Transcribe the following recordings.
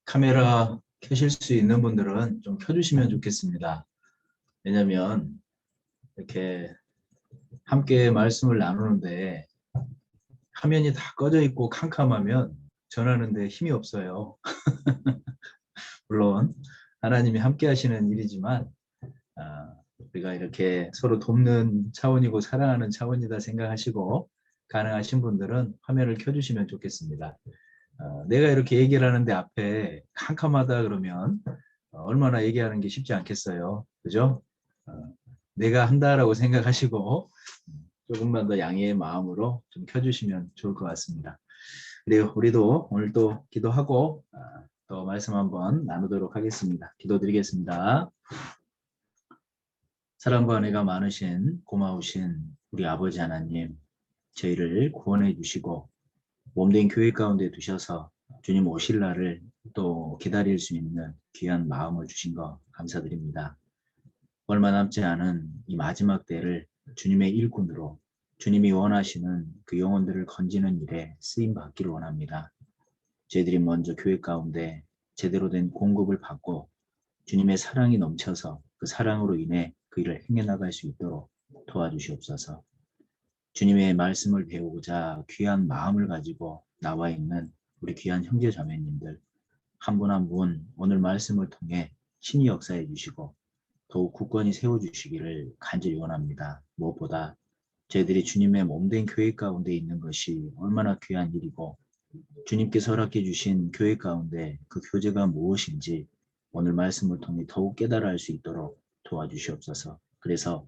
카메라 켜실 수 있는 분들은 좀 켜주시면 좋겠습니다. 왜냐면 이렇게 함께 말씀을 나누는데 화면이 다 꺼져 있고 캄캄하면 전하는데 힘이 없어요. 물론 하나님이 함께 하시는 일이지만 우리가 이렇게 서로 돕는 차원이고 사랑하는 차원이다 생각하시고 가능하신 분들은 화면을 켜주시면 좋겠습니다. 내가 이렇게 얘기를 하는데 앞에 캄캄하다 그러면 얼마나 얘기하는 게 쉽지 않겠어요. 그죠? 내가 한다라고 생각하시고 조금만 더 양해의 마음으로 좀 켜주시면 좋을 것 같습니다. 그리고 우리도 오늘 또 기도하고 또 말씀 한번 나누도록 하겠습니다. 기도드리겠습니다. 사랑과 은혜가 많으신 고마우신 우리 아버지 하나님, 저희를 구원해 주시고 몸된 교회 가운데 두셔서 주님 오실 날을 또 기다릴 수 있는 귀한 마음을 주신 것 감사드립니다. 얼마 남지 않은 이 마지막 때를 주님의 일꾼으로 주님이 원하시는 그 영혼들을 건지는 일에 쓰임 받기를 원합니다. 저희들이 먼저 교회 가운데 제대로 된 공급을 받고 주님의 사랑이 넘쳐서 그 사랑으로 인해 그 일을 행해나갈 수 있도록 도와주시옵소서. 주님의 말씀을 배우고자 귀한 마음을 가지고 나와 있는 우리 귀한 형제 자매님들 한 분 한 분 오늘 말씀을 통해 신이 역사해 주시고 더욱 굳건히 세워주시기를 간절히 원합니다. 무엇보다 저희들이 주님의 몸된 교회 가운데 있는 것이 얼마나 귀한 일이고 주님께서 허락해 주신 교회 가운데 그 교제가 무엇인지 오늘 말씀을 통해 더욱 깨달아 알 수 있도록 도와주시옵소서. 그래서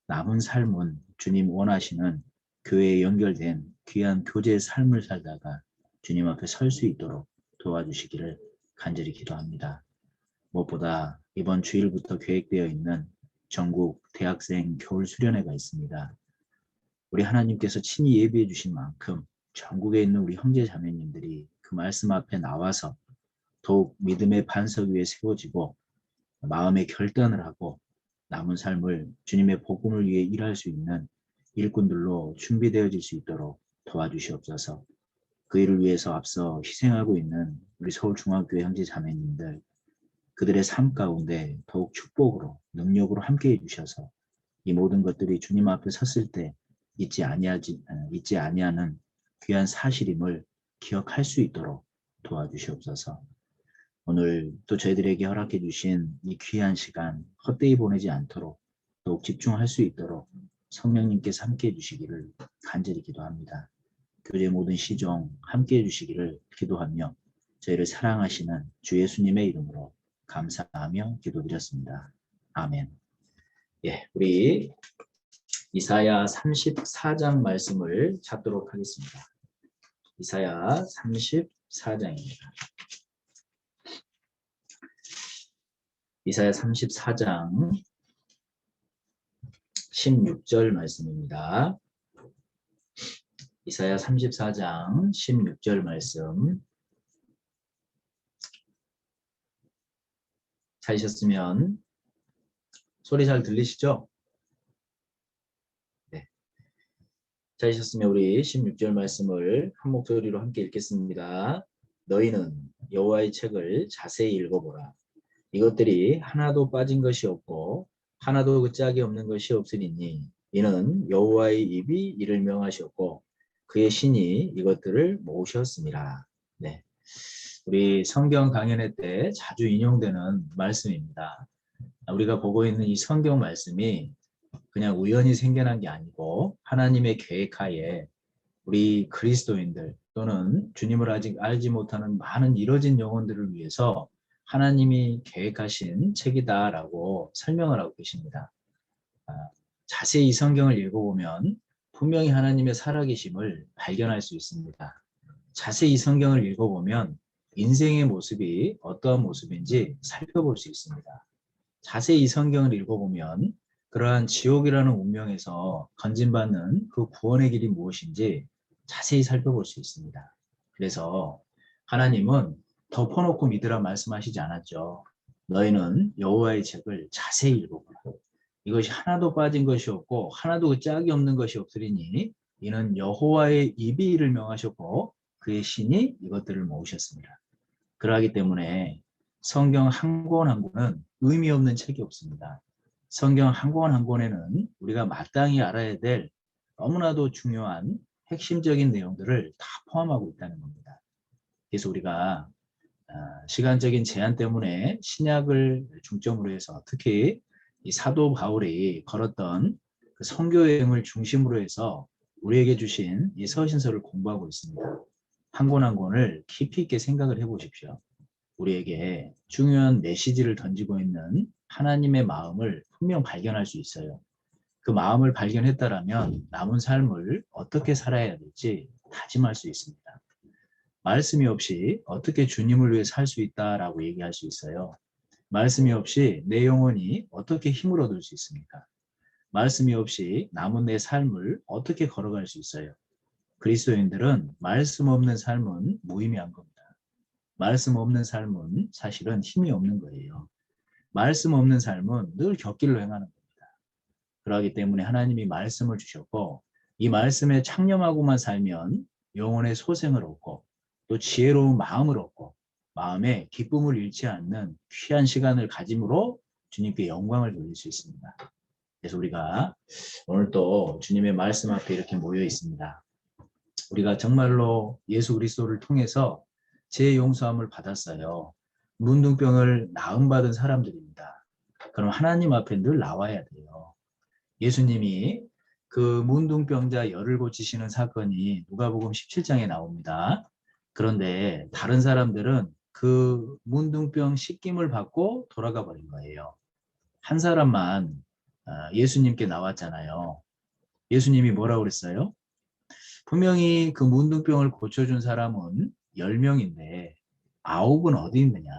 남은 삶은 주님 원하시는 교회에 연결된 귀한 교제의 삶을 살다가 주님 앞에 설 수 있도록 도와주시기를 간절히 기도합니다. 무엇보다 이번 주일부터 계획되어 있는 전국 대학생 겨울 수련회가 있습니다. 우리 하나님께서 친히 예비해 주신 만큼 전국에 있는 우리 형제 자매님들이 그 말씀 앞에 나와서 더욱 믿음의 반석 위에 세워지고 마음의 결단을 하고 남은 삶을 주님의 복음을 위해 일할 수 있는 일꾼들로 준비되어질 수 있도록 도와주시옵소서. 그 일을 위해서 앞서 희생하고 있는 우리 서울중앙교회 형제 자매님들 그들의 삶 가운데 더욱 축복으로 능력으로 함께해 주셔서 이 모든 것들이 주님 앞에 섰을 때 잊지 아니하는 귀한 사실임을 기억할 수 있도록 도와주시옵소서. 오늘 또 저희들에게 허락해 주신 이 귀한 시간 헛되이 보내지 않도록 더욱 집중할 수 있도록 성령님께서 함께해 주시기를 간절히 기도합니다. 교제 모든 시종 함께해 주시기를 기도하며 저희를 사랑하시는 주 예수님의 이름으로 감사하며 기도드렸습니다. 아멘. 예, 우리 이사야 34장 말씀을 찾도록 하겠습니다. 이사야 34장입니다. 이사야 34장 16절 말씀입니다. 이사야 34장 16절 말씀 찾으셨으면 소리 잘 들리시죠? 네. 찾으셨으면 우리 16절 말씀을 한 목소리로 함께 읽겠습니다. 너희는 여호와의 책을 자세히 읽어보라. 이것들이 하나도 빠진 것이 없고 하나도 그 짝이 없는 것이 없으리니 이는 여호와의 입이 이를 명하셨고 그의 신이 이것들을 모으셨습니다. 네. 우리 성경 강연회 때 자주 인용되는 말씀입니다. 우리가 보고 있는 이 성경 말씀이 그냥 우연히 생겨난 게 아니고 하나님의 계획하에 우리 그리스도인들 또는 주님을 아직 알지 못하는 많은 이뤄진 영혼들을 위해서 하나님이 계획하신 책이다라고 설명을 하고 계십니다. 자세히 이 성경을 읽어보면 분명히 하나님의 살아계심을 발견할 수 있습니다. 자세히 이 성경을 읽어보면 인생의 모습이 어떠한 모습인지 살펴볼 수 있습니다. 자세히 이 성경을 읽어보면 그러한 지옥이라는 운명에서 건진받는 그 구원의 길이 무엇인지 자세히 살펴볼 수 있습니다. 그래서 하나님은 덮어놓고 믿으라 말씀하시지 않았죠. 너희는 여호와의 책을 자세히 읽어보라. 이것이 하나도 빠진 것이 없고 하나도 그 짝이 없는 것이 없으리니 이는 여호와의 입이 이를 명하셨고 그의 신이 이것들을 모으셨습니다. 그러하기 때문에 성경 한 권 한 권은 의미 없는 책이 없습니다. 성경 한 권 한 권에는 우리가 마땅히 알아야 될 너무나도 중요한 핵심적인 내용들을 다 포함하고 있다는 겁니다. 그래서 우리가 시간적인 제한 때문에 신약을 중점으로 해서 특히 이 사도 바울이 걸었던 그 선교 여행을 중심으로 해서 우리에게 주신 이 서신서를 공부하고 있습니다. 한 권 한 권을 깊이 있게 생각을 해보십시오. 우리에게 중요한 메시지를 던지고 있는 하나님의 마음을 분명 발견할 수 있어요. 그 마음을 발견했다라면 남은 삶을 어떻게 살아야 될지 다짐할 수 있습니다. 말씀이 없이 어떻게 주님을 위해 살 수 있다라고 얘기할 수 있어요. 말씀이 없이 내 영혼이 어떻게 힘을 얻을 수 있습니까? 말씀이 없이 남은 내 삶을 어떻게 걸어갈 수 있어요? 그리스도인들은 말씀 없는 삶은 무의미한 겁니다. 말씀 없는 삶은 사실은 힘이 없는 거예요. 말씀 없는 삶은 늘 곁길로 행하는 겁니다. 그러기 때문에 하나님이 말씀을 주셨고 이 말씀에 창념하고만 살면 영혼의 소생을 얻고 또 지혜로운 마음을 얻고 마음에 기쁨을 잃지 않는 귀한 시간을 가짐으로 주님께 영광을 돌릴 수 있습니다. 그래서 우리가 오늘 또 주님의 말씀 앞에 이렇게 모여 있습니다. 우리가 정말로 예수 그리스도를 통해서 죄 용서함을 받았어요. 문둥병을 나음받은 사람들입니다. 그럼 하나님 앞에 늘 나와야 돼요. 예수님이 그 문둥병자 열을 고치시는 사건이 누가복음 17장에 나옵니다. 그런데 다른 사람들은 그 문둥병 씻김을 받고 돌아가 버린 거예요. 한 사람만 예수님께 나왔잖아요. 예수님이 뭐라고 그랬어요? 분명히 그 문둥병을 고쳐준 사람은 10명인데 9은 어디 있느냐.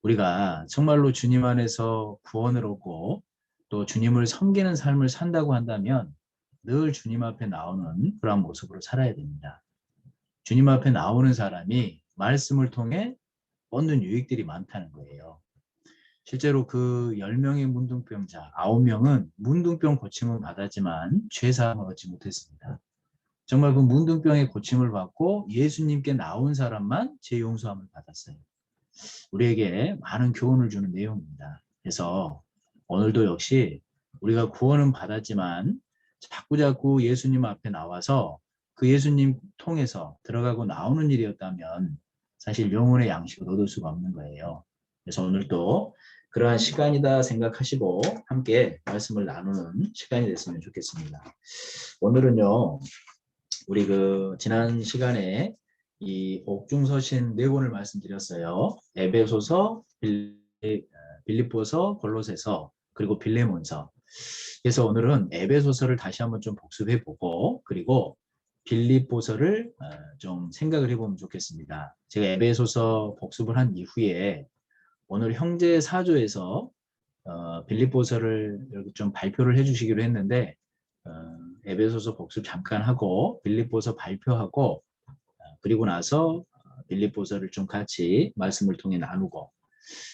우리가 정말로 주님 안에서 구원을 얻고 또 주님을 섬기는 삶을 산다고 한다면 늘 주님 앞에 나오는 그런 모습으로 살아야 됩니다. 주님 앞에 나오는 사람이 말씀을 통해 얻는 유익들이 많다는 거예요. 실제로 그 10명의 문둥병자 9명은 문둥병 고침을 받았지만 죄사함을 얻지 못했습니다. 정말 그 문둥병의 고침을 받고 예수님께 나온 사람만 죄 용서함을 받았어요. 우리에게 많은 교훈을 주는 내용입니다. 그래서 오늘도 역시 우리가 구원은 받았지만 자꾸자꾸 예수님 앞에 나와서 그 예수님 통해서 들어가고 나오는 일이었다면 사실 영혼의 양식을 얻을 수가 없는 거예요. 그래서 오늘도 그러한 시간이다 생각하시고 함께 말씀을 나누는 시간이 됐으면 좋겠습니다. 오늘은요, 우리 그 지난 시간에 이 옥중서신 4권을 말씀드렸어요. 에베소서, 빌립보서, 골로새서, 그리고 빌레몬서. 그래서 오늘은 에베소서를 다시 한번 좀 복습해보고 그리고 빌립보서를 좀 생각을 해보면 좋겠습니다. 제가 에베소서 복습을 한 이후에 오늘 형제 사조에서 빌립보서를 좀 발표를 해주시기로 했는데 에베소서 복습 잠깐 하고 빌립보서 발표하고 그리고 나서 빌립보서를 좀 같이 말씀을 통해 나누고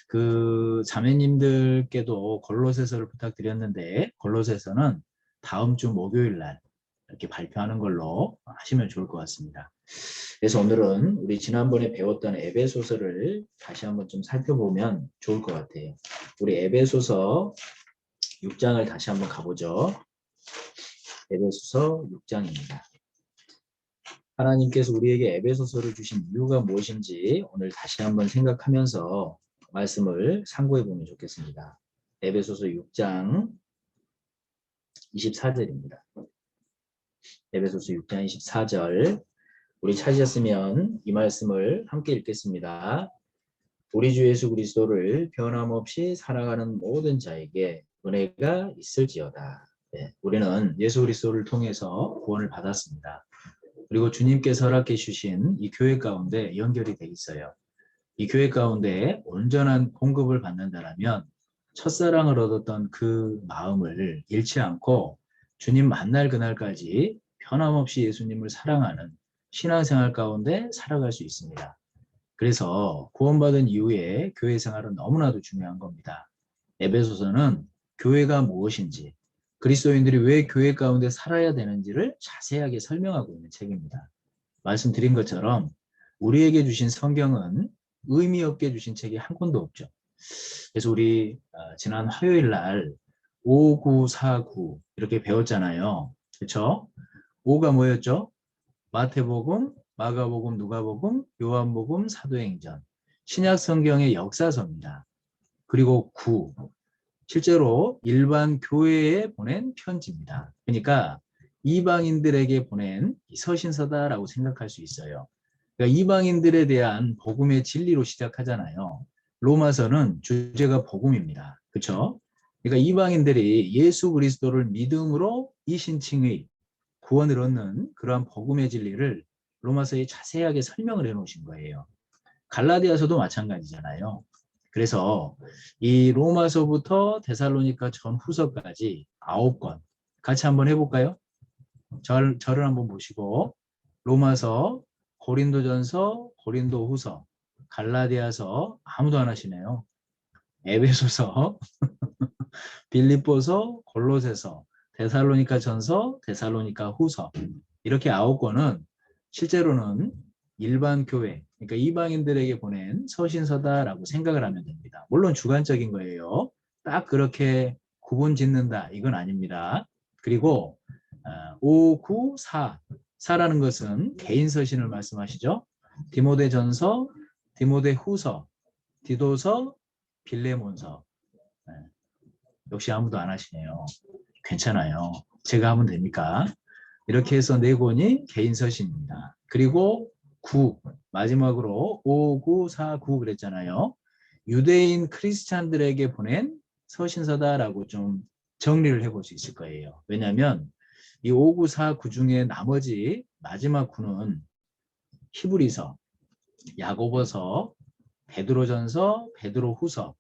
그 자매님들께도 골로새서를 부탁드렸는데 골로새서는 다음 주 목요일 날 이렇게 발표하는 걸로 하시면 좋을 것 같습니다. 그래서 오늘은 우리 지난번에 배웠던 에베소서를 다시 한번 좀 살펴보면 좋을 것 같아요. 우리 에베소서 6장을 다시 한번 가보죠. 에베소서 6장입니다. 하나님께서 우리에게 에베소서를 주신 이유가 무엇인지 오늘 다시 한번 생각하면서 말씀을 상고해 보면 좋겠습니다. 에베소서 6장 24절입니다. 에베소서 6장 24절 우리 찾으셨으면 이 말씀을 함께 읽겠습니다. 우리 주 예수 그리스도를 변함없이 살아가는 모든 자에게 은혜가 있을지어다. 네, 우리는 예수 그리스도를 통해서 구원을 받았습니다. 그리고 주님께서 허락해 주신 이 교회 가운데 연결이 돼 있어요. 이 교회 가운데 온전한 공급을 받는다면 첫사랑을 얻었던 그 마음을 잃지 않고 주님 만날 그날까지 변함없이 예수님을 사랑하는 신앙생활 가운데 살아갈 수 있습니다. 그래서 구원받은 이후에 교회 생활은 너무나도 중요한 겁니다. 에베소서는 교회가 무엇인지 그리스도인들이 왜 교회 가운데 살아야 되는지를 자세하게 설명하고 있는 책입니다. 말씀드린 것처럼 우리에게 주신 성경은 의미 없게 주신 책이 한 권도 없죠. 그래서 우리 지난 화요일 날 5949 이렇게 배웠잖아요. 그렇죠? 5가 뭐였죠? 마태복음, 마가복음, 누가복음, 요한복음, 사도행전. 신약 성경의 역사서입니다. 그리고 9, 실제로 일반 교회에 보낸 편지입니다. 그러니까 이방인들에게 보낸 서신서다라고 생각할 수 있어요. 그러니까 이방인들에 대한 복음의 진리로 시작하잖아요. 로마서는 주제가 복음입니다. 그렇죠? 그러니까 이방인들이 예수 그리스도를 믿음으로 이신칭의 구원을 얻는 그러한 복음의 진리를 로마서에 자세하게 설명을 해놓으신 거예요. 갈라디아서도 마찬가지잖아요. 그래서 이 로마서부터 데살로니가 전후서까지 9권 같이 한번 해볼까요? 저를 한번 보시고 로마서, 고린도전서, 고린도후서, 갈라디아서 아무도 안 하시네요. 에베소서, 빌립보서, 골로새서, 데살로니가 전서, 데살로니가 후서 이렇게 9권은 실제로는 일반 교회, 그러니까 이방인들에게 보낸 서신서다라고 생각을 하면 됩니다. 물론 주관적인 거예요. 딱 그렇게 구분 짓는다 이건 아닙니다. 그리고 5, 9, 4 4라는 것은 개인 서신을 말씀하시죠. 디모데전서, 디모데후서, 디도서, 빌레몬서. 역시 아무도 안 하시네요. 괜찮아요. 제가 하면 됩니까? 이렇게 해서 4권이 개인 서신입니다. 그리고 9, 마지막으로 5, 9, 4, 9 그랬잖아요. 유대인 크리스찬들에게 보낸 서신서다라고 좀 정리를 해볼 수 있을 거예요. 왜냐하면 이 5, 9, 4, 9 중에 나머지 마지막 9는 히브리서, 야고보서, 베드로전서, 베드로후서,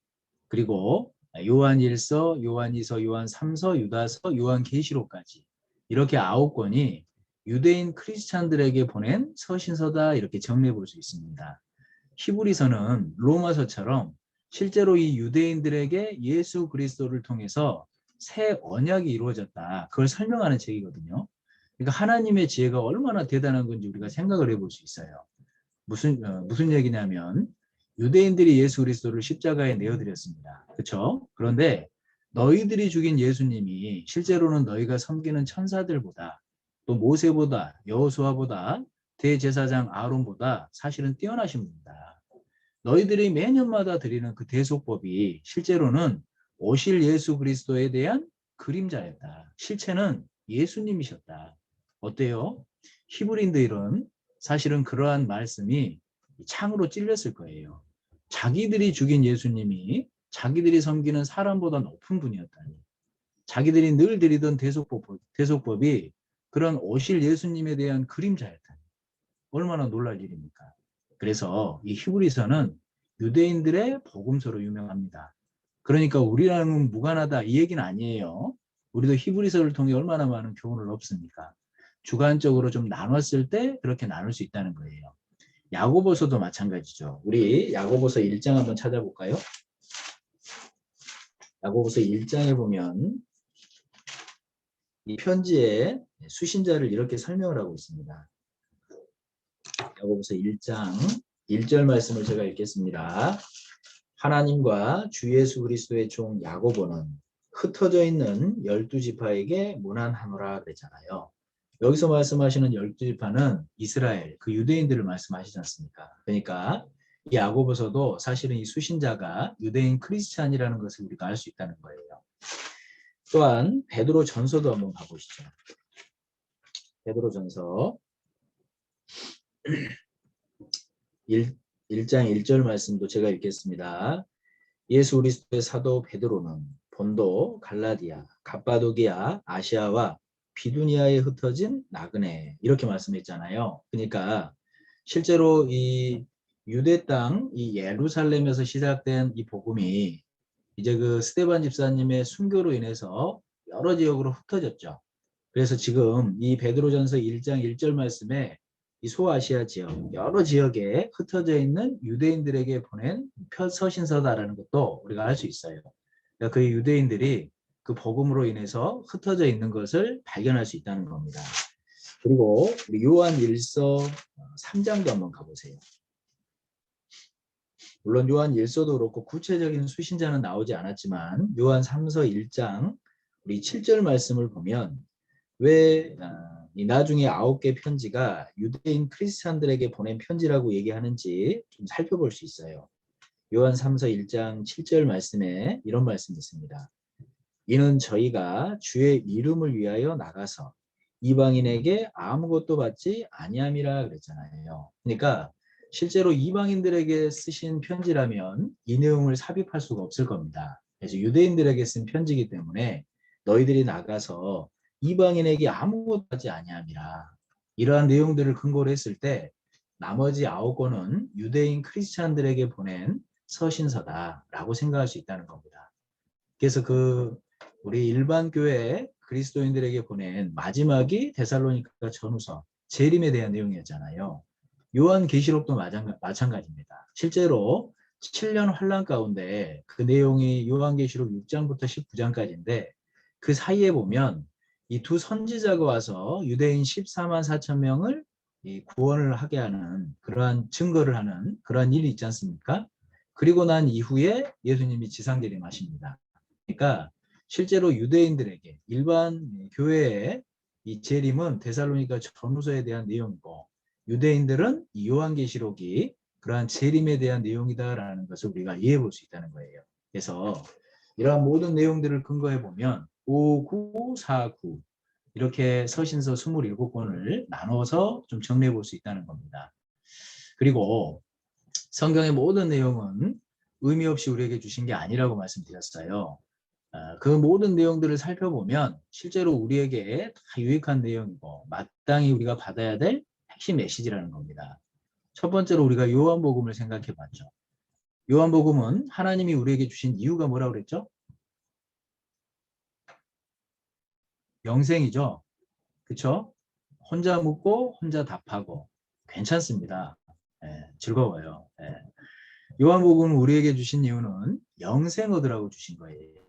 그리고 요한일서, 요한이서, 요한3서, 유다서, 요한계시록까지 이렇게 9권이 유대인 크리스찬들에게 보낸 서신서다 이렇게 정리해 볼 수 있습니다. 히브리서는 로마서처럼 실제로 이 유대인들에게 예수 그리스도를 통해서 새 언약이 이루어졌다. 그걸 설명하는 책이거든요. 그러니까 하나님의 지혜가 얼마나 대단한 건지 우리가 생각을 해볼 수 있어요. 무슨 얘기냐면 유대인들이 예수 그리스도를 십자가에 내어드렸습니다. 그렇죠? 그런데 너희들이 죽인 예수님이 실제로는 너희가 섬기는 천사들보다 또 모세보다 여호수아보다 대제사장 아론보다 사실은 뛰어나신 분이다. 너희들이 매년마다 드리는 그 대속법이 실제로는 오실 예수 그리스도에 대한 그림자였다. 실체는 예수님이셨다. 어때요? 히브리인들은 사실은 그러한 말씀이 창으로 찔렸을 거예요. 자기들이 죽인 예수님이 자기들이 섬기는 사람보다 높은 분이었다니. 자기들이 늘 드리던 대속법이 그런 오실 예수님에 대한 그림자였다니. 얼마나 놀랄 일입니까? 그래서 이 히브리서는 유대인들의 복음서로 유명합니다. 그러니까 우리랑은 무관하다 이 얘기는 아니에요. 우리도 히브리서를 통해 얼마나 많은 교훈을 얻습니까? 주관적으로 좀 나눴을 때 그렇게 나눌 수 있다는 거예요. 야고보서도 마찬가지죠. 우리 야고보서 1장 한번 찾아볼까요? 야고보서 1장에 보면 이 편지에 수신자를 이렇게 설명을 하고 있습니다. 야고보서 1장 1절 말씀을 제가 읽겠습니다. 하나님과 주 예수 그리스도의 종 야고보는 흩어져 있는 12지파에게 문안하노라 그랬잖아요. 여기서 말씀하시는 12지파는 이스라엘, 그 유대인들을 말씀하시지 않습니까? 그러니까 이 야고보서도 사실은 이 수신자가 유대인 크리스찬이라는 것을 우리가 알 수 있다는 거예요. 또한 베드로 전서도 한번 가보시죠. 베드로 전서 1장 1절 말씀도 제가 읽겠습니다. 예수 그리스도의 사도 베드로는 본도, 갈라디아, 갑바도기아, 아시아와 비두니아에 흩어진 나그네 이렇게 말씀했잖아요. 그러니까 실제로 이 유대 땅, 이 예루살렘에서 시작된 이 복음이 이제 그 스데반 집사님의 순교로 인해서 여러 지역으로 흩어졌죠. 그래서 지금 이 베드로전서 1장 1절 말씀에 이 소아시아 지역, 여러 지역에 흩어져 있는 유대인들에게 보낸 서신서다라는 것도 우리가 알 수 있어요. 그러니까 그 유대인들이 그 복음으로 인해서 흩어져 있는 것을 발견할 수 있다는 겁니다. 그리고 우리 요한일서 3장도 한번 가보세요. 물론 요한일서도 그렇고 구체적인 수신자는 나오지 않았지만 요한 3서 1장 우리 7절 말씀을 보면 왜 이 나중에 9개 편지가 유대인 크리스찬들에게 보낸 편지라고 얘기하는지 좀 살펴볼 수 있어요. 요한 3서 1장 7절 말씀에 이런 말씀이 있습니다. 이는 저희가 주의 이름을 위하여 나가서 이방인에게 아무것도 받지 아니함이라 그랬잖아요. 그러니까 실제로 이방인들에게 쓰신 편지라면 이 내용을 삽입할 수가 없을 겁니다. 그래서 유대인들에게 쓴 편지이기 때문에 너희들이 나가서 이방인에게 아무것도 하지 아니함이라. 이러한 내용들을 근거로 했을 때 나머지 9권은 유대인 크리스찬들에게 보낸 서신서다라고 생각할 수 있다는 겁니다. 그래서 우리 일반 교회 그리스도인들에게 보낸 마지막이 데살로니가 전후서 재림에 대한 내용이었잖아요. 요한계시록도 마찬가지입니다. 실제로 7년 환란 가운데 그 내용이 요한계시록 6장부터 19장까지인데 그 사이에 보면 이 두 선지자가 와서 유대인 14만 4천 명을 구원을 하게 하는 그러한 증거를 하는 그러한 일이 있지 않습니까? 그리고 난 이후에 예수님이 지상재림하십니다. 그러니까 실제로 유대인들에게 일반 교회의 이 재림은 데살로니가 전후서에 대한 내용이고 유대인들은 이 요한계시록이 그러한 재림에 대한 내용이다라는 것을 우리가 이해해 볼 수 있다는 거예요. 그래서 이러한 모든 내용들을 근거해 보면 5, 9, 4, 9 이렇게 서신서 27권을 나눠서 좀 정리해 볼 수 있다는 겁니다. 그리고 성경의 모든 내용은 의미 없이 우리에게 주신 게 아니라고 말씀드렸어요. 그 모든 내용들을 살펴보면 실제로 우리에게 다 유익한 내용이고 마땅히 우리가 받아야 될 핵심 메시지라는 겁니다. 첫 번째로 우리가 요한복음을 생각해 봤죠. 요한복음은 하나님이 우리에게 주신 이유가 뭐라고 그랬죠? 영생이죠. 그렇죠? 혼자 묻고 혼자 답하고 괜찮습니다. 즐거워요. 요한복음을 우리에게 주신 이유는 영생 얻으라고 주신 거예요.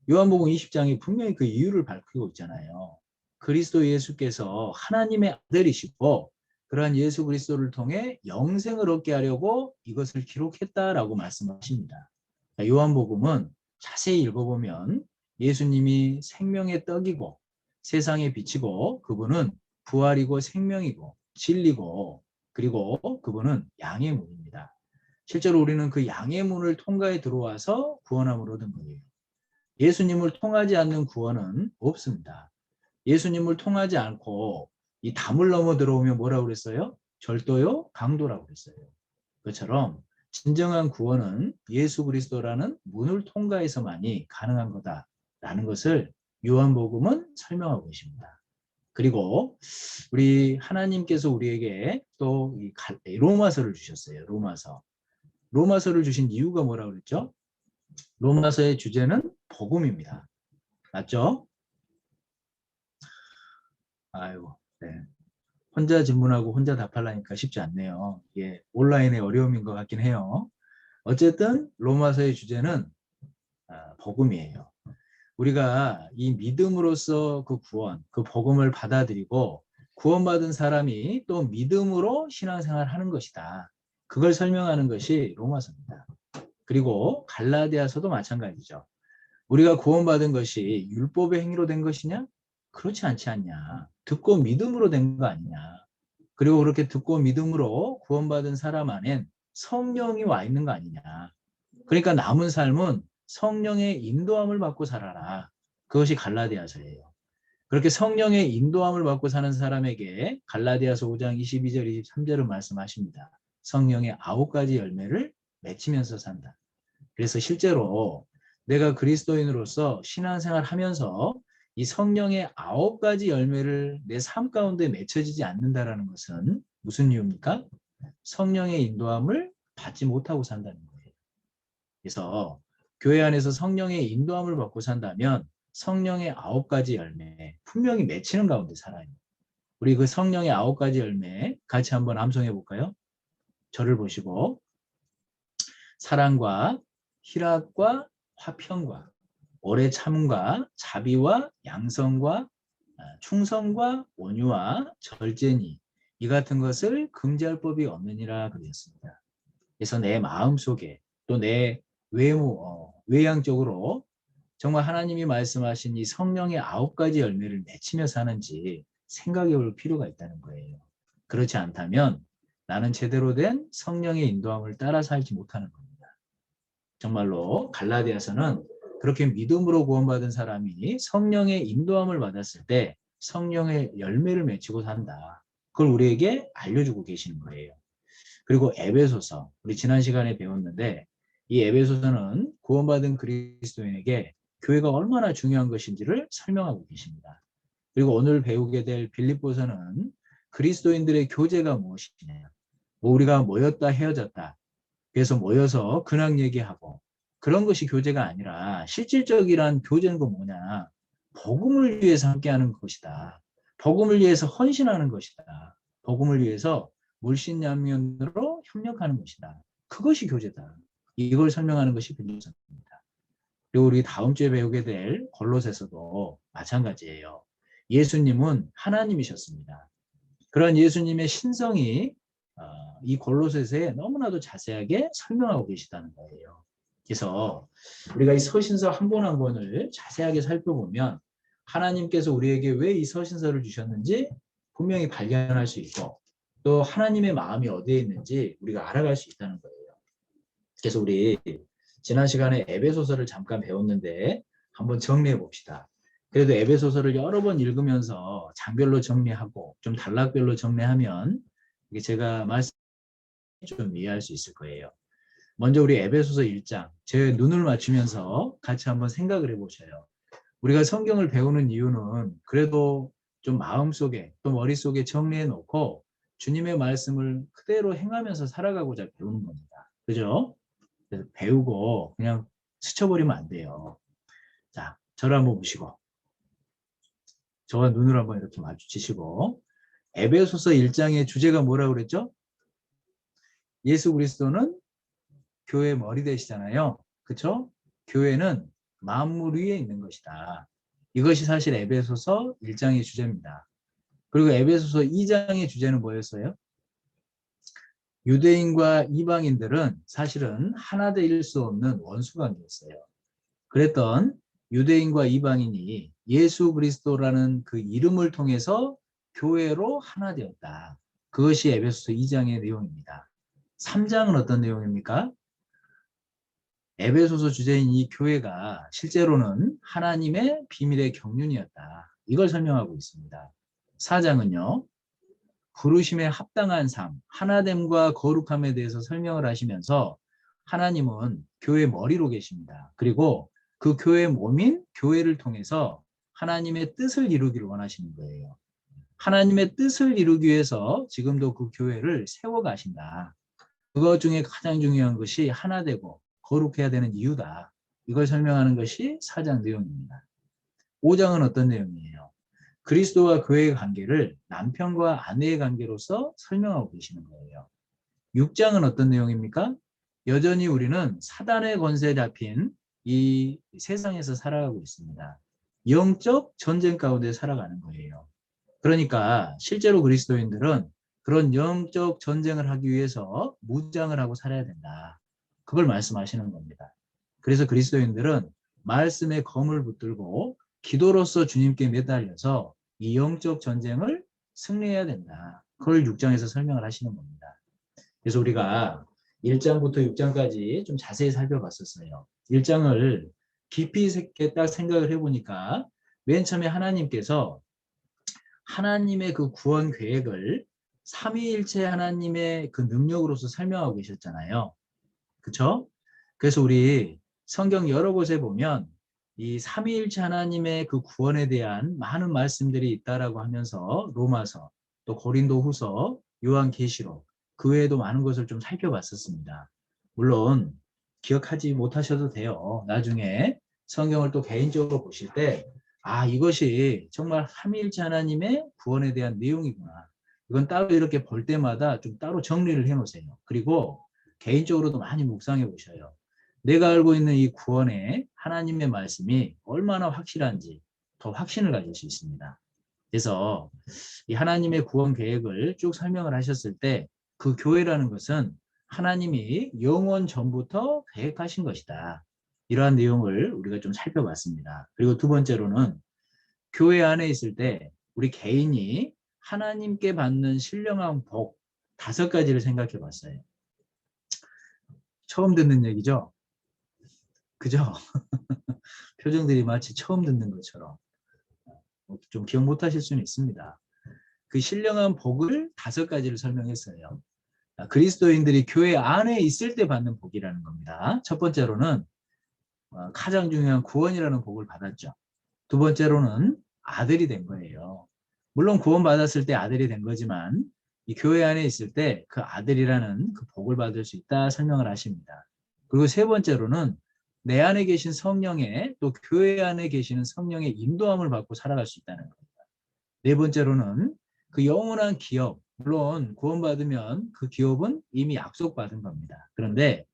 요한복음 20장이 분명히 그 이유를 밝히고 있잖아요. 그리스도 예수께서 하나님의 아들이시고 그러한 예수 그리스도를 통해 영생을 얻게 하려고 이것을 기록했다라고 말씀하십니다. 요한복음은 자세히 읽어보면 예수님이 생명의 떡이고 세상에 빛이고 그분은 부활이고 생명이고 진리고 그리고 그분은 양의 문입니다. 실제로 우리는 그 양의 문을 통과해 들어와서 구원함을 얻은 거예요. 예수님을 통하지 않는 구원은 없습니다. 예수님을 통하지 않고 이 담을 넘어 들어오면 뭐라고 그랬어요? 절도요, 강도라고 그랬어요. 그것처럼 진정한 구원은 예수 그리스도라는 문을 통과해서만이 가능한 거다라는 것을 요한복음은 설명하고 계십니다. 그리고 우리 하나님께서 우리에게 또 로마서를 주셨어요. 로마서를 주신 이유가 뭐라고 그랬죠? 로마서의 주제는 복음입니다. 맞죠? 아이고, 네. 혼자 질문하고 혼자 답하려니까 쉽지 않네요. 이게 온라인의 어려움인 것 같긴 해요. 어쨌든 로마서의 주제는 복음이에요. 우리가 이 믿음으로써 그 구원, 그 복음을 받아들이고 구원받은 사람이 또 믿음으로 신앙생활을 하는 것이다. 그걸 설명하는 것이 로마서입니다. 그리고 갈라디아서도 마찬가지죠. 우리가 구원받은 것이 율법의 행위로 된 것이냐? 그렇지 않지 않냐. 듣고 믿음으로 된 거 아니냐. 그리고 그렇게 듣고 믿음으로 구원받은 사람 안엔 성령이 와 있는 거 아니냐. 그러니까 남은 삶은 성령의 인도함을 받고 살아라. 그것이 갈라디아서예요. 그렇게 성령의 인도함을 받고 사는 사람에게 갈라디아서 5장 22절 23절은 말씀하십니다. 성령의 9가지 열매를 맺히면서 산다. 그래서 실제로 내가 그리스도인으로서 신앙생활 하면서 이 성령의 9가지 열매를 내 삶 가운데 맺혀지지 않는다는 것은 무슨 이유입니까? 성령의 인도함을 받지 못하고 산다는 거예요. 그래서 교회 안에서 성령의 인도함을 받고 산다면 성령의 9가지 열매 분명히 맺히는 가운데 살아요. 우리 그 성령의 9가지 열매 같이 한번 암송해 볼까요? 저를 보시고 사랑과 희락과 화평과 오래 참과 자비와 양성과 충성과 온유와 절제니 이 같은 것을 금지할 법이 없느니라 그랬습니다. 그래서 내 마음속에 또 내 외향적으로 정말 하나님이 말씀하신 이 성령의 9가지 열매를 맺히며 사는지 생각해 볼 필요가 있다는 거예요. 그렇지 않다면 나는 제대로 된 성령의 인도함을 따라 살지 못하는 겁니다. 정말로 갈라디아서는 그렇게 믿음으로 구원받은 사람이 성령의 인도함을 받았을 때 성령의 열매를 맺히고 산다. 그걸 우리에게 알려주고 계시는 거예요. 그리고 에베소서, 우리 지난 시간에 배웠는데 이 에베소서는 구원받은 그리스도인에게 교회가 얼마나 중요한 것인지를 설명하고 계십니다. 그리고 오늘 배우게 될 빌립보서는 그리스도인들의 교제가 무엇이냐. 뭐 우리가 모였다 헤어졌다. 그래서 모여서 근황 얘기하고 그런 것이 교제가 아니라 실질적이란 교제는 거 뭐냐. 복음을 위해서 함께하는 것이다. 복음을 위해서 헌신하는 것이다. 복음을 위해서 물신양면으로 협력하는 것이다. 그것이 교제다. 이걸 설명하는 것이 빌립보서입니다. 그리고 우리 다음 주에 배우게 될 골로새서도 마찬가지예요. 예수님은 하나님이셨습니다. 그런 예수님의 신성이 이 골로새서에 너무나도 자세하게 설명하고 계시다는 거예요. 그래서 우리가 이 서신서 한 권 한 권을 자세하게 살펴보면 하나님께서 우리에게 왜 이 서신서를 주셨는지 분명히 발견할 수 있고 또 하나님의 마음이 어디에 있는지 우리가 알아갈 수 있다는 거예요. 그래서 우리 지난 시간에 에베소서를 잠깐 배웠는데 한번 정리해 봅시다. 그래도 에베소서를 여러 번 읽으면서 장별로 정리하고 좀 단락별로 정리하면 이게 제가 말씀 좀 이해할 수 있을 거예요. 먼저 우리 에베소서 1장 제 눈을 맞추면서 같이 한번 생각을 해보셔요. 우리가 성경을 배우는 이유는 그래도 좀 마음속에 또 머릿속에 정리해 놓고 주님의 말씀을 그대로 행하면서 살아가고자 배우는 겁니다. 그죠? 그래서 배우고 그냥 스쳐버리면 안 돼요. 자, 저를 한번 보시고 저와 눈을 한번 이렇게 마주치시고 에베소서 1장의 주제가 뭐라고 그랬죠? 예수 그리스도는 교회 머리 되시잖아요. 그렇죠? 교회는 만물 위에 있는 것이다. 이것이 사실 에베소서 1장의 주제입니다. 그리고 에베소서 2장의 주제는 뭐였어요? 유대인과 이방인들은 사실은 하나 될 수 없는 원수 관계였어요. 그랬던 유대인과 이방인이 예수 그리스도라는 그 이름을 통해서 교회로 하나 되었다. 그것이 에베소서 2장의 내용입니다. 3장은 어떤 내용입니까? 에베소서 주제인 이 교회가 실제로는 하나님의 비밀의 경륜이었다. 이걸 설명하고 있습니다. 4장은요. 부르심에 합당한 삶, 하나됨과 거룩함에 대해서 설명을 하시면서 하나님은 교회 머리로 계십니다. 그리고 그 교회 몸인 교회를 통해서 하나님의 뜻을 이루기를 원하시는 거예요. 하나님의 뜻을 이루기 위해서 지금도 그 교회를 세워가신다. 그것 중에 가장 중요한 것이 하나 되고 거룩해야 되는 이유다. 이걸 설명하는 것이 4장 내용입니다. 5장은 어떤 내용이에요? 그리스도와 교회의 관계를 남편과 아내의 관계로서 설명하고 계시는 거예요. 6장은 어떤 내용입니까? 여전히 우리는 사단의 권세에 잡힌 이 세상에서 살아가고 있습니다. 영적 전쟁 가운데 살아가는 거예요. 그러니까 실제로 그리스도인들은 그런 영적 전쟁을 하기 위해서 무장을 하고 살아야 된다. 그걸 말씀하시는 겁니다. 그래서 그리스도인들은 말씀의 검을 붙들고 기도로서 주님께 매달려서 이 영적 전쟁을 승리해야 된다. 그걸 6장에서 설명을 하시는 겁니다. 그래서 우리가 1장부터 6장까지 좀 자세히 살펴봤었어요. 1장을 깊이 있게 딱 생각을 해보니까 맨 처음에 하나님께서 하나님의 그 구원 계획을 삼위일체 하나님의 그 능력으로서 설명하고 계셨잖아요. 그렇죠? 그래서 우리 성경 여러 곳에 보면 이 삼위일체 하나님의 그 구원에 대한 많은 말씀들이 있다라고 하면서 로마서, 또 고린도후서, 요한계시록 그 외에도 많은 것을 좀 살펴봤었습니다. 물론 기억하지 못하셔도 돼요. 나중에 성경을 또 개인적으로 보실 때 이것이 정말 삼위일체 하나님의 구원에 대한 내용이구나. 이건 따로 이렇게 볼 때마다 좀 따로 정리를 해놓으세요. 그리고 개인적으로도 많이 묵상해 보셔요. 내가 알고 있는 이 구원의 하나님의 말씀이 얼마나 확실한지 더 확신을 가질 수 있습니다. 그래서 이 하나님의 구원 계획을 쭉 설명을 하셨을 때 그 교회라는 것은 하나님이 영원 전부터 계획하신 것이다. 이러한 내용을 우리가 좀 살펴봤습니다. 그리고 두 번째로는 교회 안에 있을 때 우리 개인이 하나님께 받는 신령한 복 5가지를 생각해 봤어요. 처음 듣는 얘기죠? 그죠? 표정들이 마치 처음 듣는 것처럼 좀 기억 못 하실 수는 있습니다. 그 신령한 복을 5가지를 설명했어요. 그리스도인들이 교회 안에 있을 때 받는 복이라는 겁니다. 첫 번째로는 가장 중요한 구원이라는 복을 받았죠. 두 번째로는 아들이 된 거예요. 물론 구원받았을 때 아들이 된 거지만 이 교회 안에 있을 때 그 아들이라는 그 복을 받을 수 있다 설명을 하십니다. 그리고 세 번째로는 내 안에 계신 성령의 또 교회 안에 계시는 성령의 인도함을 받고 살아갈 수 있다는 겁니다. 네 번째로는 그 영원한 기업, 물론 구원받으면 그 기업은 이미 약속받은 겁니다. 그런데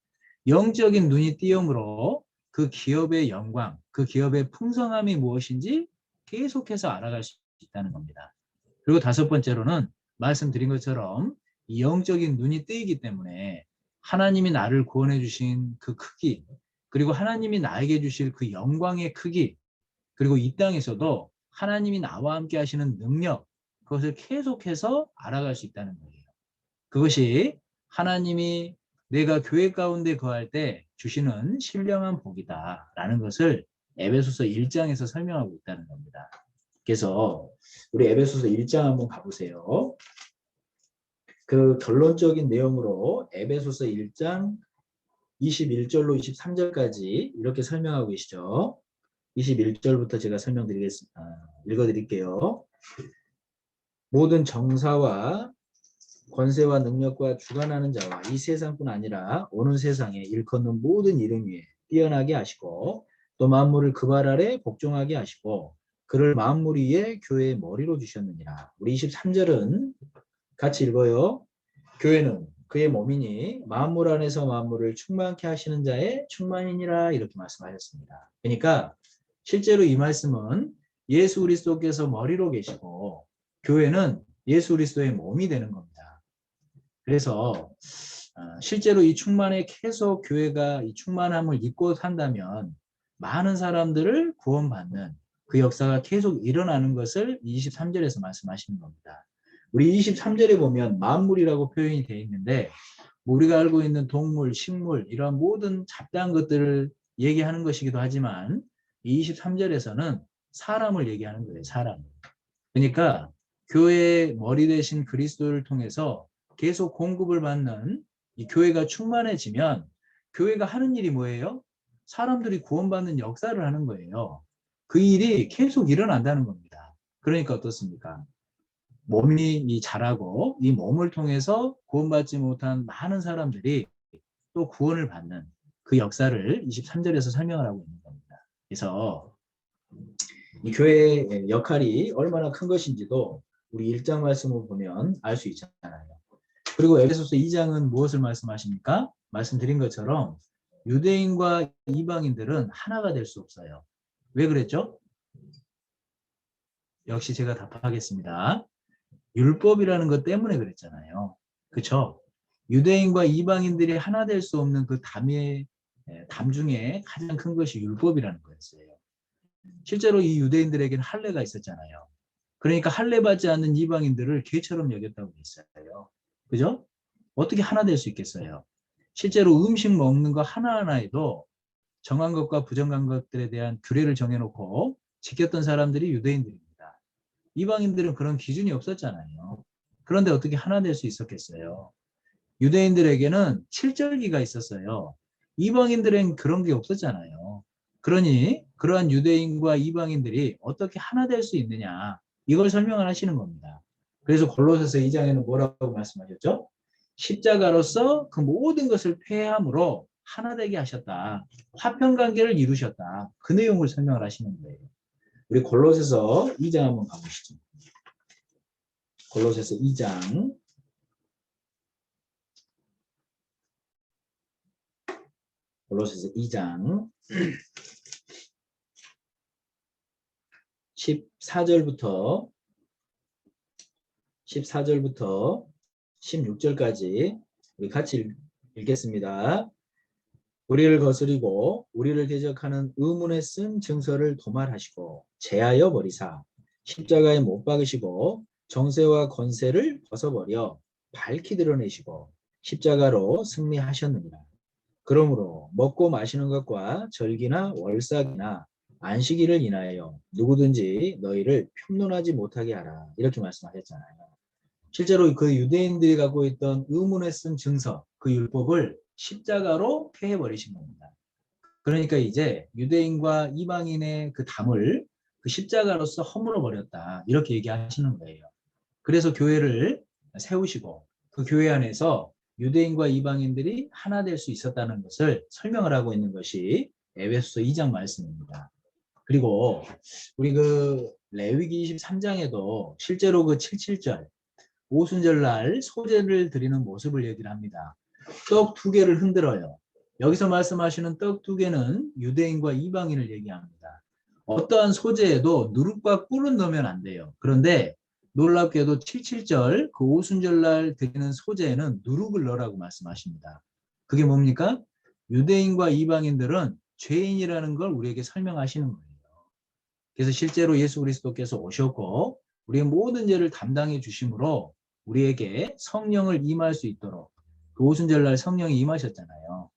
영적인 눈이 띄움으로 그 기업의 영광, 그 기업의 풍성함이 무엇인지 계속해서 알아갈 수 있다는 겁니다. 그리고 5번째로는 말씀드린 것처럼 이 영적인 눈이 뜨이기 때문에 하나님이 나를 구원해 주신 그 크기, 그리고 하나님이 나에게 주실 그 영광의 크기, 그리고 이 땅에서도 하나님이 나와 함께 하시는 능력, 그것을 계속해서 알아갈 수 있다는 거예요. 그것이 하나님이 내가 교회 가운데 거할 때 주시는 신령한 복이다라는 것을 에베소서 1장에서 설명하고 있다는 겁니다. 그래서 우리 에베소서 1장 한번 가보세요. 그 결론적인 내용으로 에베소서 1장 21절로 23절까지 이렇게 설명하고 계시죠. 21절부터 제가 읽어드릴게요. 모든 정사와 권세와 능력과 주관하는 자와 이 세상뿐 아니라 오는 세상에 일컫는 모든 이름 위에 뛰어나게 하시고 또 만물을 그 발 아래 복종하게 하시고 그를 만물 위에 교회의 머리로 주셨느니라. 우리 23절은 같이 읽어요. 교회는 그의 몸이니 만물 안에서 만물을 충만케 하시는 자의 충만이니라 이렇게 말씀하셨습니다. 그러니까 실제로 이 말씀은 예수 그리스도께서 머리로 계시고 교회는 예수 그리스도의 몸이 되는 겁니다. 그래서 실제로 이 충만에 계속 교회가 이 충만함을 입고 산다면 많은 사람들을 구원받는 그 역사가 계속 일어나는 것을 23절에서 말씀하시는 겁니다. 우리 23절에 보면 만물이라고 표현이 되어 있는데 우리가 알고 있는 동물, 식물 이런 모든 잡다한 것들을 얘기하는 것이기도 하지만 23절에서는 사람을 얘기하는 거예요. 사람. 그러니까 교회의 머리 대신 그리스도를 통해서 계속 공급을 받는 이 교회가 충만해지면 교회가 하는 일이 뭐예요? 사람들이 구원받는 역사를 하는 거예요. 그 일이 계속 일어난다는 겁니다. 그러니까 어떻습니까? 몸이 자라고 이 몸을 통해서 구원받지 못한 많은 사람들이 또 구원을 받는 그 역사를 23절에서 설명을 하고 있는 겁니다. 그래서 이 교회의 역할이 얼마나 큰 것인지도 우리 1장 말씀을 보면 알 수 있잖아요. 그리고 에베소서 2장은 무엇을 말씀하십니까? 말씀드린 것처럼 유대인과 이방인들은 하나가 될 수 없어요. 왜 그랬죠? 역시 제가 답하겠습니다. 율법이라는 것 때문에 그랬잖아요. 그렇죠? 유대인과 이방인들이 하나 될 수 없는 그 담 중에 가장 큰 것이 율법이라는 거였어요. 실제로 이 유대인들에게는 할례가 있었잖아요. 그러니까 할례 받지 않는 이방인들을 개처럼 여겼다고 했어요. 그죠? 어떻게 하나 될 수 있겠어요? 실제로 음식 먹는 거 하나하나에도 정한 것과 부정한 것들에 대한 규례를 정해놓고 지켰던 사람들이 유대인들입니다. 이방인들은 그런 기준이 없었잖아요. 그런데 어떻게 하나 될 수 있었겠어요? 유대인들에게는 칠절기가 있었어요. 이방인들은 그런 게 없었잖아요. 그러니 그러한 유대인과 이방인들이 어떻게 하나 될 수 있느냐 이걸 설명을 하시는 겁니다. 그래서 골로새서 2장에는 뭐라고 말씀하셨죠? 십자가로서 그 모든 것을 폐함으로 하나 되게 하셨다. 화평관계를 이루셨다. 그 내용을 설명을 하시는 거예요. 우리 골로새서 2장 한번 가보시죠. 골로새서 2장 2장 14절부터 14절부터 16절까지 우리 같이 읽겠습니다. 우리를 거스리고 우리를 대적하는 의문에 쓴 증서를 도말하시고 제하여 버리사 십자가에 못 박으시고 정세와 권세를 벗어버려 밝히 드러내시고 십자가로 승리하셨느니라. 그러므로 먹고 마시는 것과 절기나 월삭이나 안식일을 인하여 누구든지 너희를 평론하지 못하게 하라. 이렇게 말씀하셨잖아요. 실제로 그 유대인들이 갖고 있던 의문에 쓴 증서, 그 율법을 십자가로 폐해버리신 겁니다. 그러니까 이제 유대인과 이방인의 그 담을 그 십자가로서 허물어 버렸다. 이렇게 얘기하시는 거예요. 그래서 교회를 세우시고 그 교회 안에서 유대인과 이방인들이 하나 될 수 있었다는 것을 설명을 하고 있는 것이 에베소서 2장 말씀입니다. 그리고 우리 그 레위기 23장에도 실제로 그 77절 오순절날 소제를 드리는 모습을 얘기를 합니다. 떡 2개를 흔들어요. 여기서 말씀하시는 떡 2개는 유대인과 이방인을 얘기합니다. 어떠한 소제에도 누룩과 꿀은 넣으면 안 돼요. 그런데 놀랍게도 77절 그 오순절날 드리는 소제에는 누룩을 넣으라고 말씀하십니다. 그게 뭡니까? 유대인과 이방인들은 죄인이라는 걸 우리에게 설명하시는 거예요. 그래서 실제로 예수 그리스도께서 오셨고 우리의 모든 죄를 담당해 주심으로 우리에게 성령을 임할 수 있도록 그 오순절날 성령이 임하셨잖아요.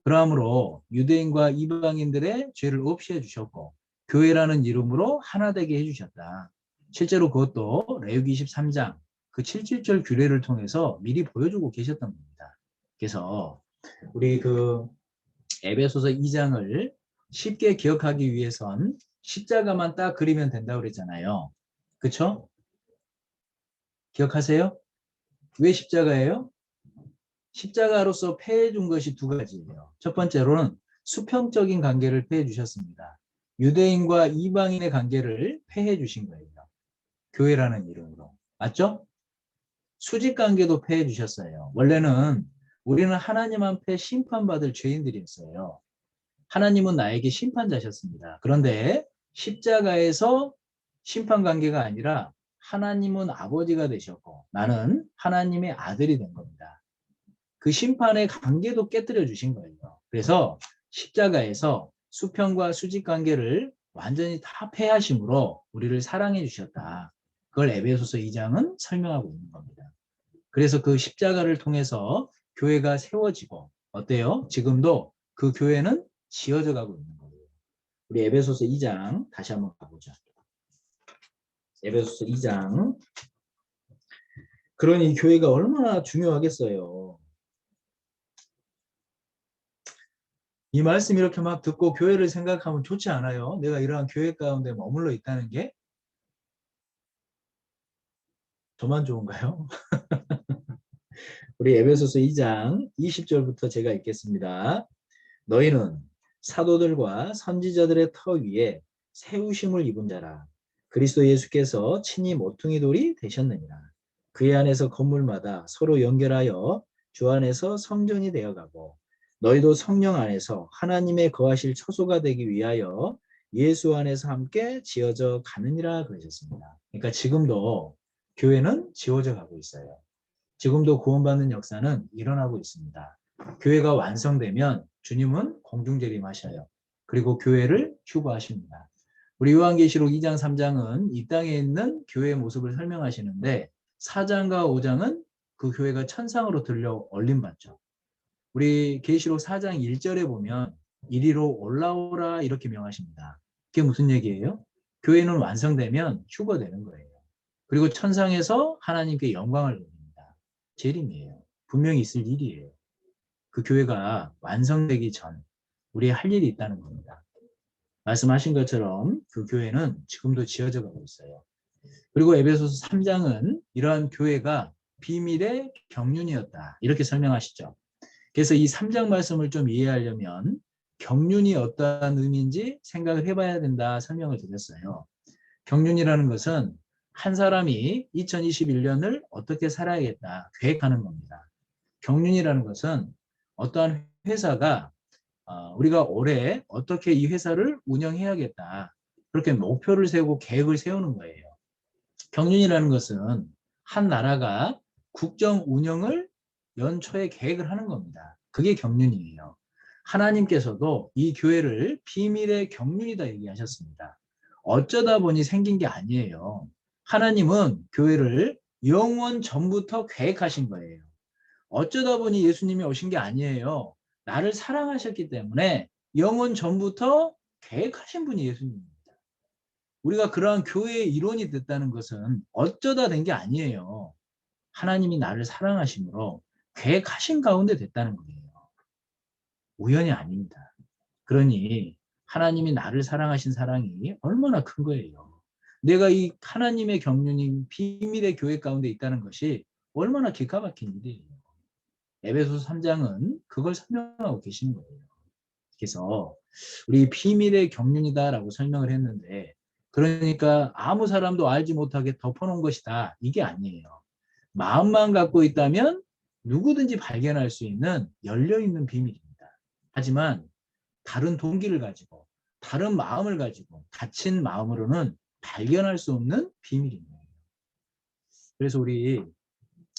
그러므로 유대인과 이방인들의 죄를 없이 해주셨고 교회라는 이름으로 하나 되게 해주셨다. 실제로 그것도 레위기 23장 그 77절 규례를 통해서 미리 보여주고 계셨던 겁니다. 그래서 우리 그 에베소서 2장을 쉽게 기억하기 위해선 십자가만 딱 그리면 된다고 그랬잖아요. 그쵸? 기억하세요? 왜 십자가예요? 십자가로서 폐해 준 것이 2가지예요. 첫 번째로는 수평적인 관계를 폐해 주셨습니다. 유대인과 이방인의 관계를 폐해 주신 거예요. 교회라는 이름으로. 맞죠? 수직 관계도 폐해 주셨어요. 원래는 우리는 하나님 앞에 심판받을 죄인들이었어요. 하나님은 나에게 심판자셨습니다. 그런데 십자가에서 심판 관계가 아니라 하나님은 아버지가 되셨고 나는 하나님의 아들이 된 겁니다. 그 심판의 관계도 깨뜨려 주신 거예요. 그래서 십자가에서 수평과 수직 관계를 완전히 다 폐하심으로 우리를 사랑해 주셨다. 그걸 에베소서 2장은 설명하고 있는 겁니다. 그래서 그 십자가를 통해서 교회가 세워지고 어때요? 지금도 그 교회는 지어져 가고 있는 거예요. 우리 에베소서 2장 다시 한번 가보죠. 에베소서 2장. 그러니 교회가 얼마나 중요하겠어요. 이 말씀 이렇게 막 듣고 교회를 생각하면 좋지 않아요? 내가 이러한 교회 가운데 머물러 있다는 게 저만 좋은가요? 우리 에베소서 2장 20절부터 제가 읽겠습니다. 너희는 사도들과 선지자들의 터 위에 세우심을 입은 자라. 그리스도 예수께서 친히 모퉁이 돌이 되셨느니라. 그의 안에서 건물마다 서로 연결하여 주 안에서 성전이 되어가고 너희도 성령 안에서 하나님의 거하실 처소가 되기 위하여 예수 안에서 함께 지어져 가느니라 그러셨습니다. 그러니까 지금도 교회는 지어져 가고 있어요. 지금도 구원받는 역사는 일어나고 있습니다. 교회가 완성되면 주님은 공중재림하셔요. 그리고 교회를 휴거하십니다. 우리 요한계시록 2장 3장은 이 땅에 있는 교회의 모습을 설명하시는데 4장과 5장은 그 교회가 천상으로 들려 올림받죠. 우리 계시록 4장 1절에 보면 이리로 올라오라 이렇게 명하십니다. 그게 무슨 얘기예요? 교회는 완성되면 휴거되는 거예요. 그리고 천상에서 하나님께 영광을 돌립니다. 재림이에요. 분명히 있을 일이에요. 그 교회가 완성되기 전 우리 할 일이 있다는 겁니다. 말씀하신 것처럼 그 교회는 지금도 지어져 가고 있어요. 그리고 에베소서 3장은 이러한 교회가 비밀의 경륜이었다. 이렇게 설명하시죠. 그래서 이 3장 말씀을 좀 이해하려면 경륜이 어떠한 의미인지 생각을 해봐야 된다 설명을 드렸어요. 경륜이라는 것은 한 사람이 2021년을 어떻게 살아야겠다 계획하는 겁니다. 경륜이라는 것은 어떠한 회사가 우리가 올해 어떻게 이 회사를 운영해야겠다 그렇게 목표를 세우고 계획을 세우는 거예요. 경륜이라는 것은 한 나라가 국정 운영을 연초에 계획을 하는 겁니다. 그게 경륜이에요. 하나님께서도 이 교회를 비밀의 경륜이다 얘기하셨습니다. 어쩌다 보니 생긴 게 아니에요. 하나님은 교회를 영원 전부터 계획하신 거예요. 어쩌다 보니 예수님이 오신 게 아니에요. 나를 사랑하셨기 때문에 영원 전부터 계획하신 분이 예수님입니다. 우리가 그러한 교회의 일원이 됐다는 것은 어쩌다 된 게 아니에요. 하나님이 나를 사랑하심으로 계획하신 가운데 됐다는 거예요. 우연이 아닙니다. 그러니 하나님이 나를 사랑하신 사랑이 얼마나 큰 거예요. 내가 이 하나님의 경륜인 비밀의 교회 가운데 있다는 것이 얼마나 기가 막힌 일이에요. 에베소서 3장은 그걸 설명하고 계시는 거예요. 그래서 우리 비밀의 경륜이다라고 설명을 했는데, 그러니까 아무 사람도 알지 못하게 덮어놓은 것이다, 이게 아니에요. 마음만 갖고 있다면 누구든지 발견할 수 있는 열려있는 비밀입니다. 하지만 다른 동기를 가지고 다른 마음을 가지고 닫힌 마음으로는 발견할 수 없는 비밀입니다. 그래서 우리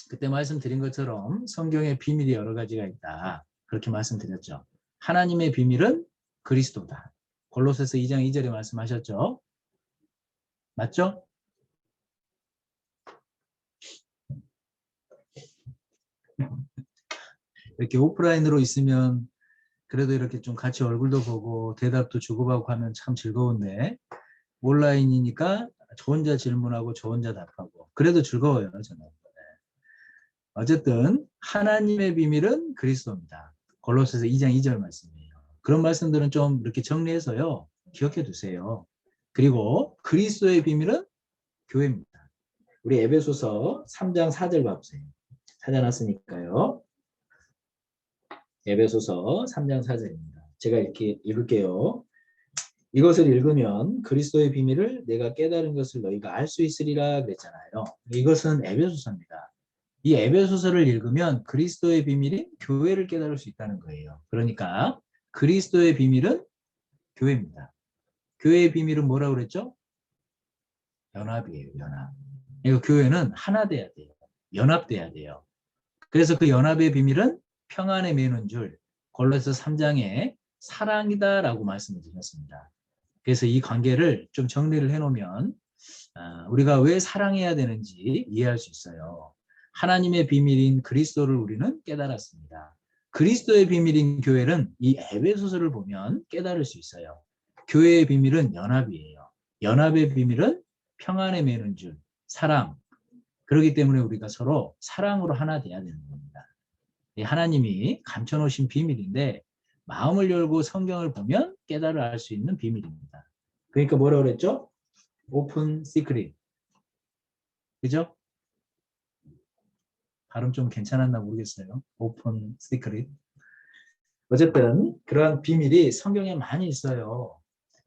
그때 말씀드린 것처럼 성경의 비밀이 여러 가지가 있다, 그렇게 말씀드렸죠. 하나님의 비밀은 그리스도다. 골로새서 2장 2절에 말씀하셨죠. 맞죠? 이렇게 오프라인으로 있으면 그래도 이렇게 좀 같이 얼굴도 보고 대답도 주고받고 하면 참 즐거운데, 온라인이니까 저 혼자 질문하고 저 혼자 답하고 그래도 즐거워요, 저는. 어쨌든 하나님의 비밀은 그리스도입니다. 골로새서 2장 2절 말씀이에요. 그런 말씀들은 좀 이렇게 정리해서요, 기억해 두세요. 그리고 그리스도의 비밀은 교회입니다. 우리 에베소서 3장 4절 봐보세요. 찾아놨으니까요. 에베소서 3장 4절입니다. 제가 이렇게 읽을게요. 이것을 읽으면 그리스도의 비밀을 내가 깨달은 것을 너희가 알 수 있으리라 그랬잖아요. 이것은 에베소서입니다. 이 에베소서를 읽으면 그리스도의 비밀이 교회를 깨달을 수 있다는 거예요. 그러니까 그리스도의 비밀은 교회입니다. 교회의 비밀은 뭐라고 그랬죠? 연합이에요, 연합. 그러니까 교회는 하나 돼야 돼요. 연합돼야 돼요. 그래서 그 연합의 비밀은 평안에 매는 줄 골로새 3장에 사랑이다라고 말씀을 드렸습니다. 그래서 이 관계를 좀 정리를 해놓으면 우리가 왜 사랑해야 되는지 이해할 수 있어요. 하나님의 비밀인 그리스도를 우리는 깨달았습니다. 그리스도의 비밀인 교회는 이 에베소서를 보면 깨달을 수 있어요. 교회의 비밀은 연합이에요. 연합의 비밀은 평안에 매는 줄, 사랑. 그렇기 때문에 우리가 서로 사랑으로 하나 돼야 되는 겁니다. 하나님이 감춰놓으신 비밀인데 마음을 열고 성경을 보면 깨달아 알 수 있는 비밀입니다. 그러니까 뭐라고 그랬죠? 오픈 시크릿. 그죠? 발음 좀 괜찮았나 모르겠어요. 오픈 시크릿. 어쨌든 그러한 비밀이 성경에 많이 있어요.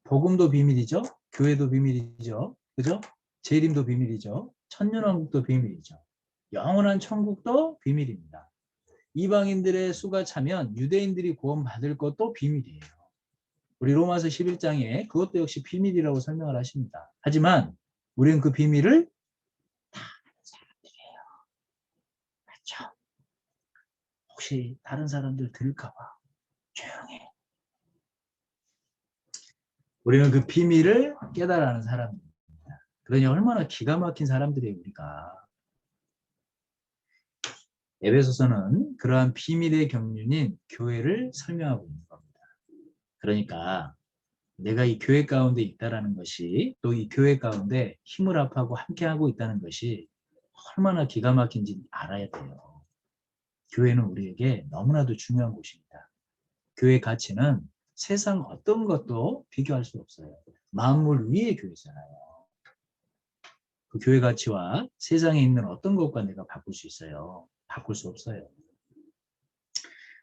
복음도 비밀이죠. 교회도 비밀이죠. 그죠? 재림도 비밀이죠. 천년왕국도 비밀이죠. 영원한 천국도 비밀입니다. 이방인들의 수가 차면 유대인들이 구원받을 것도 비밀이에요. 우리 로마서 11장에 그것도 역시 비밀이라고 설명을 하십니다. 하지만 우리는 그 비밀을 다 아는 사람들이에요. 맞죠? 혹시 다른 사람들 들을까 봐 조용히. 우리는 그 비밀을 깨달아 아는 사람입니다. 그러니 얼마나 기가 막힌 사람들이에요, 우리가. 에베소서는 그러한 비밀의 경륜인 교회를 설명하고 있는 겁니다. 그러니까 내가 이 교회 가운데 있다라는 것이, 또 이 교회 가운데 힘을 합하고 함께하고 있다는 것이 얼마나 기가 막힌지 알아야 돼요. 교회는 우리에게 너무나도 중요한 곳입니다. 교회 가치는 세상 어떤 것도 비교할 수 없어요. 만물 위의 교회잖아요. 그 교회 가치와 세상에 있는 어떤 것과 내가 바꿀 수 있어요? 바꿀 수 없어요.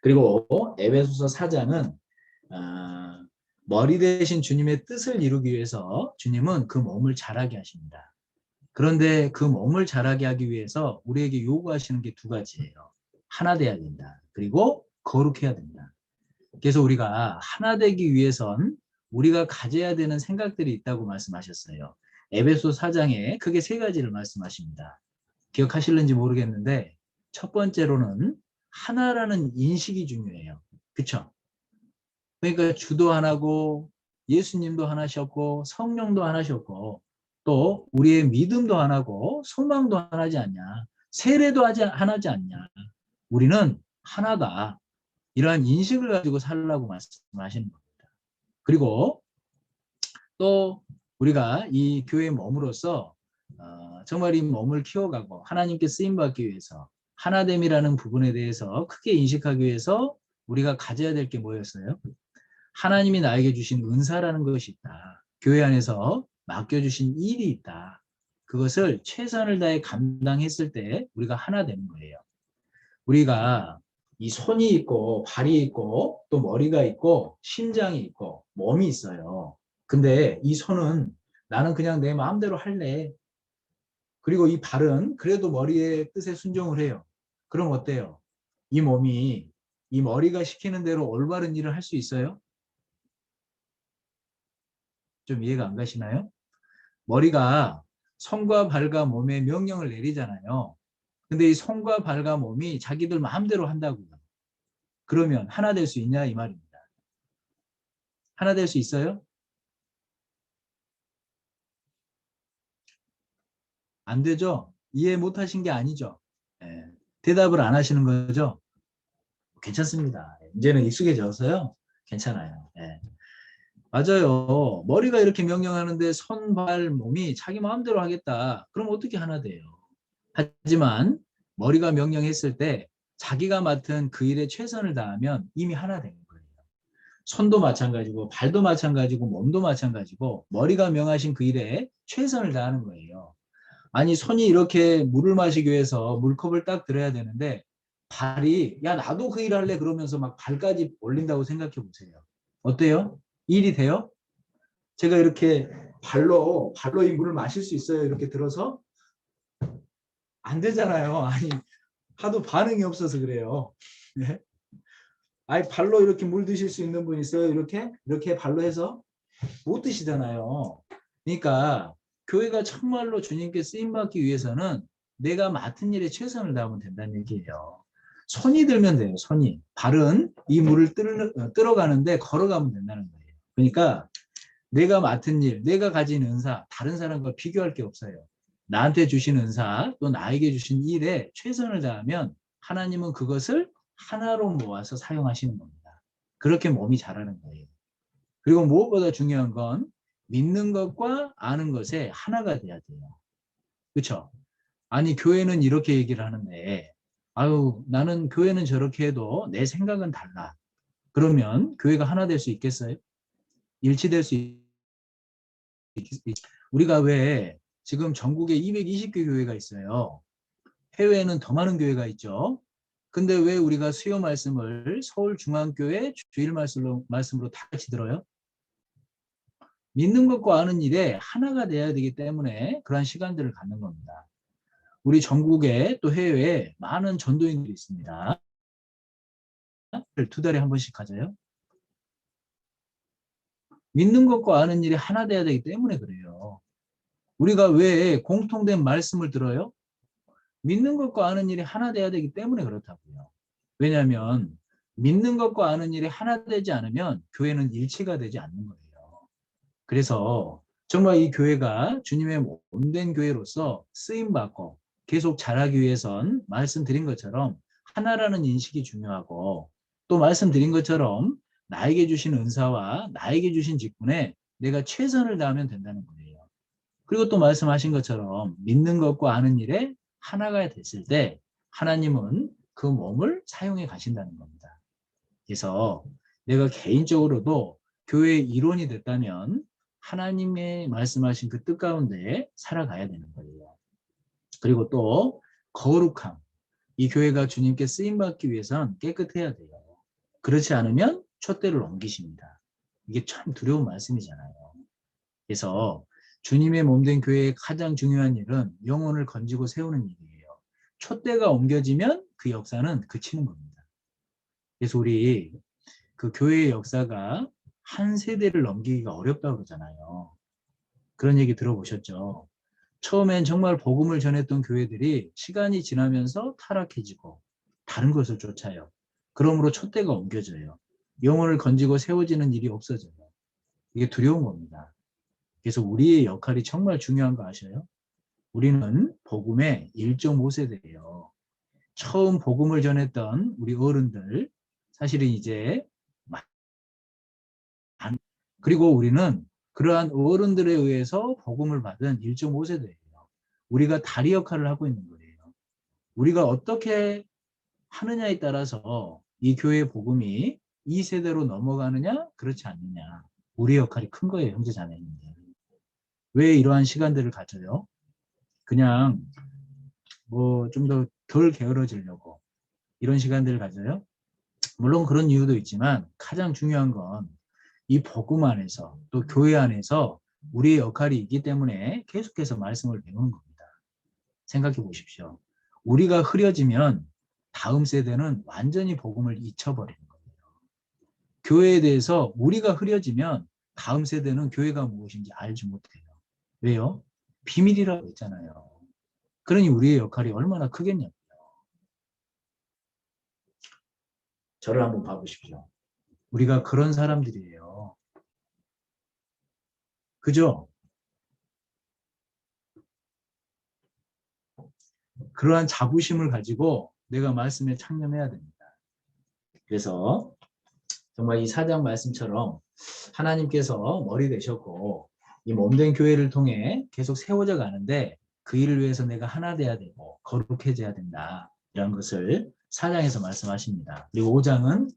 그리고 에베소서 4장은 머리 대신 주님의 뜻을 이루기 위해서 주님은 그 몸을 자라게 하십니다. 그런데 그 몸을 자라게 하기 위해서 우리에게 요구하시는 게 두 가지예요. 하나 돼야 된다. 그리고 거룩해야 된다. 그래서 우리가 하나 되기 위해선 우리가 가져야 되는 생각들이 있다고 말씀하셨어요. 에베소 4장에 크게 세 가지를 말씀하십니다. 기억하실는지 모르겠는데 첫 번째로는 하나라는 인식이 중요해요. 그쵸? 그러니까 주도 하나고 예수님도 하나셨고 성령도 하나셨고 또 우리의 믿음도 하나고 소망도 하나지 않냐. 세례도 하나지 않냐. 우리는 하나다. 이러한 인식을 가지고 살라고 말씀하시는 겁니다. 그리고 또 우리가 이 교회에 몸으로써 정말 이 몸을 키워가고 하나님께 쓰임받기 위해서 하나됨이라는 부분에 대해서 크게 인식하기 위해서 우리가 가져야 될 게 뭐였어요? 하나님이 나에게 주신 은사라는 것이 있다. 교회 안에서 맡겨주신 일이 있다. 그것을 최선을 다해 감당했을 때 우리가 하나 되는 거예요. 우리가 이 손이 있고 발이 있고 또 머리가 있고 심장이 있고 몸이 있어요. 근데 이 손은 나는 그냥 내 마음대로 할래. 그리고 이 발은 그래도 머리의 뜻에 순종을 해요. 그럼 어때요? 이 몸이 이 머리가 시키는 대로 올바른 일을 할 수 있어요? 좀 이해가 안 가시나요? 머리가 손과 발과 몸에 명령을 내리잖아요. 근데 이 손과 발과 몸이 자기들 마음대로 한다고요. 그러면 하나 될 수 있냐 이 말입니다. 하나 될 수 있어요? 안 되죠? 이해 못 하신 게 아니죠? 예. 대답을 안 하시는 거죠? 괜찮습니다. 이제는 익숙해져서요. 괜찮아요. 예. 맞아요. 머리가 이렇게 명령하는데 손, 발, 몸이 자기 마음대로 하겠다. 그럼 어떻게 하나 돼요? 하지만 머리가 명령했을 때 자기가 맡은 그 일에 최선을 다하면 이미 하나 되는 거예요. 손도 마찬가지고 발도 마찬가지고 몸도 마찬가지고 머리가 명하신 그 일에 최선을 다하는 거예요. 아니 손이 이렇게 물을 마시기 위해서 물컵을 딱 들어야 되는데 발이 야 나도 그 일 할래 그러면서 막 발까지 올린다고 생각해 보세요. 어때요? 일이 돼요? 제가 이렇게 발로 이 물을 마실 수 있어요? 이렇게 들어서? 안 되잖아요. 아니 하도 반응이 없어서 그래요. 네? 아니 발로 이렇게 물 드실 수 있는 분 있어요? 이렇게 발로 해서 못 드시잖아요. 그러니까 교회가 정말로 주님께 쓰임받기 위해서는 내가 맡은 일에 최선을 다하면 된다는 얘기예요. 손이 들면 돼요. 손이. 발은 이 물을 끌어가는데 걸어가면 된다는 거예요. 그러니까 내가 맡은 일, 내가 가진 은사, 다른 사람과 비교할 게 없어요. 나한테 주신 은사, 또 나에게 주신 일에 최선을 다하면 하나님은 그것을 하나로 모아서 사용하시는 겁니다. 그렇게 몸이 자라는 거예요. 그리고 무엇보다 중요한 건 믿는 것과 아는 것에 하나가 돼야 돼요. 그렇죠? 아니 교회는 이렇게 얘기를 하는데 아유 나는 교회는 저렇게 해도 내 생각은 달라. 그러면 교회가 하나 될 수 있겠어요? 일치될 수 우리가 왜 지금 전국에 220개 교회가 있어요. 해외에는 더 많은 교회가 있죠. 근데 왜 우리가 수요 말씀을 서울중앙교회 주일 말씀으로 다 같이 들어요? 믿는 것과 아는 일에 하나가 돼야 되기 때문에 그러한 시간들을 갖는 겁니다. 우리 전국에 또 해외에 많은 전도인들이 있습니다. 두 달에 한 번씩 가져요. 믿는 것과 아는 일이 하나 돼야 되기 때문에 그래요. 우리가 왜 공통된 말씀을 들어요? 믿는 것과 아는 일이 하나 돼야 되기 때문에 그렇다고요. 왜냐하면 믿는 것과 아는 일이 하나 되지 않으면 교회는 일치가 되지 않는 거예요. 그래서 정말 이 교회가 주님의 몸된 교회로서 쓰임받고 계속 자라기 위해선 말씀드린 것처럼 하나라는 인식이 중요하고 또 말씀드린 것처럼 나에게 주신 은사와 나에게 주신 직분에 내가 최선을 다하면 된다는 거예요. 그리고 또 말씀하신 것처럼 믿는 것과 아는 일에 하나가 됐을 때 하나님은 그 몸을 사용해 가신다는 겁니다. 그래서 내가 개인적으로도 교회의 일원이 됐다면 하나님의 말씀하신 그 뜻 가운데 살아가야 되는 거예요. 그리고 또 거룩함. 이 교회가 주님께 쓰임받기 위해선 깨끗해야 돼요. 그렇지 않으면 촛대를 옮기십니다. 이게 참 두려운 말씀이잖아요. 그래서 주님의 몸된 교회의 가장 중요한 일은 영혼을 건지고 세우는 일이에요. 촛대가 옮겨지면 그 역사는 그치는 겁니다. 그래서 우리 그 교회의 역사가 한 세대를 넘기기가 어렵다고 그러잖아요. 그런 얘기 들어보셨죠? 처음엔 정말 복음을 전했던 교회들이 시간이 지나면서 타락해지고 다른 것을 쫓아요. 그러므로 촛대가 옮겨져요. 영혼을 건지고 세워지는 일이 없어져요. 이게 두려운 겁니다. 그래서 우리의 역할이 정말 중요한 거 아셔요? 우리는 복음의 1.5세대예요. 처음 복음을 전했던 우리 어른들, 사실은 이제 그리고 우리는 그러한 어른들에 의해서 복음을 받은 1.5세대예요. 우리가 다리 역할을 하고 있는 거예요. 우리가 어떻게 하느냐에 따라서 이 교회의 복음이 이 세대로 넘어가느냐 그렇지 않느냐, 우리 역할이 큰 거예요. 형제 자매님들. 왜 이러한 시간들을 가져요? 그냥 뭐 좀 더 덜 게으러지려고 이런 시간들을 가져요? 물론 그런 이유도 있지만 가장 중요한 건 이 복음 안에서 또 교회 안에서 우리의 역할이 있기 때문에 계속해서 말씀을 배우는 겁니다. 생각해 보십시오. 우리가 흐려지면 다음 세대는 완전히 복음을 잊혀버리는 거예요. 교회에 대해서 우리가 흐려지면 다음 세대는 교회가 무엇인지 알지 못해요. 왜요? 비밀이라고 했잖아요. 그러니 우리의 역할이 얼마나 크겠냐고요. 저를 한번 봐보십시오. 우리가 그런 사람들이에요. 그죠? 그러한 자부심을 가지고 내가 말씀에 창념해야 됩니다. 그래서 정말 이 4장 말씀처럼 하나님께서 머리 되셨고 이 몸된 교회를 통해 계속 세워져 가는데 그 일을 위해서 내가 하나 돼야 되고 거룩해져야 된다. 이런 것을 4장에서 말씀하십니다. 그리고 5장은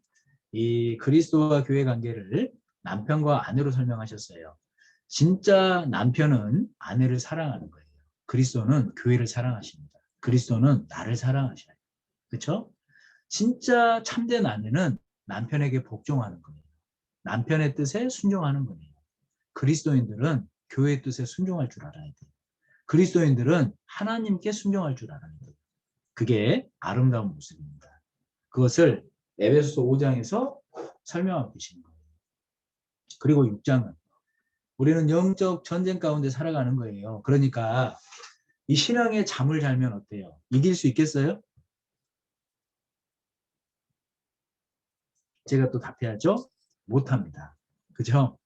이 그리스도와 교회 관계를 남편과 아내로 설명하셨어요. 진짜 남편은 아내를 사랑하는 거예요. 그리스도는 교회를 사랑하십니다. 그리스도는 나를 사랑하셔요. 그렇죠? 진짜 참된 아내는 남편에게 복종하는 거예요. 남편의 뜻에 순종하는 거예요. 그리스도인들은 교회의 뜻에 순종할 줄 알아야 돼요. 그리스도인들은 하나님께 순종할 줄 알아야 돼요. 그게 아름다운 모습입니다. 그것을 에베소서 5장에서 설명하고 계시는 거예요. 그리고 6장은 우리는 영적 전쟁 가운데 살아가는 거예요. 그러니까 이 신앙의 잠을 잘면 어때요? 이길 수 있겠어요? 제가 또 답해야죠? 못합니다. 그죠?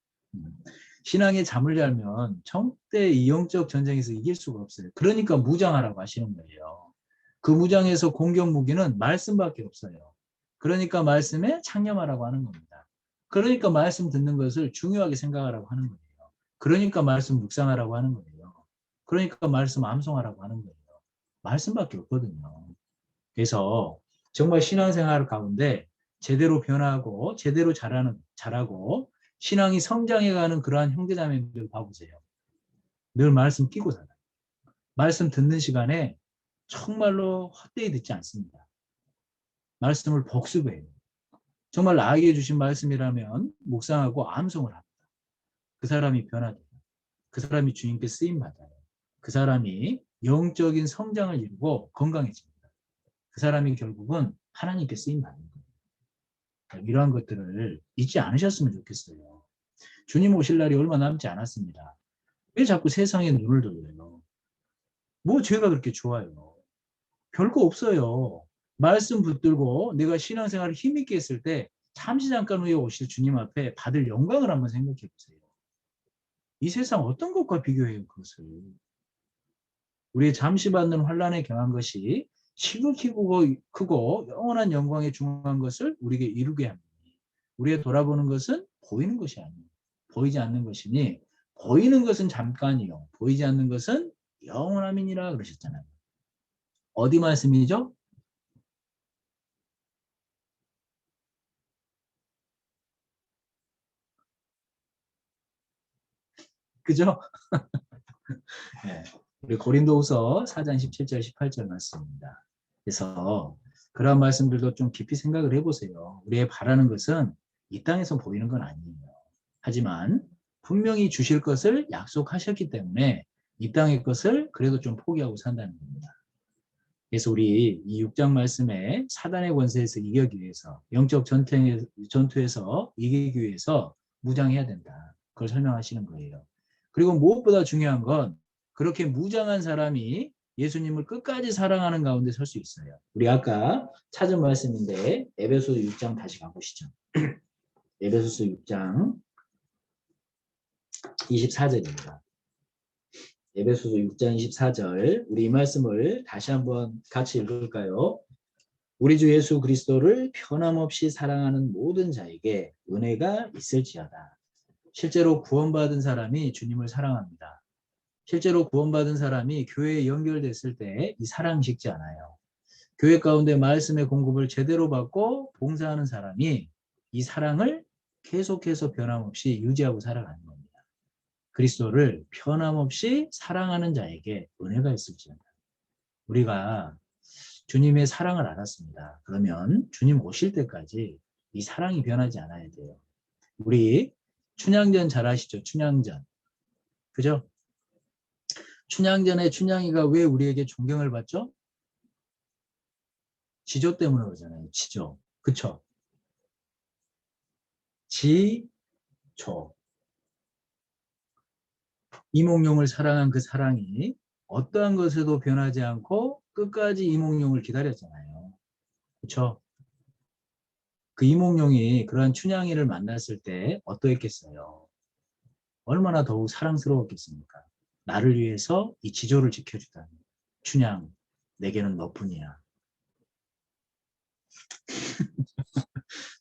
신앙의 잠을 잘면 절대 이 영적 전쟁에서 이길 수가 없어요. 그러니까 무장하라고 하시는 거예요. 그 무장에서 공격 무기는 말씀밖에 없어요. 그러니까 말씀에 창념하라고 하는 겁니다. 그러니까 말씀 듣는 것을 중요하게 생각하라고 하는 거예요. 그러니까 말씀 묵상하라고 하는 거예요. 그러니까 말씀 암송하라고 하는 거예요. 말씀밖에 없거든요. 그래서 정말 신앙생활 가운데 제대로 변화하고 제대로 잘하고 신앙이 성장해가는 그러한 형제자매들 봐보세요. 늘 말씀 끼고 살아요. 말씀 듣는 시간에 정말로 헛되이 듣지 않습니다. 말씀을 복습해요. 정말 나에게 주신 말씀이라면 묵상하고 암송을 합니다. 그 사람이 변화돼요. 그 사람이 주님께 쓰임받아요. 그 사람이 영적인 성장을 이루고 건강해집니다. 그 사람이 결국은 하나님께 쓰임받는 거예요. 이러한 것들을 잊지 않으셨으면 좋겠어요. 주님 오실 날이 얼마 남지 않았습니다. 왜 자꾸 세상에 눈을 돌려요? 뭐 죄가 그렇게 좋아요? 별거 없어요. 말씀 붙들고 내가 신앙생활을 힘있게 했을 때 잠시 잠깐 후에 오실 주님 앞에 받을 영광을 한번 생각해 보세요. 이 세상 어떤 것과 비교해요, 그것을. 우리의 잠시 받는 환난에 경한 것이 시극히 크고 영원한 영광에 중한 것을 우리에게 이루게 합니다. 우리의 돌아보는 것은 보이는 것이 아니에요. 보이지 않는 것이니 보이는 것은 잠깐이요. 보이지 않는 것은 영원함이니라 그러셨잖아요. 어디 말씀이죠? 그죠? 네. 우리 고린도후서 4장 17절 18절 말씀입니다. 그래서 그런 말씀들도 좀 깊이 생각을 해보세요. 우리의 바라는 것은 이 땅에서 보이는 건 아니에요. 하지만 분명히 주실 것을 약속하셨기 때문에 이 땅의 것을 그래도 좀 포기하고 산다는 겁니다. 그래서 우리 이 6장 말씀에 사단의 권세에서 이기기 위해서 영적 전투에서 이기기 위해서 무장해야 된다. 그걸 설명하시는 거예요. 그리고 무엇보다 중요한 건 그렇게 무장한 사람이 예수님을 끝까지 사랑하는 가운데 설 수 있어요. 우리 아까 찾은 말씀인데 에베소서 6장 다시 가보시죠. 에베소서 6장 24절입니다. 에베소서 6장 24절 우리 이 말씀을 다시 한번 같이 읽을까요? 우리 주 예수 그리스도를 변함없이 사랑하는 모든 자에게 은혜가 있을지어다. 실제로 구원받은 사람이 주님을 사랑합니다. 실제로 구원받은 사람이 교회에 연결됐을 때 이 사랑 식지 않아요. 교회 가운데 말씀의 공급을 제대로 받고 봉사하는 사람이 이 사랑을 계속해서 변함없이 유지하고 살아가는 겁니다. 그리스도를 변함없이 사랑하는 자에게 은혜가 있을지어다. 우리가 주님의 사랑을 알았습니다. 그러면 주님 오실 때까지 이 사랑이 변하지 않아야 돼요. 우리 춘향전 잘 아시죠? 춘향전. 그죠? 춘향전에 춘향이가 왜 우리에게 존경을 받죠? 지조 때문에 그러잖아요. 지조. 그쵸? 지조. 이몽룡을 사랑한 그 사랑이 어떠한 것에도 변하지 않고 끝까지 이몽룡을 기다렸잖아요. 그쵸? 그 이몽룡이 그러한 춘향이를 만났을 때 어떠했겠어요? 얼마나 더욱 사랑스러웠겠습니까? 나를 위해서 이 지조를 지켜주다니. 춘향, 내게는 너뿐이야.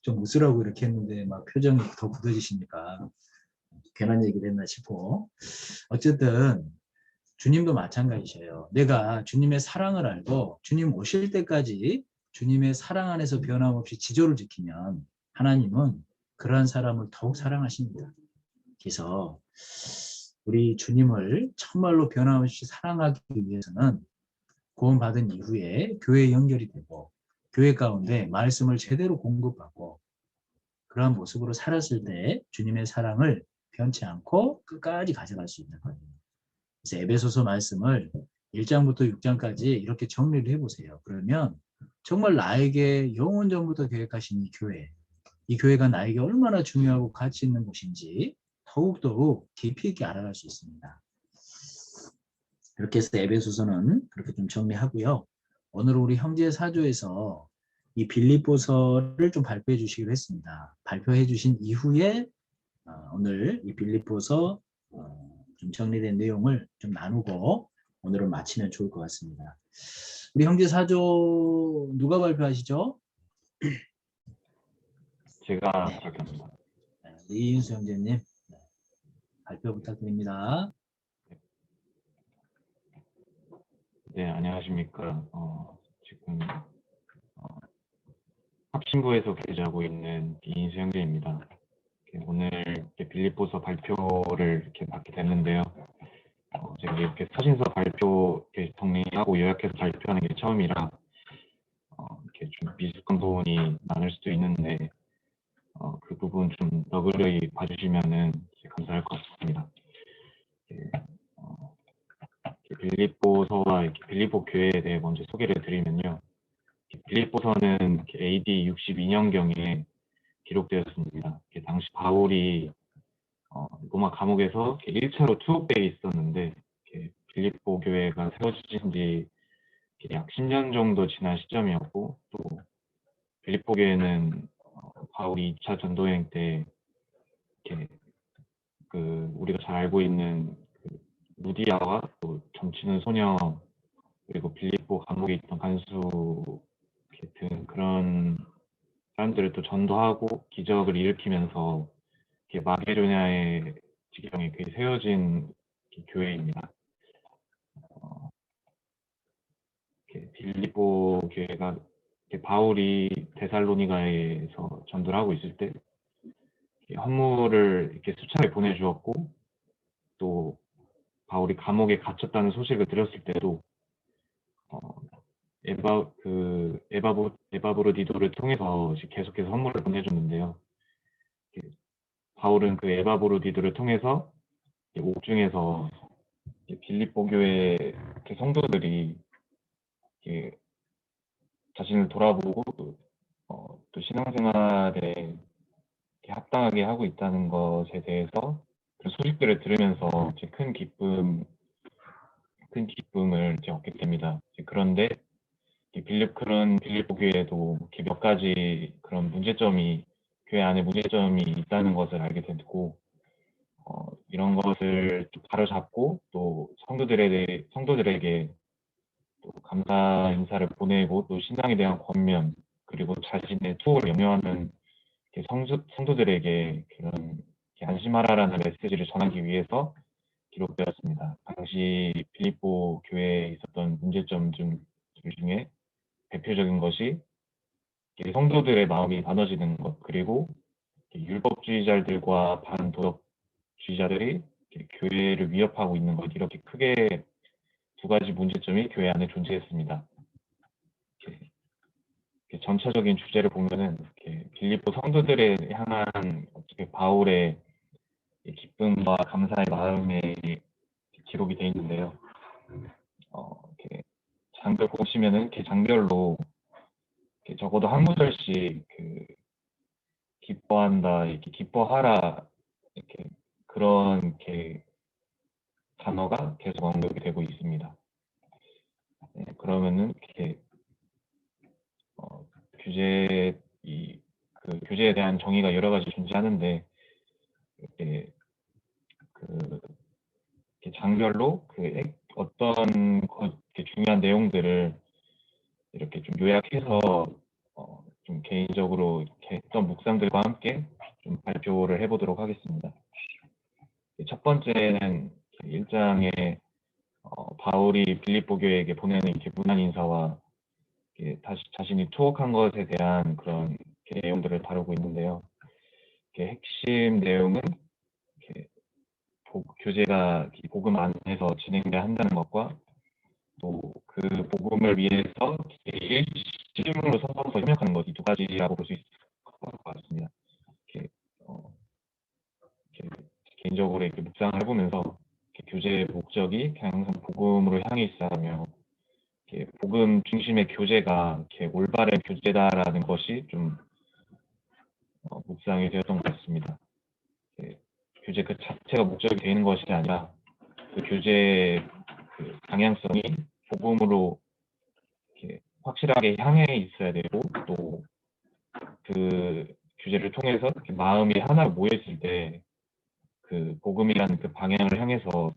좀 웃으라고 이렇게 했는데 막 표정이 더 굳어지시니까 괜한 얘기를 했나 싶고. 어쨌든 주님도 마찬가지셔요. 내가 주님의 사랑을 알고 주님 오실 때까지 주님의 사랑 안에서 변함없이 지조를 지키면 하나님은 그러한 사람을 더욱 사랑하십니다. 그래서 우리 주님을 정말로 변함없이 사랑하기 위해서는 구원받은 이후에 교회에 연결이 되고 교회 가운데 말씀을 제대로 공급받고 그러한 모습으로 살았을 때 주님의 사랑을 변치 않고 끝까지 가져갈 수 있는 거예요. 그래서 에베소서 말씀을 1장부터 6장까지 이렇게 정리를 해보세요. 그러면 정말 나에게 영원 전부터 계획하신 이 교회가 나에게 얼마나 중요하고 가치 있는 곳인지 더욱더욱 깊이 있게 알아갈 수 있습니다. 이렇게 해서 에베소서는 그렇게 좀 정리하고요. 오늘 우리 형제 사조에서 이 빌립보서를 좀 발표해 주시기로 했습니다. 발표해 주신 이후에 오늘 이 빌립보서 좀 정리된 내용을 좀 나누고 오늘은 마치면 좋을 것 같습니다. 우리 형제 사조 누가 발표하시죠? 제가 네. 발표합니다. 이인수 형제님 발표 부탁드립니다. 네, 안녕하십니까. 지금 합신부에서 교제하고 있는 이인수 형제입니다. 오늘 이렇게 빌립보서 발표를 이렇게 받게 됐는데요. 제가 이렇게 사신서 발표 이렇게 정리하고 요약해서 발표하는 게 처음이라 이렇게 좀 미숙한 부분이 많을 수도 있는데 그 부분 좀 너그러이 봐주시면은 감사할 것 같습니다. 빌립보서와 빌립보 교회에 대해 먼저 소개를 드리면요. 빌립보서는 AD 62년경에 기록되었습니다. 당시 바울이 로마 감옥에서 1차로 투옥되어 있었는데 빌립보 교회가 세워진 지 약 10년 정도 지난 시점이었고 또 빌립보 교회는 바울이 2차 전도여행 때 우리가 잘 알고 있는 루디아와 또 점치는 소녀 그리고 빌립보 감옥에 있던 간수 등 그런 사람들을 또 전도하고 기적을 일으키면서 마게도냐의 지경에 세워진 교회입니다. 빌립보 교회가 바울이 데살로니가에서 전도를 하고 있을 때 헌물을 이렇게 수차례 보내주었고 또 바울이 감옥에 갇혔다는 소식을 들었을 때도 에바브로디도를 통해서 계속해서 헌물을 보내줬는데요. 바울은 그 에바브로디도를 통해서 옥중에서 빌립보 교회 성도들이 자신을 돌아보고 또 신앙생활에 합당하게 하고 있다는 것에 대해서 그 소식들을 들으면서 큰 기쁨을 큰 기쁨을 이제 얻게 됩니다. 그런데 그런 빌립보 교회에도 이렇게 몇 가지 그런 문제점이 교회 안에 문제점이 있다는 것을 알게 됐고 이런 것을 좀 바로잡고 또 성도들에게 또 감사 인사를 보내고 또 신앙에 대한 권면 그리고 자신의 투어를 염려하는 성도들에게 그런 안심하라라는 메시지를 전하기 위해서 기록되었습니다. 당시 빌립보 교회에 있었던 문제점 중에 대표적인 것이 성도들의 마음이 나눠지는 것, 그리고 율법주의자들과 반도덕주의자들이 교회를 위협하고 있는 것, 이렇게 크게 두 가지 문제점이 교회 안에 존재했습니다. 전체적인 주제를 보면은 빌립보 성도들에 향한 바울의 기쁨과 감사의 마음에 기록이 되어 있는데요. 장별 보시면은 장별로 적어도 한 구절씩 기뻐한다, 이렇게 기뻐하라, 이렇게 그런 단어가 계속 언급이 되고 있습니다. 네, 그러면은 교제에 대한 정의가 여러 가지 존재하는데 장별로 어떤 중요한 내용들을 이렇게 좀 요약해서 좀 개인적으로 이렇게 했던 묵상들과 함께 좀 발표를 해보도록 하겠습니다. 첫 번째는 1장에 바울이 빌립보 교회에게 보내는 문안 인사와 자신이 투옥한 것에 대한 그런 내용들을 다루고 있는데요. 핵심 내용은 교제가 복음 안에서 진행돼야 한다는 것과 또 그 복음을 위해서 일심으로 서서 협력하는 것, 이 두 가지라고 볼 수 있을 것 같습니다. 개인적으로 이렇게 묵상을 해보면서 교제의 목적이 항상 복음으로 향해 있어야 하며 복음 중심의 교제가 올바른 교제다라는 것이 좀 묵상이 되었던 것 같습니다. 교제 그 자체가 목적이 되는 것이 아니라 그 교제의 방향성이 복음으로 확실하게 향해 있어야 되고 또 그 교제를 통해서 마음이 하나로 모였을 때 그 복음이라는 그 방향을 향해서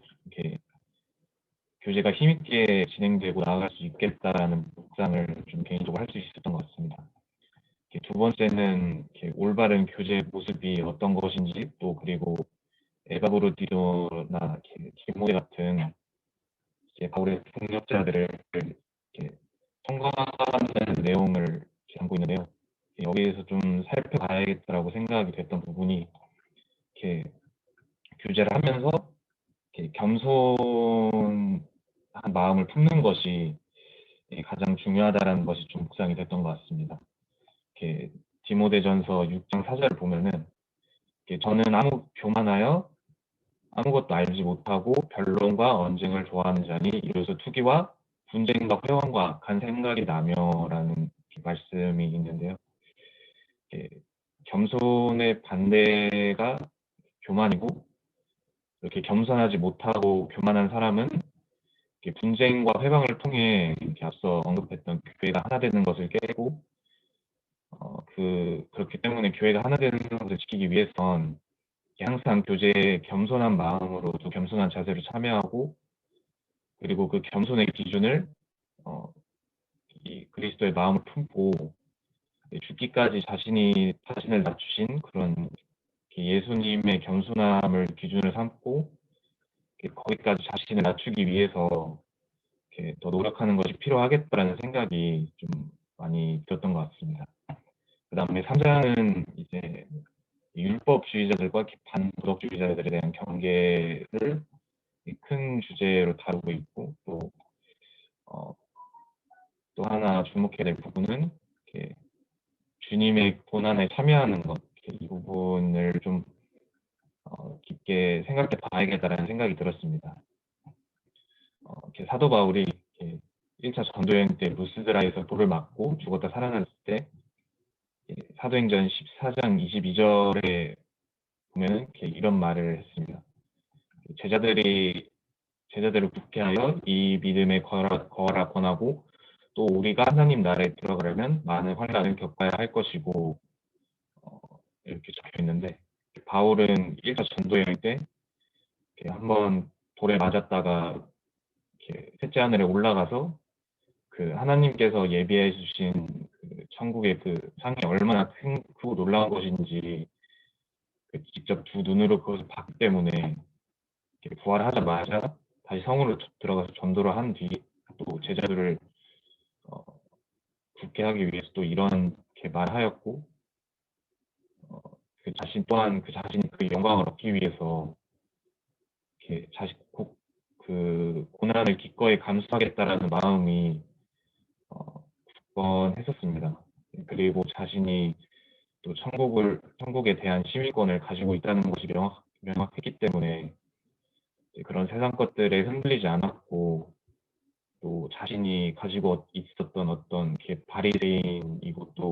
교제가 힘있게 진행되고 나아갈 수 있겠다라는 묵상을 좀 개인적으로 할 수 있었던 것 같습니다. 두 번째는 올바른 교제 모습이 어떤 것인지 또 그리고 에바브로디도나 디모데 같은 바울의 동역자들을 청구하는 내용을 담고 있는데요. 여기에서 좀 살펴봐야겠다라고 생각이 됐던 부분이 교제를 하면서 겸손한 마음을 품는 것이 가장 중요하다라는 것이 좀 묵상이 됐던 것 같습니다. 디모데전서 6장 4절을 보면은 저는 교만하여 아무것도 알지 못하고 변론과 언쟁을 좋아하는 자니 이로써 투기와 분쟁과 회원과 악한 생각이 나며라는 말씀이 있는데요. 겸손의 반대가 교만이고 이렇게 겸손하지 못하고 교만한 사람은 분쟁과 회방을 통해 앞서 언급했던 교회가 하나 되는 것을 깨고 그렇기 때문에 교회가 하나 되는 것을 지키기 위해선 항상 교제에 겸손한 마음으로 또 겸손한 자세로 참여하고 그리고 그 겸손의 기준을 이 그리스도의 마음을 품고 죽기까지 자신을 낮추신 그런 예수님의 겸손함을 기준을 삼고 거기까지 자신을 낮추기 위해서 더 노력하는 것이 필요하겠다라는 생각이 좀 많이 들었던 것 같습니다. 그 다음에 3장은 이제 율법주의자들과 반도덕주의자들에 대한 경계를 큰 주제로 다루고 있고 또 하나 주목해야 될 부분은 주님의 고난에 참여하는 것, 이 부분을 좀 깊게 생각해 봐야겠다라는 생각이 들었습니다. 사도 바울이 1차 전도여행 때 루스드라에서 돌을 맞고 죽었다 살아났을 때 사도행전 14장 22절에 보면은 이런 말을 했습니다. 제자들이 제자들을 굳게 하여 이 믿음에 거하라 권하고 또 우리가 하나님 나라에 들어가려면 많은 환난을 겪어야 할 것이고 이렇게 적혀 있는데 바울은 1차 전도 여행 때 한번 돌에 맞았다가 이렇게 셋째 하늘에 올라가서 그 하나님께서 예비해 주신 그 천국의 그 상이 얼마나 크고 놀라운 것인지 직접 두 눈으로 그것을 봤기 때문에 부활하자마자 다시 성으로 들어가서 전도를 한 뒤 또 제자들을 굳게 하기 위해서 또 이렇게 말하였고 그 자신 또한 그 자신이 그 영광을 얻기 위해서 이렇게 그 고난을 기꺼이 감수하겠다라는 마음이 굳건했었습니다. 그리고 자신이 또 천국에 대한 시민권을 가지고 있다는 것이 명확했기 때문에 그런 세상 것들에 흔들리지 않았고 또 자신이 가지고 있었던 어떤 바리새인이고 또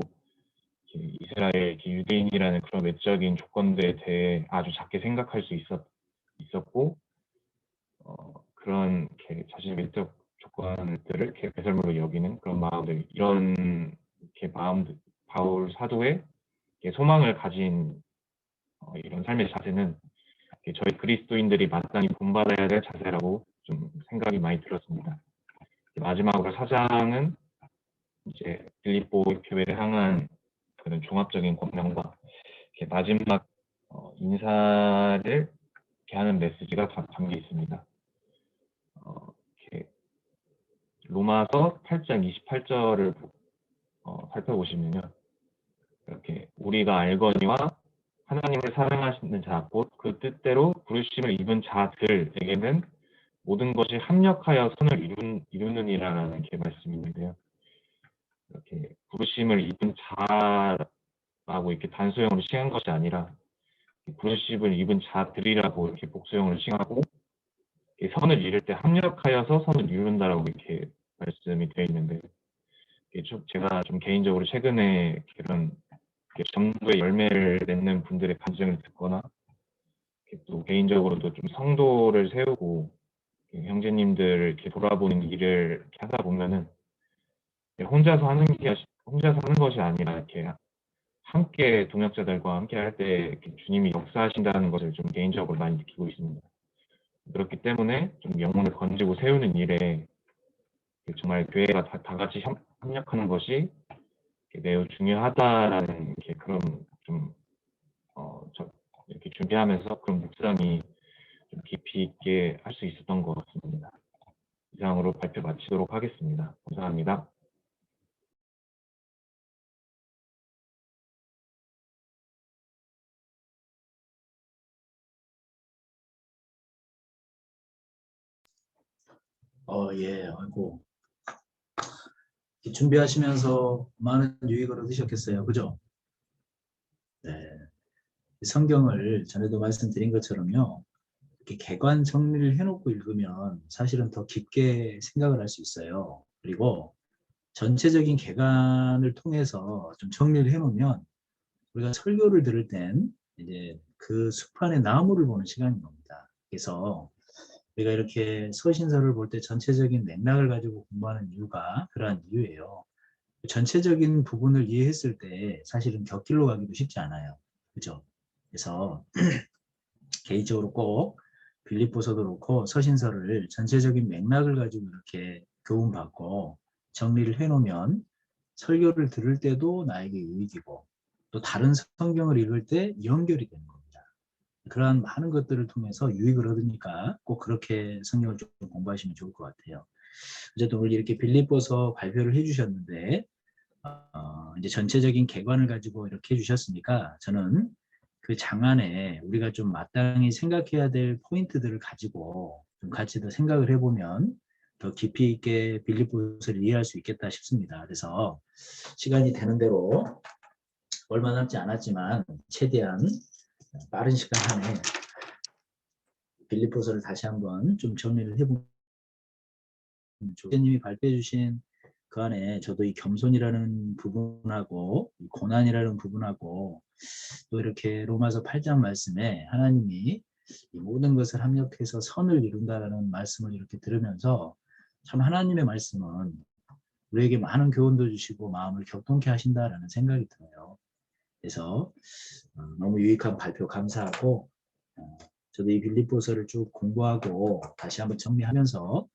이스라엘 유대인이라는 그런 외적인 조건들에 대해 아주 작게 생각할 수 있었고 그런 자신의 외적 조건들을 배설물로 여기는 그런 마음들 이런 마음들 바울 사도의 소망을 가진 이런 삶의 자세는 저희 그리스도인들이 마땅히 본받아야 될 자세라고 좀 생각이 많이 들었습니다. 마지막으로 4장은 이제 빌립보 교회를 향한 그런 종합적인 권면과 마지막 인사를 하는 메시지가 담겨 있습니다. 로마서 8장 28절을 살펴보시면요. 이렇게 우리가 알거니와 하나님을 사랑하시는 자, 곧 그 뜻대로 부르심을 입은 자들에게는 모든 것이 합력하여 선을 이루느니라는 말씀이 있는데요. 이렇게 부르심을 입은 자라고 이렇게 단수형으로 칭한 것이 아니라 부르심을 입은 자들이라고 이렇게 복수형으로 칭하고 선을 이룰 때 합력하여서 선을 이룬다라고 이렇게 말씀이 되어 있는데 제가 좀 개인적으로 최근에 그런 전도의 열매를 맺는 분들의 간증을 듣거나 또 개인적으로도 좀 성도를 세우고 형제님들 이렇게 돌아보는 일을 이렇게 하다 보면은 혼자서 하는 것이 아니라 이렇게 함께 동역자들과 함께 할 때 주님이 역사하신다는 것을 좀 개인적으로 많이 느끼고 있습니다. 그렇기 때문에 좀 영혼을 건지고 세우는 일에 정말 교회가 다 같이 협력하는 것이 매우 중요하다라는 그런 좀 이렇게 준비하면서 그런 묵상이 좀 깊이 있게 할 수 있었던 것 같습니다. 이상으로 발표 마치도록 하겠습니다. 감사합니다. 예, 아이고. 준비하시면서 많은 유익을 얻으셨겠어요. 그죠? 네. 성경을 전에도 말씀드린 것처럼요. 이렇게 개관 정리를 해놓고 읽으면 사실은 더 깊게 생각을 할 수 있어요. 그리고 전체적인 개관을 통해서 좀 정리를 해놓으면 우리가 설교를 들을 땐 이제 그 숲안의 나무를 보는 시간인 겁니다. 그래서 우리가 이렇게 서신서를 볼 때 전체적인 맥락을 가지고 공부하는 이유가 그러한 이유예요. 전체적인 부분을 이해했을 때 사실은 곁길로 가기도 쉽지 않아요. 그죠? 그래서 개인적으로 꼭 빌립보서도 그렇고 서신서를 전체적인 맥락을 가지고 이렇게 교훈받고 정리를 해놓으면 설교를 들을 때도 나에게 유익이고 또 다른 성경을 읽을 때 연결이 되는 겁니다. 그러한 많은 것들을 통해서 유익을 얻으니까 꼭 그렇게 성경을 좀 공부하시면 좋을 것 같아요. 어쨌든 오늘 이렇게 빌립보서 발표를 해주셨는데 이제 전체적인 개관을 가지고 이렇게 해주셨으니까 저는 그 장안에 우리가 좀 마땅히 생각해야 될 포인트들을 가지고 좀 같이 더 생각을 해보면 더 깊이 있게 빌립보서를 이해할 수 있겠다 싶습니다. 그래서 시간이 되는 대로 얼마 남지 않았지만 최대한 빠른 시간 안에 빌립보서를 다시 한번 좀 정리를 해보면 조교님이 발표해 주신 그 안에 저도 이 겸손이라는 부분하고 고난이라는 부분하고 또 이렇게 로마서 8장 말씀에 하나님이 이 모든 것을 합력해서 선을 이룬다라는 말씀을 이렇게 들으면서 참 하나님의 말씀은 우리에게 많은 교훈도 주시고 마음을 격동케 하신다라는 생각이 들어요. 그래서 너무 유익한 발표 감사하고 저도 이 빌립보서를 쭉 공부하고 다시 한번 정리하면서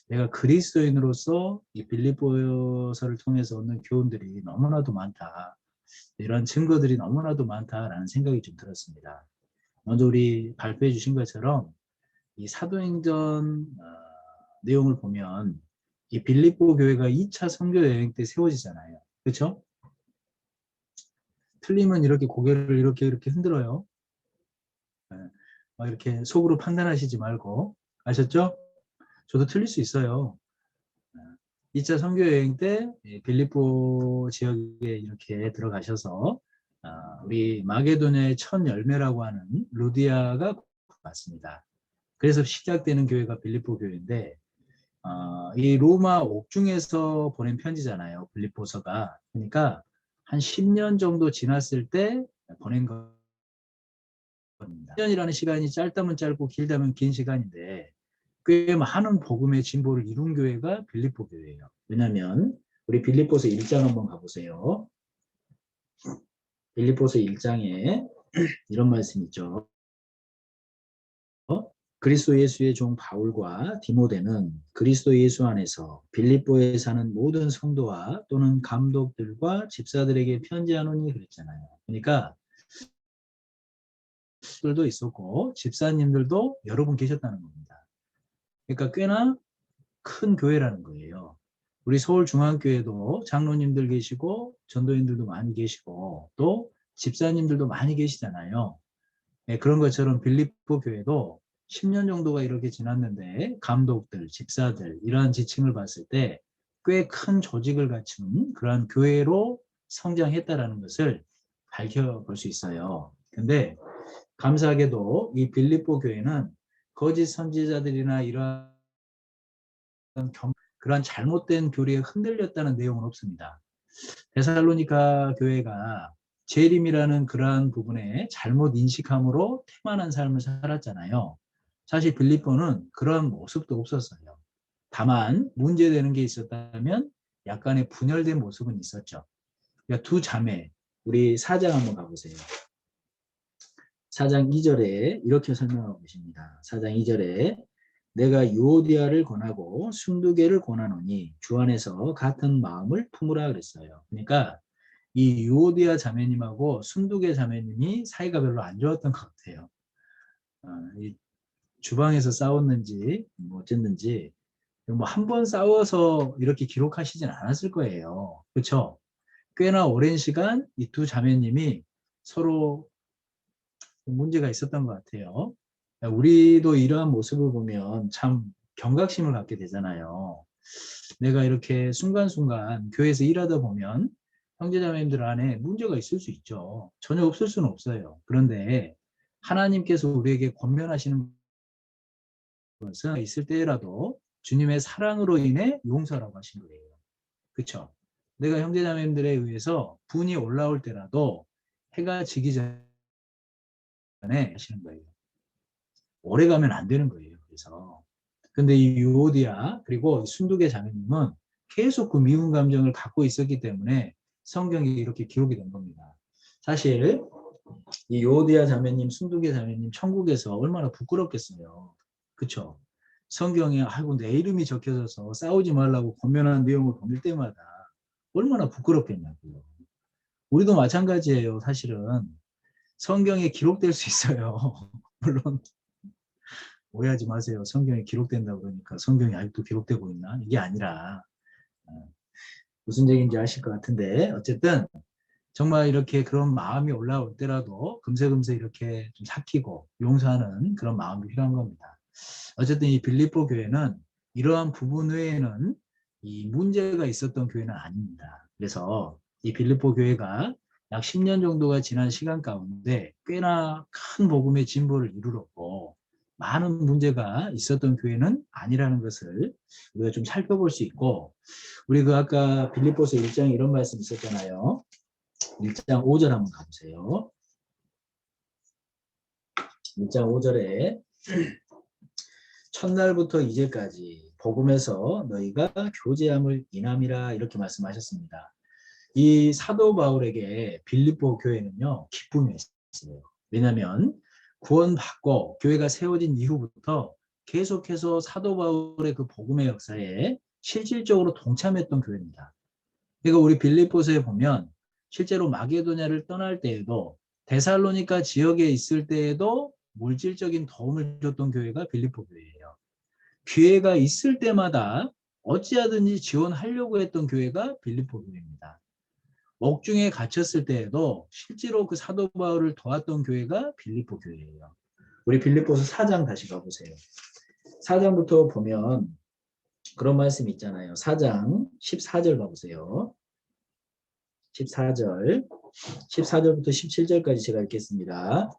내가 그리스도인으로서 이 빌립보서를 통해서 얻는 교훈들이 너무나도 많다. 이런 증거들이 너무나도 많다라는 생각이 좀 들었습니다. 먼저 우리 발표해 주신 것처럼 이 사도행전 내용을 보면 이 빌립보 교회가 2차 선교 여행 때 세워지잖아요. 그렇죠? 틀리면 이렇게 고개를 이렇게 흔들어요. 이렇게 속으로 판단하시지 말고 아셨죠? 저도 틀릴 수 있어요. 2차 선교 여행 때 빌립보 지역에 이렇게 들어가셔서 우리 마게도냐의 첫 열매라고 하는 루디아가 맞습니다. 그래서 시작되는 교회가 빌립보 교회인데 이 로마 옥중에서 보낸 편지잖아요. 빌립보서가. 그러니까 한 10년 정도 지났을 때 보낸 겁니다. 10년이라는 시간이 짧다면 짧고 길다면 긴 시간인데 꽤 많은 복음의 진보를 이룬 교회가 빌립보 교회예요. 왜냐하면 우리 빌립보서 1장 한번 가보세요. 빌립보서 1장에 이런 말씀 있죠. 그리스도 예수의 종 바울과 디모데는 그리스도 예수 안에서 빌립보에 사는 모든 성도와 또는 감독들과 집사들에게 편지하노니 그랬잖아요. 그러니까 들도 있었고 집사님들도 여러 분 계셨다는 겁니다. 그러니까 꽤나 큰 교회라는 거예요. 우리 서울중앙교회도 장로님들 계시고 전도인들도 많이 계시고 또 집사님들도 많이 계시잖아요. 네, 그런 것처럼 빌립보 교회도 10년 정도가 이렇게 지났는데 감독들, 집사들 이러한 지칭을 봤을 때 꽤 큰 조직을 갖춘 그러한 교회로 성장했다라는 것을 밝혀볼 수 있어요. 근데 감사하게도 이 빌립보 교회는 거짓 선지자들이나 이러한 그러한 잘못된 교리에 흔들렸다는 내용은 없습니다. 데살로니가 교회가 재림이라는 그러한 부분에 잘못 인식함으로 태만한 삶을 살았잖아요. 사실 빌립보는 그런 모습도 없었어요. 다만 문제되는 게 있었다면 약간의 분열된 모습은 있었죠. 그러니까 두 자매, 우리 4장 한번 가보세요. 4장 2절에 이렇게 설명하고 계십니다. 4장 2절에 내가 유오디아를 권하고 순두개를 권하노니 주 안에서 같은 마음을 품으라 그랬어요. 그러니까 이 유오디아 자매님하고 순두개 자매님이 사이가 별로 안 좋았던 것 같아요. 이 주방에서 싸웠는지 뭐 어쨌는지 뭐 한 번 싸워서 이렇게 기록하시진 않았을 거예요. 그렇죠? 꽤나 오랜 시간 이 두 자매님이 서로 문제가 있었던 것 같아요. 우리도 이러한 모습을 보면 참 경각심을 갖게 되잖아요. 내가 이렇게 순간순간 교회에서 일하다 보면 형제자매님들 안에 문제가 있을 수 있죠. 전혀 없을 수는 없어요. 그런데 하나님께서 우리에게 권면하시는 것은 있을 때라도 주님의 사랑으로 인해 용서라고 하신 거예요. 그렇죠? 내가 형제자매님들에 의해서 분이 올라올 때라도 해가 지기 전에 하시는 거예요. 오래 가면 안 되는 거예요. 그래서 근데 이 유오디아 그리고 순두개 자매님은 계속 그 미운 감정을 갖고 있었기 때문에 성경이 이렇게 기록이 된 겁니다. 사실 이 유오디아 자매님, 순두개 자매님 천국에서 얼마나 부끄럽겠어요. 그렇죠? 성경에 아이고 내 이름이 적혀져서 싸우지 말라고 권면한 내용을 보낼 때마다 얼마나 부끄럽겠냐고요. 우리도 마찬가지예요. 사실은 성경에 기록될 수 있어요. 물론 오해하지 마세요. 성경에 기록된다 그러니까 성경이 아직도 기록되고 있나? 이게 아니라 무슨 얘기인지 아실 것 같은데 어쨌든 정말 이렇게 그런 마음이 올라올 때라도 금세금세 이렇게 좀 삭히고 용서하는 그런 마음이 필요한 겁니다. 어쨌든 이 빌립보 교회는 이러한 부분 외에는 이 문제가 있었던 교회는 아닙니다. 그래서 이 빌립보 교회가 약 10년 정도가 지난 시간 가운데 꽤나 큰 복음의 진보를 이루었고 많은 문제가 있었던 교회는 아니라는 것을 우리가 좀 살펴볼 수 있고 우리 그 아까 빌립보서 1장에 이런 말씀 있었잖아요. 1장 5절 한번 가보세요. 1장 5절에 첫날부터 이제까지 복음에서 너희가 교제함을 인함이라 이렇게 말씀하셨습니다. 이 사도 바울에게 빌립보 교회는요 기쁨이 있어요. 왜냐하면 구원받고 교회가 세워진 이후부터 계속해서 사도 바울의 그 복음의 역사에 실질적으로 동참했던 교회입니다. 그러니까 우리 빌립보서에 보면 실제로 마게도냐를 떠날 때에도 데살로니가 지역에 있을 때에도 물질적인 도움을 줬던 교회가 빌립보 교회예요. 기회가 있을 때마다 어찌하든지 지원하려고 했던 교회가 빌립보 교회입니다. 옥중에 갇혔을 때에도 실제로 그 사도 바울을 도왔던 교회가 빌립보 교회예요. 우리 빌립보서 4장 다시 가보세요. 4장부터 보면 그런 말씀이 있잖아요. 4장 14절 가보세요. 14절부터 17절까지 제가 읽겠습니다.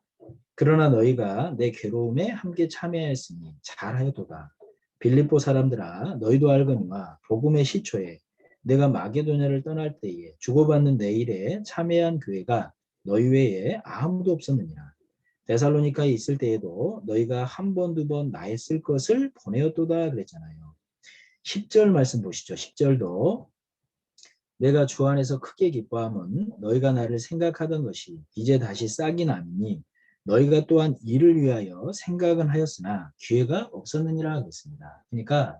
그러나 너희가 내 괴로움에 함께 참여하였으니 잘하였도다. 빌립보 사람들아 너희도 알거니와 복음의 시초에 내가 마게도냐를 떠날 때에 주고받는 내 일에 참여한 교회가 너희 외에 아무도 없었느니라. 데살로니카에 있을 때에도 너희가 한 번, 두 번 나의 쓸 것을 보내었도다 그랬잖아요. 10절 말씀 보시죠. 10절도 내가 주 안에서 크게 기뻐함은 너희가 나를 생각하던 것이 이제 다시 싹이 나니 너희가 또한 이를 위하여 생각은 하였으나 기회가 없었느니라 그랬습니다. 그러니까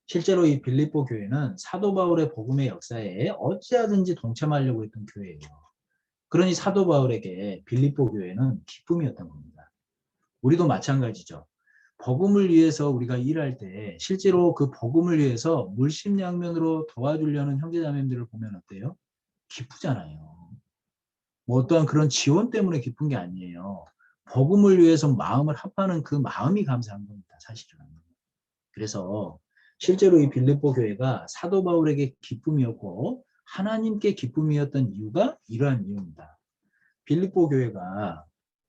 실제로 이 빌립보 교회는 사도 바울의 복음의 역사에 어찌하든지 동참하려고 했던 교회예요. 그러니 사도 바울에게 빌립보 교회는 기쁨이었던 겁니다. 우리도 마찬가지죠. 복음을 위해서 우리가 일할 때 실제로 그 복음을 위해서 물심양면으로 도와주려는 형제자매님들을 보면 어때요? 기쁘잖아요. 뭐 어떠한 그런 지원 때문에 기쁜 게 아니에요. 복음을 위해서 마음을 합하는 그 마음이 감사한 겁니다. 사실은. 그래서 실제로 이 빌립보 교회가 사도 바울에게 기쁨이었고 하나님께 기쁨이었던 이유가 이러한 이유입니다. 빌립보 교회가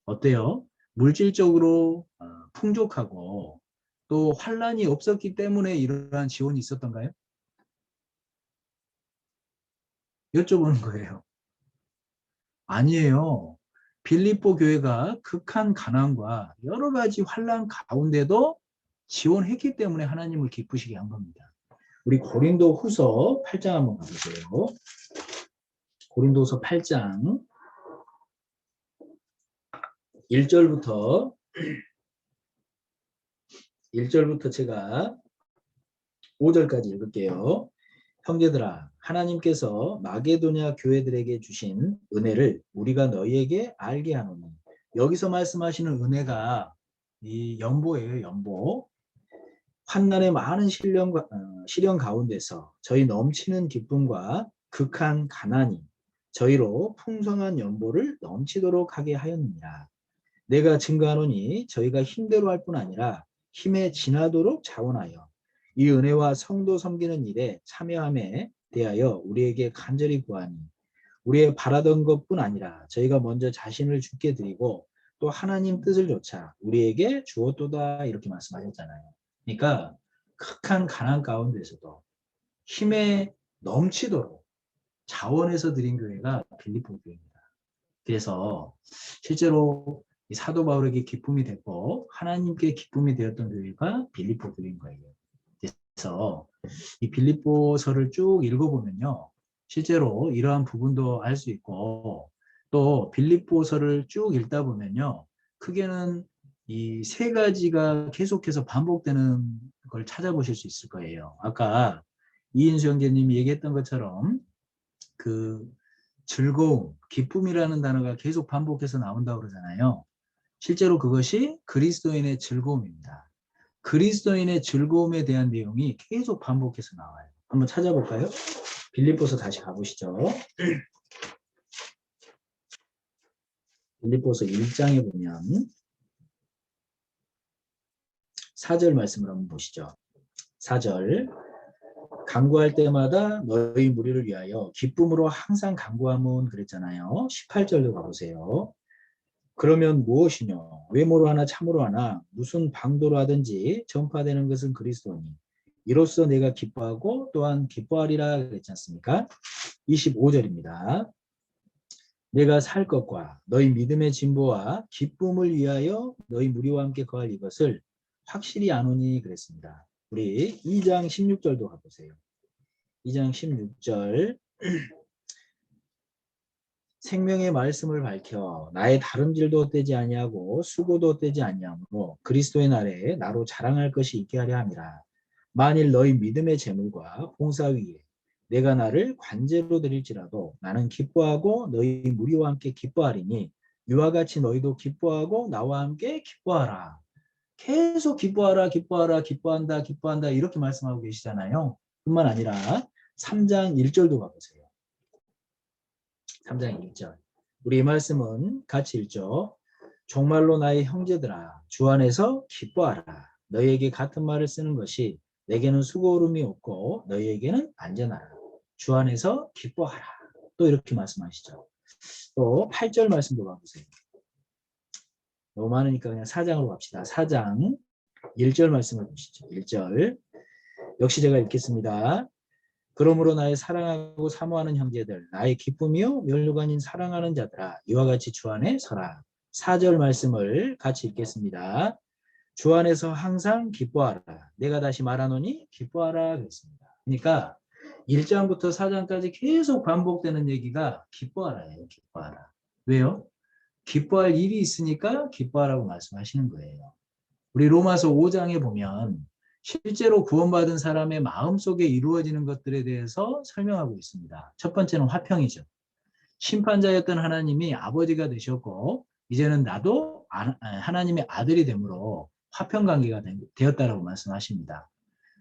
어때요? 물질적으로 풍족하고 또 환란이 없었기 때문에 이러한 지원이 있었던가요? 여쭤보는 거예요. 아니에요. 빌립보 교회가 극한 가난과 여러 가지 환란 가운데도 지원했기 때문에 하나님을 기쁘시게 한 겁니다. 우리 고린도 후서 8장 한번 가보세요. 고린도서 8장 1절부터 제가 5절까지 읽을게요. 형제들아 하나님께서 마게도냐 교회들에게 주신 은혜를 우리가 너희에게 알게 하노니 여기서 말씀하시는 은혜가 이 연보예요. 연보. 환난의 많은 시련 가운데서 저희 넘치는 기쁨과 극한 가난이 저희로 풍성한 연보를 넘치도록 하게 하였느니라. 내가 증거하노니 저희가 힘대로 할 뿐 아니라 힘에 지나도록 자원하여 이 은혜와 성도 섬기는 일에 참여함에 대하여 우리에게 간절히 구하니 우리의 바라던 것뿐 아니라 저희가 먼저 자신을 주께 드리고 또 하나님 뜻을 조차 우리에게 주었도다 이렇게 말씀하셨잖아요. 그러니까 극한 가난 가운데서도 힘에 넘치도록 자원해서 드린 교회가 빌립보 교회입니다. 그래서 실제로 이 사도 바울에게 기쁨이 됐고 하나님께 기쁨이 되었던 교회가 빌립보 교회인 거예요. 그래서 이 빌립보서를 쭉 읽어보면요. 실제로 이러한 부분도 알 수 있고 또 빌립보서를 쭉 읽다 보면요. 크게는 이 세 가지가 계속해서 반복되는 걸 찾아보실 수 있을 거예요. 아까 이인수 형제님이 얘기했던 것처럼 그 즐거움, 기쁨이라는 단어가 계속 반복해서 나온다고 그러잖아요. 실제로 그것이 그리스도인의 즐거움입니다. 그리스도인의 즐거움에 대한 내용이 계속 반복해서 나와요. 한번 찾아볼까요? 빌립보서 다시 가보시죠. 빌립보서 1장에 보면 4절 말씀을 한번 보시죠. 4절 간구할 때마다 너희 무리를 위하여 기쁨으로 항상 간구함은 그랬잖아요. 18절로 가보세요. 그러면 무엇이뇨? 외모로 하나 참으로 하나 무슨 방도로 하든지 전파되는 것은 그리스도니 이로써 내가 기뻐하고 또한 기뻐하리라 그랬지 않습니까? 25절입니다. 내가 살 것과 너희 믿음의 진보와 기쁨을 위하여 너희 무리와 함께 거할 이것을 확실히 아노니 그랬습니다. 우리 2장 16절도 가보세요. 2장 16절 생명의 말씀을 밝혀 나의 다름질도 떼지 아니하고 수고도 떼지 아니하므로 그리스도의 날에 나로 자랑할 것이 있게 하려 함이라. 만일 너희 믿음의 재물과 봉사 위에 내가 나를 관제로 드릴지라도 나는 기뻐하고 너희 무리와 함께 기뻐하리니 이와 같이 너희도 기뻐하고 나와 함께 기뻐하라. 계속 기뻐하라, 기뻐하라, 기뻐한다, 기뻐한다 이렇게 말씀하고 계시잖아요. 뿐만 아니라 3장 1절도 가보세요. 3장 1절. 우리 이 말씀은 같이 읽죠. 정말로 나의 형제들아 주 안에서 기뻐하라. 너희에게 같은 말을 쓰는 것이 내게는 수고로움이 없고 너희에게는 안전하라. 주 안에서 기뻐하라. 또 이렇게 말씀하시죠. 또 8절 말씀도 봐보세요. 너무 많으니까 그냥 4장으로 갑시다. 4장 1절 말씀을 보시죠. 1절. 역시 제가 읽겠습니다. 그러므로 나의 사랑하고 사모하는 형제들 나의 기쁨이요 면류관인 사랑하는 자들아 이와 같이 주 안에 서라. 4절 말씀을 같이 읽겠습니다. 주 안에서 항상 기뻐하라. 내가 다시 말하노니 기뻐하라 그랬습니다. 그러니까 1장부터 4장까지 계속 반복되는 얘기가 기뻐하라예요. 기뻐하라. 왜요? 기뻐할 일이 있으니까 기뻐하라고 말씀하시는 거예요. 우리 로마서 5장에 보면 실제로 구원받은 사람의 마음속에 이루어지는 것들에 대해서 설명하고 있습니다. 첫 번째는 화평이죠. 심판자였던 하나님이 아버지가 되셨고 이제는 나도 하나님의 아들이 되므로 화평관계가 되었다라고 말씀하십니다.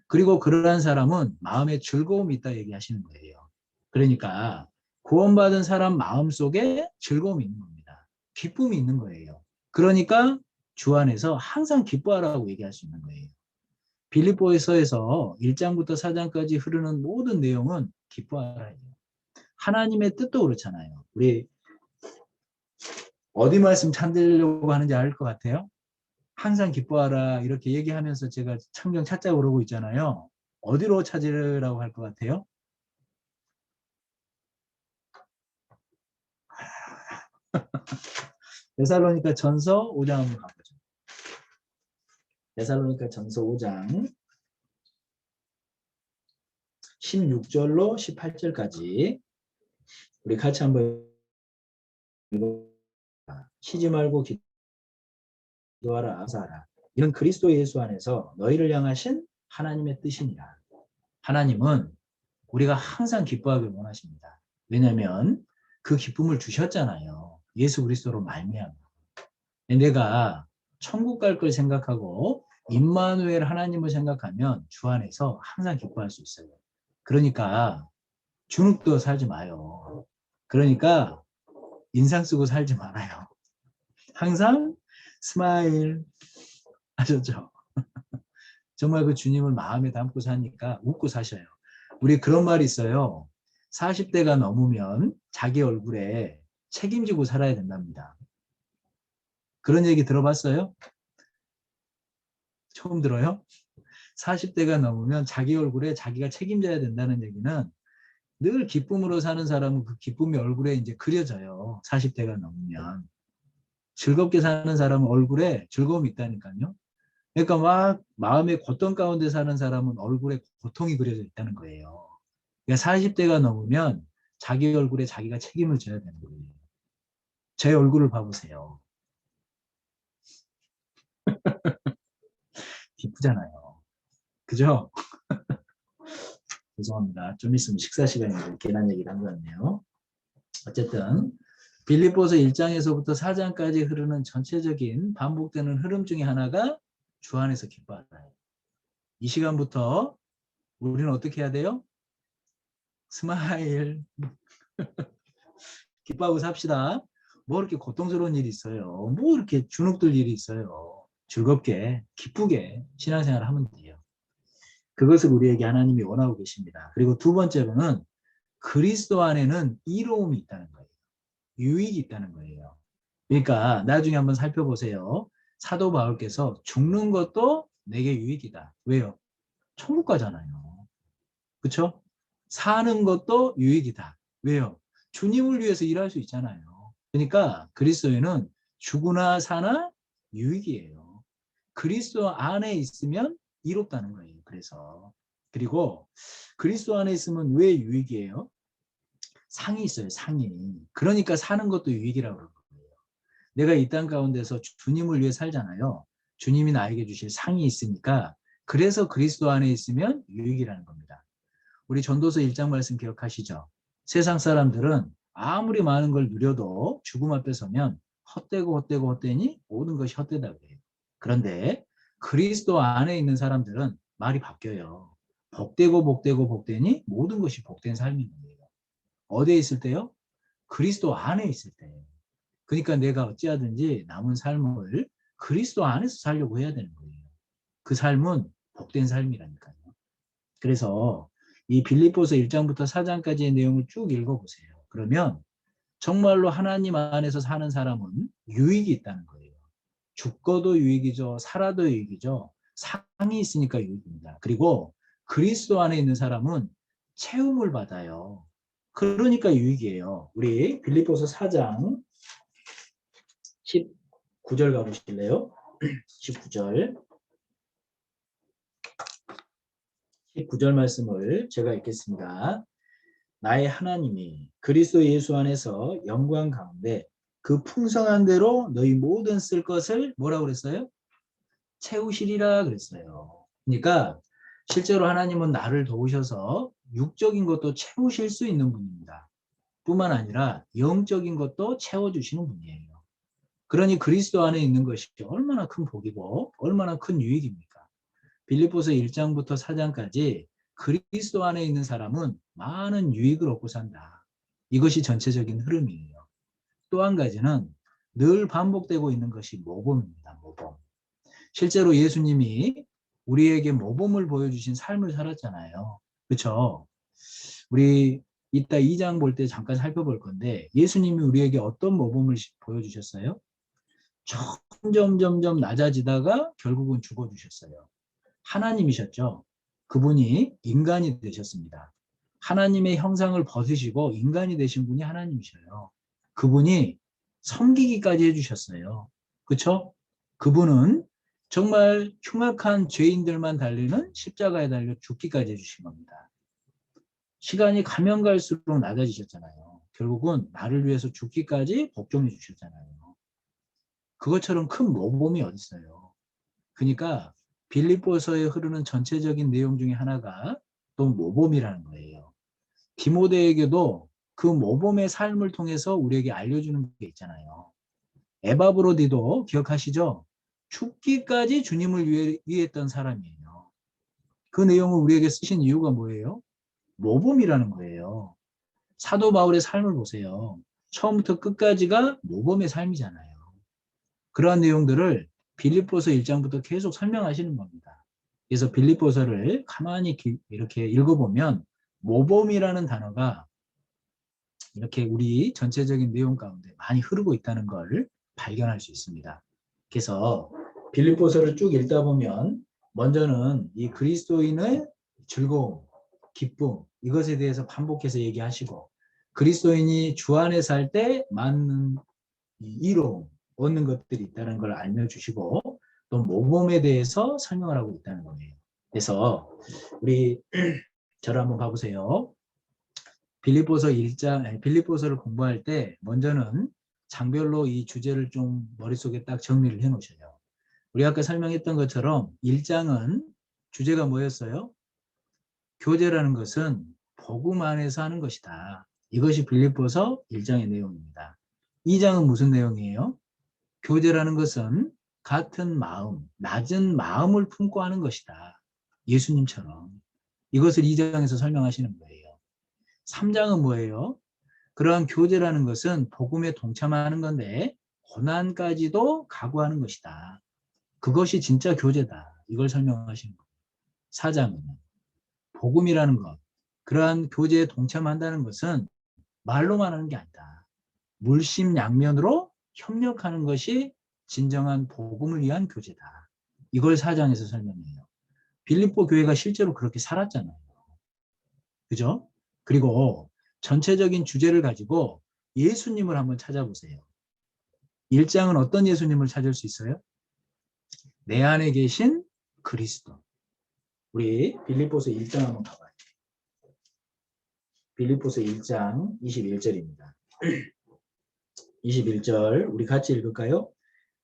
그리고 그러한 사람은 마음에 즐거움이 있다 얘기하시는 거예요. 그러니까 구원받은 사람 마음속에 즐거움이 있는 겁니다. 기쁨이 있는 거예요. 그러니까 주 안에서 항상 기뻐하라고 얘기할 수 있는 거예요. 빌립보서에서 1장부터 4장까지 흐르는 모든 내용은 기뻐하라예요. 하나님의 뜻도 그렇잖아요. 우리 어디 말씀 찾으려고 하는지 알 것 같아요? 항상 기뻐하라 이렇게 얘기하면서 제가 성경 찾자고 그러고 있잖아요. 어디로 찾으라고 할 것 같아요? 데살로니가 전서 5장 한번 가보죠. 데살로니가 전서 5장 16절로 18절까지 우리 같이 한번 읽어. 쉬지 말고 기도하라 감사하라. 이는 그리스도 예수 안에서 너희를 향하신 하나님의 뜻이니라. 하나님은 우리가 항상 기뻐하길 원하십니다. 왜냐하면 그 기쁨을 주셨잖아요. 예수 그리스도로 말미암아. 내가 천국 갈 걸 생각하고 임마누엘 하나님을 생각하면 주 안에서 항상 기뻐할 수 있어요. 그러니까 주눅도 살지 마요. 그러니까 인상 쓰고 살지 말아요. 항상 스마일 하셨죠. 정말 그 주님을 마음에 담고 사니까 웃고 사셔요. 우리 그런 말이 있어요. 40대가 넘으면 자기 얼굴에 책임지고 살아야 된답니다. 그런 얘기 들어봤어요? 처음 들어요? 40대가 넘으면 자기 얼굴에 자기가 책임져야 된다는 얘기는 늘 기쁨으로 사는 사람은 그 기쁨이 얼굴에 이제 그려져요. 40대가 넘으면. 즐겁게 사는 사람은 얼굴에 즐거움이 있다니까요. 그러니까 막 마음의 고통 가운데 사는 사람은 얼굴에 고통이 그려져 있다는 거예요. 그러니까 40대가 넘으면 자기 얼굴에 자기가 책임을 져야 되는 거예요. 제 얼굴을 봐보세요. 기쁘잖아요. 그죠? 죄송합니다. 좀 있으면 식사 시간인데 괜한 얘기를 한 것 같네요. 어쨌든 빌립보서 1장에서부터 4장까지 흐르는 전체적인 반복되는 흐름 중에 하나가 주 안에서 기뻐하라. 이 시간부터 우리는 어떻게 해야 돼요? 스마일. 기뻐하고 삽시다. 뭐 이렇게 고통스러운 일이 있어요. 뭐 이렇게 주눅들 일이 있어요. 즐겁게 기쁘게 신앙생활을 하면 돼요. 그것을 우리에게 하나님이 원하고 계십니다. 그리고 두 번째로는 그리스도 안에는 이로움이 있다는 거예요. 유익이 있다는 거예요. 그러니까 나중에 한번 살펴보세요. 사도 바울께서 죽는 것도 내게 유익이다. 왜요? 천국 가잖아요. 그렇죠? 사는 것도 유익이다. 왜요? 주님을 위해서 일할 수 있잖아요. 그러니까 그리스도인은 죽으나 사나 유익이에요. 그리스도 안에 있으면 이롭다는 거예요. 그래서 그리고 그리스도 안에 있으면 왜 유익이에요? 상이 있어요. 상이. 그러니까 사는 것도 유익이라고 그러는 거예요. 내가 이 땅 가운데서 주님을 위해 살잖아요. 주님이 나에게 주실 상이 있으니까 그래서 그리스도 안에 있으면 유익이라는 겁니다. 우리 전도서 1장 말씀 기억하시죠? 세상 사람들은 아무리 많은 걸 누려도 죽음 앞에 서면 헛되니 모든 것이 헛되다고 해요. 그런데 그리스도 안에 있는 사람들은 말이 바뀌어요. 복되니 모든 것이 복된 삶인 거예요. 어디에 있을 때요? 그리스도 안에 있을 때. 그러니까 내가 어찌하든지 남은 삶을 그리스도 안에서 살려고 해야 되는 거예요. 그 삶은 복된 삶이라니까요. 그래서 이 빌립보서 1장부터 4장까지의 내용을 쭉 읽어보세요. 그러면 정말로 하나님 안에서 사는 사람은 유익이 있다는 거예요. 죽어도 유익이죠. 살아도 유익이죠. 상이 있으니까 유익입니다. 그리고 그리스도 안에 있는 사람은 채움을 받아요. 그러니까 유익이에요. 우리 빌립보서 4장 19절 가보실래요? 19절. 19절 말씀을 제가 읽겠습니다. 나의 하나님이 그리스도 예수 안에서 영광 가운데 그 풍성한 대로 너희 모든 쓸 것을 뭐라고 그랬어요? 채우시리라 그랬어요. 그러니까 실제로 하나님은 나를 도우셔서 육적인 것도 채우실 수 있는 분입니다. 뿐만 아니라 영적인 것도 채워주시는 분이에요. 그러니 그리스도 안에 있는 것이 얼마나 큰 복이고 얼마나 큰 유익입니까? 빌립보서 1장부터 4장까지 그리스도 안에 있는 사람은 많은 유익을 얻고 산다. 이것이 전체적인 흐름이에요. 또 한 가지는 늘 반복되고 있는 것이 모범입니다. 모범. 실제로 예수님이 우리에게 모범을 보여주신 삶을 살았잖아요. 그렇죠? 우리 이따 2장 볼 때 잠깐 살펴볼 건데 예수님이 우리에게 어떤 모범을 보여주셨어요? 점점 낮아지다가 결국은 죽어주셨어요. 하나님이셨죠. 그분이 인간이 되셨습니다. 하나님의 형상을 벗으시고 인간이 되신 분이 하나님이셔요. 그분이 섬기기까지 해주셨어요. 그렇죠? 그분은 정말 흉악한 죄인들만 달리는 십자가에 달려 죽기까지 해주신 겁니다. 시간이 가면 갈수록 낮아지셨잖아요. 결국은 나를 위해서 죽기까지 복종해 주셨잖아요. 그것처럼 큰 모범이 어디 있어요. 그러니까 빌립보서에 흐르는 전체적인 내용 중에 하나가 또 모범이라는 거예요. 디모데에게도 그 모범의 삶을 통해서 우리에게 알려주는 게 있잖아요. 에바브로디도 기억하시죠? 죽기까지 주님을 위했던 사람이에요. 그 내용을 우리에게 쓰신 이유가 뭐예요? 모범이라는 거예요. 사도 바울의 삶을 보세요. 처음부터 끝까지가 모범의 삶이잖아요. 그러한 내용들을 빌립보서 1장부터 계속 설명하시는 겁니다. 그래서 빌립보서를 가만히 이렇게 읽어보면 모범이라는 단어가 이렇게 우리 전체적인 내용 가운데 많이 흐르고 있다는 걸 발견할 수 있습니다. 그래서 빌립보서를 쭉 읽다 보면 먼저는 이 그리스도인의 즐거움, 기쁨 이것에 대해서 반복해서 얘기하시고 그리스도인이 주 안에 살 때 많은 이로움 얻는 것들이 있다는 걸 알려주시고 또 모범에 대해서 설명을 하고 있다는 거예요. 그래서 우리 저를 한번 봐보세요. 빌립보서를 공부할 때 먼저는 장별로 이 주제를 좀 머릿속에 딱 정리를 해 놓으셔요. 우리 아까 설명했던 것처럼 1장은 주제가 뭐였어요? 교제라는 것은 복음 안에서 하는 것이다. 이것이 빌립보서 1장의 내용입니다. 2장은 무슨 내용이에요? 교제라는 것은 같은 마음, 낮은 마음을 품고 하는 것이다. 예수님처럼. 이것을 2장에서 설명하시는 거예요. 3장은 뭐예요? 그러한 교제라는 것은 복음에 동참하는 건데 고난까지도 각오하는 것이다. 그것이 진짜 교제다. 이걸 설명하시는 거예요. 4장은 복음이라는 것, 그러한 교제에 동참한다는 것은 말로만 하는 게 아니다. 물심양면으로 협력하는 것이 진정한 복음을 위한 교제다. 이걸 4장에서 설명해요. 빌립보 교회가 실제로 그렇게 살았잖아요. 그죠? 그리고 전체적인 주제를 가지고 예수님을 한번 찾아보세요. 1장은 어떤 예수님을 찾을 수 있어요? 내 안에 계신 그리스도. 우리 빌립보서 1장 한번 가봐요. 빌립보서 1장 21절입니다. 21절 우리 같이 읽을까요?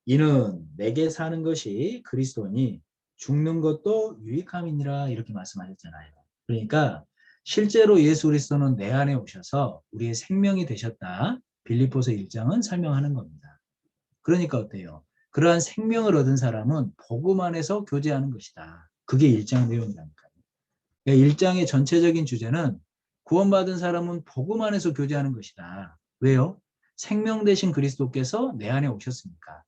이는 내게 사는 것이 그리스도니 죽는 것도 유익함이니라 이렇게 말씀하셨잖아요. 그러니까 실제로 예수 그리스도는 내 안에 오셔서 우리의 생명이 되셨다. 빌립보서 1장은 설명하는 겁니다. 그러니까 어때요? 그러한 생명을 얻은 사람은 복음 안에서 교제하는 것이다. 그게 1장 내용이라니까요. 그러니까 1장의 전체적인 주제는 구원받은 사람은 복음 안에서 교제하는 것이다. 왜요? 생명 되신 그리스도께서 내 안에 오셨으니까.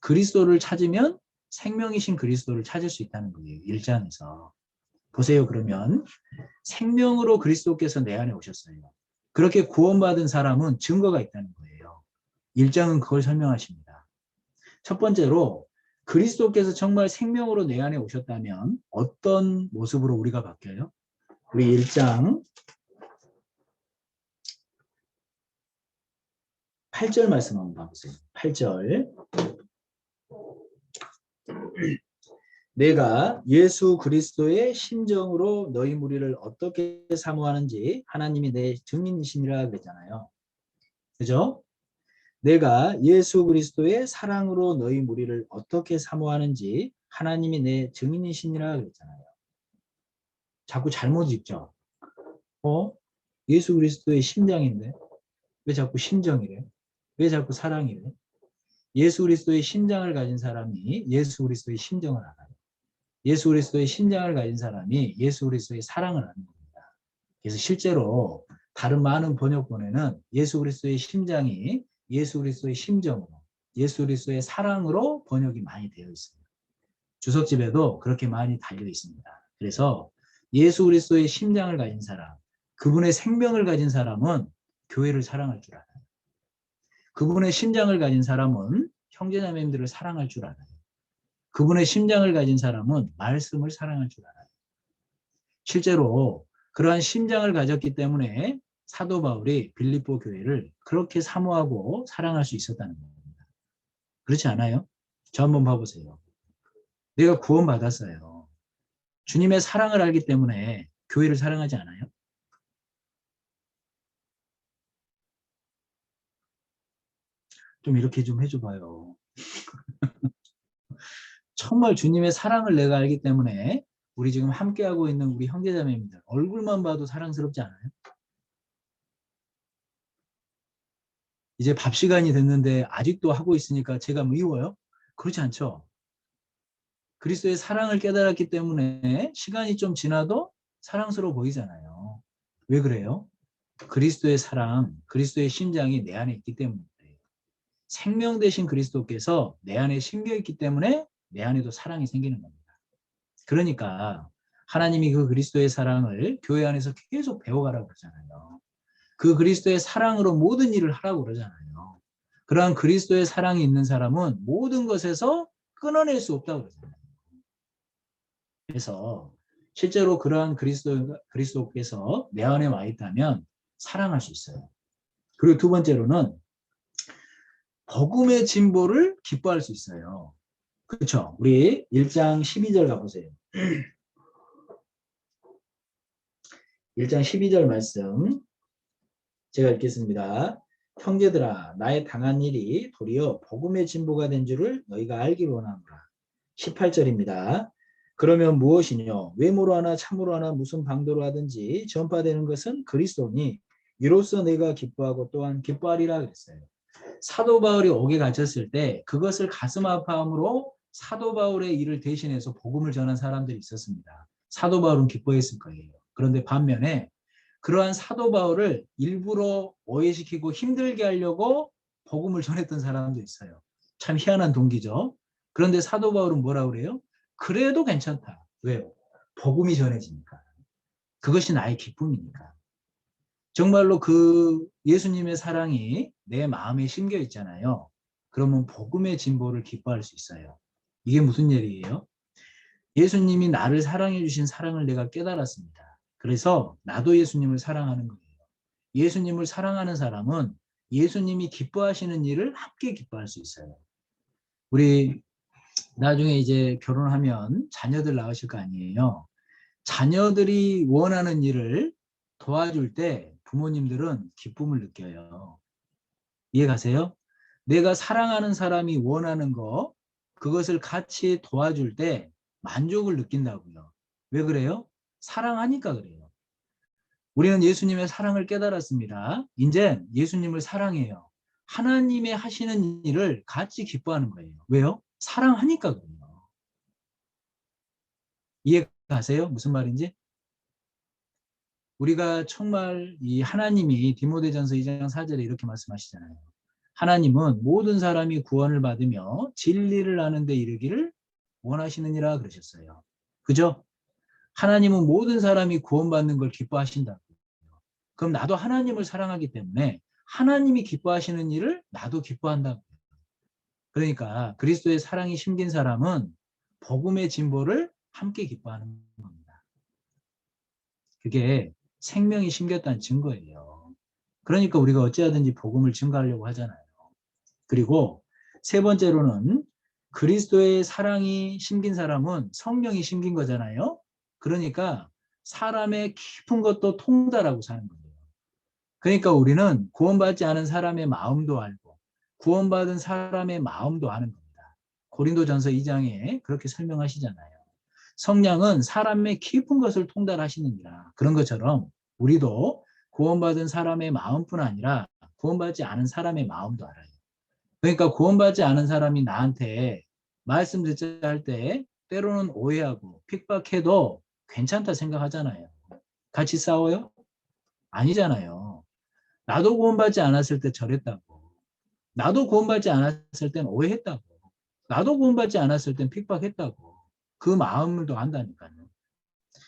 그리스도를 찾으면 생명이신 그리스도를 찾을 수 있다는 거예요. 1장에서. 보세요. 그러면 생명으로 그리스도께서 내 안에 오셨어요. 그렇게 구원받은 사람은 증거가 있다는 거예요. 1장은 그걸 설명하십니다. 첫 번째로 그리스도께서 정말 생명으로 내 안에 오셨다면 어떤 모습으로 우리가 바뀌어요? 우리 1장 8절 말씀 한번 봐보세요. 8절. 내가 예수 그리스도의 심정으로 너희 무리를 어떻게 사모하는지 하나님이 내 증인이시니라 그랬잖아요. 그죠? 내가 예수 그리스도의 사랑으로 너희 무리를 어떻게 사모하는지 하나님이 내 증인이시니라 그랬잖아요. 자꾸 잘못 읽죠? 예수 그리스도의 심장인데 왜 자꾸 심정이래? 왜 자꾸 사랑이래? 예수 그리스도의 심장을 가진 사람이 예수 그리스도의 심정을 알아요. 예수 그리스도의 심장을 가진 사람이 예수 그리스도의 사랑을 아는 겁니다. 그래서 실제로 다른 많은 번역본에는 예수 그리스도의 심장이 예수 그리스도의 심정으로, 예수 그리스도의 사랑으로 번역이 많이 되어 있습니다. 주석집에도 그렇게 많이 달려 있습니다. 그래서 예수 그리스도의 심장을 가진 사람, 그분의 생명을 가진 사람은 교회를 사랑할 줄 알아요. 그분의 심장을 가진 사람은 형제자매님들을 사랑할 줄 알아요. 그분의 심장을 가진 사람은 말씀을 사랑할 줄 알아요. 실제로 그러한 심장을 가졌기 때문에 사도 바울이 빌립보 교회를 그렇게 사모하고 사랑할 수 있었다는 겁니다. 그렇지 않아요? 저 한번 봐보세요. 내가 구원받았어요. 주님의 사랑을 알기 때문에 교회를 사랑하지 않아요? 좀 이렇게 좀 해줘봐요. 정말 주님의 사랑을 내가 알기 때문에 우리 지금 함께하고 있는 우리 형제자매입니다. 얼굴만 봐도 사랑스럽지 않아요? 이제 밥 시간이 됐는데 아직도 하고 있으니까 제가 미워요? 그렇지 않죠? 그리스도의 사랑을 깨달았기 때문에 시간이 좀 지나도 사랑스러워 보이잖아요. 왜 그래요? 그리스도의 사랑, 그리스도의 심장이 내 안에 있기 때문에 그래요. 생명 되신 그리스도께서 내 안에 심겨 있기 때문에 내 안에도 사랑이 생기는 겁니다. 그러니까 하나님이 그 그리스도의 사랑을 교회 안에서 계속 배워가라고 그러잖아요. 그 그리스도의 사랑으로 모든 일을 하라고 그러잖아요. 그러한 그리스도의 사랑이 있는 사람은 모든 것에서 끊어낼 수 없다고 그러잖아요. 그래서 실제로 그러한 그리스도께서 내 안에 와 있다면 사랑할 수 있어요. 그리고 두 번째로는 복음의 진보를 기뻐할 수 있어요. 그렇죠? 우리 1장 12절 가보세요. 1장 12절 말씀 제가 읽겠습니다. 형제들아 나의 당한 일이 도리어 복음의 진보가 된 줄을 너희가 알기를 원하노라. 18절입니다. 그러면 무엇이뇨? 외모로 하나 참으로 하나 무슨 방도로 하든지 전파되는 것은 그리스도니 이로써 내가 기뻐하고 또한 기뻐하리라 그랬어요. 사도 바울이 옥에 갇혔을 때 그것을 가슴 아파함으로 사도 바울의 일을 대신해서 복음을 전한 사람들이 있었습니다. 사도 바울은 기뻐했을 거예요. 그런데 반면에 그러한 사도 바울을 일부러 오해시키고 힘들게 하려고 복음을 전했던 사람도 있어요. 참 희한한 동기죠. 그런데 사도 바울은 뭐라고 그래요? 그래도 괜찮다. 왜요? 복음이 전해지니까. 그것이 나의 기쁨이니까. 정말로 그 예수님의 사랑이 내 마음에 심겨 있잖아요. 그러면 복음의 진보를 기뻐할 수 있어요. 이게 무슨 일이에요? 예수님이 나를 사랑해 주신 사랑을 내가 깨달았습니다. 그래서 나도 예수님을 사랑하는 거예요. 예수님을 사랑하는 사람은 예수님이 기뻐하시는 일을 함께 기뻐할 수 있어요. 우리 나중에 이제 결혼하면 자녀들 낳으실 거 아니에요. 자녀들이 원하는 일을 도와줄 때 부모님들은 기쁨을 느껴요. 이해 가세요? 내가 사랑하는 사람이 원하는 거, 그것을 같이 도와줄 때 만족을 느낀다고요. 왜 그래요? 사랑하니까 그래요. 우리는 예수님의 사랑을 깨달았습니다. 이제 예수님을 사랑해요. 하나님의 하시는 일을 같이 기뻐하는 거예요. 왜요? 사랑하니까 그래요. 이해가세요? 무슨 말인지? 우리가 정말 이 하나님이 디모데전서 2장 4절에 이렇게 말씀하시잖아요. 하나님은 모든 사람이 구원을 받으며 진리를 아는 데 이르기를 원하시느니라 그러셨어요. 그죠? 하나님은 모든 사람이 구원받는 걸 기뻐하신다고요. 그럼 나도 하나님을 사랑하기 때문에 하나님이 기뻐하시는 일을 나도 기뻐한다고요. 그러니까 그리스도의 사랑이 심긴 사람은 복음의 진보를 함께 기뻐하는 겁니다. 그게 생명이 심겼다는 증거예요. 그러니까 우리가 어찌하든지 복음을 증거하려고 하잖아요. 그리고 세 번째로는 그리스도의 사랑이 심긴 사람은 성령이 심긴 거잖아요. 그러니까 사람의 깊은 것도 통달하고 사는 거예요. 그러니까 우리는 구원받지 않은 사람의 마음도 알고 구원받은 사람의 마음도 아는 겁니다. 고린도전서 2장에 그렇게 설명하시잖아요. 성령은 사람의 깊은 것을 통달하시느니라. 그런 것처럼 우리도 구원받은 사람의 마음뿐 아니라 구원받지 않은 사람의 마음도 알아요. 그러니까 구원받지 않은 사람이 나한테 말씀 듣자 할 때 때로는 오해하고 핍박해도 괜찮다 생각하잖아요. 같이 싸워요? 아니잖아요. 나도 구원받지 않았을 때 저랬다고. 나도 구원받지 않았을 땐 오해했다고. 나도 구원받지 않았을 땐 핍박했다고. 그 마음을도 안다니까요.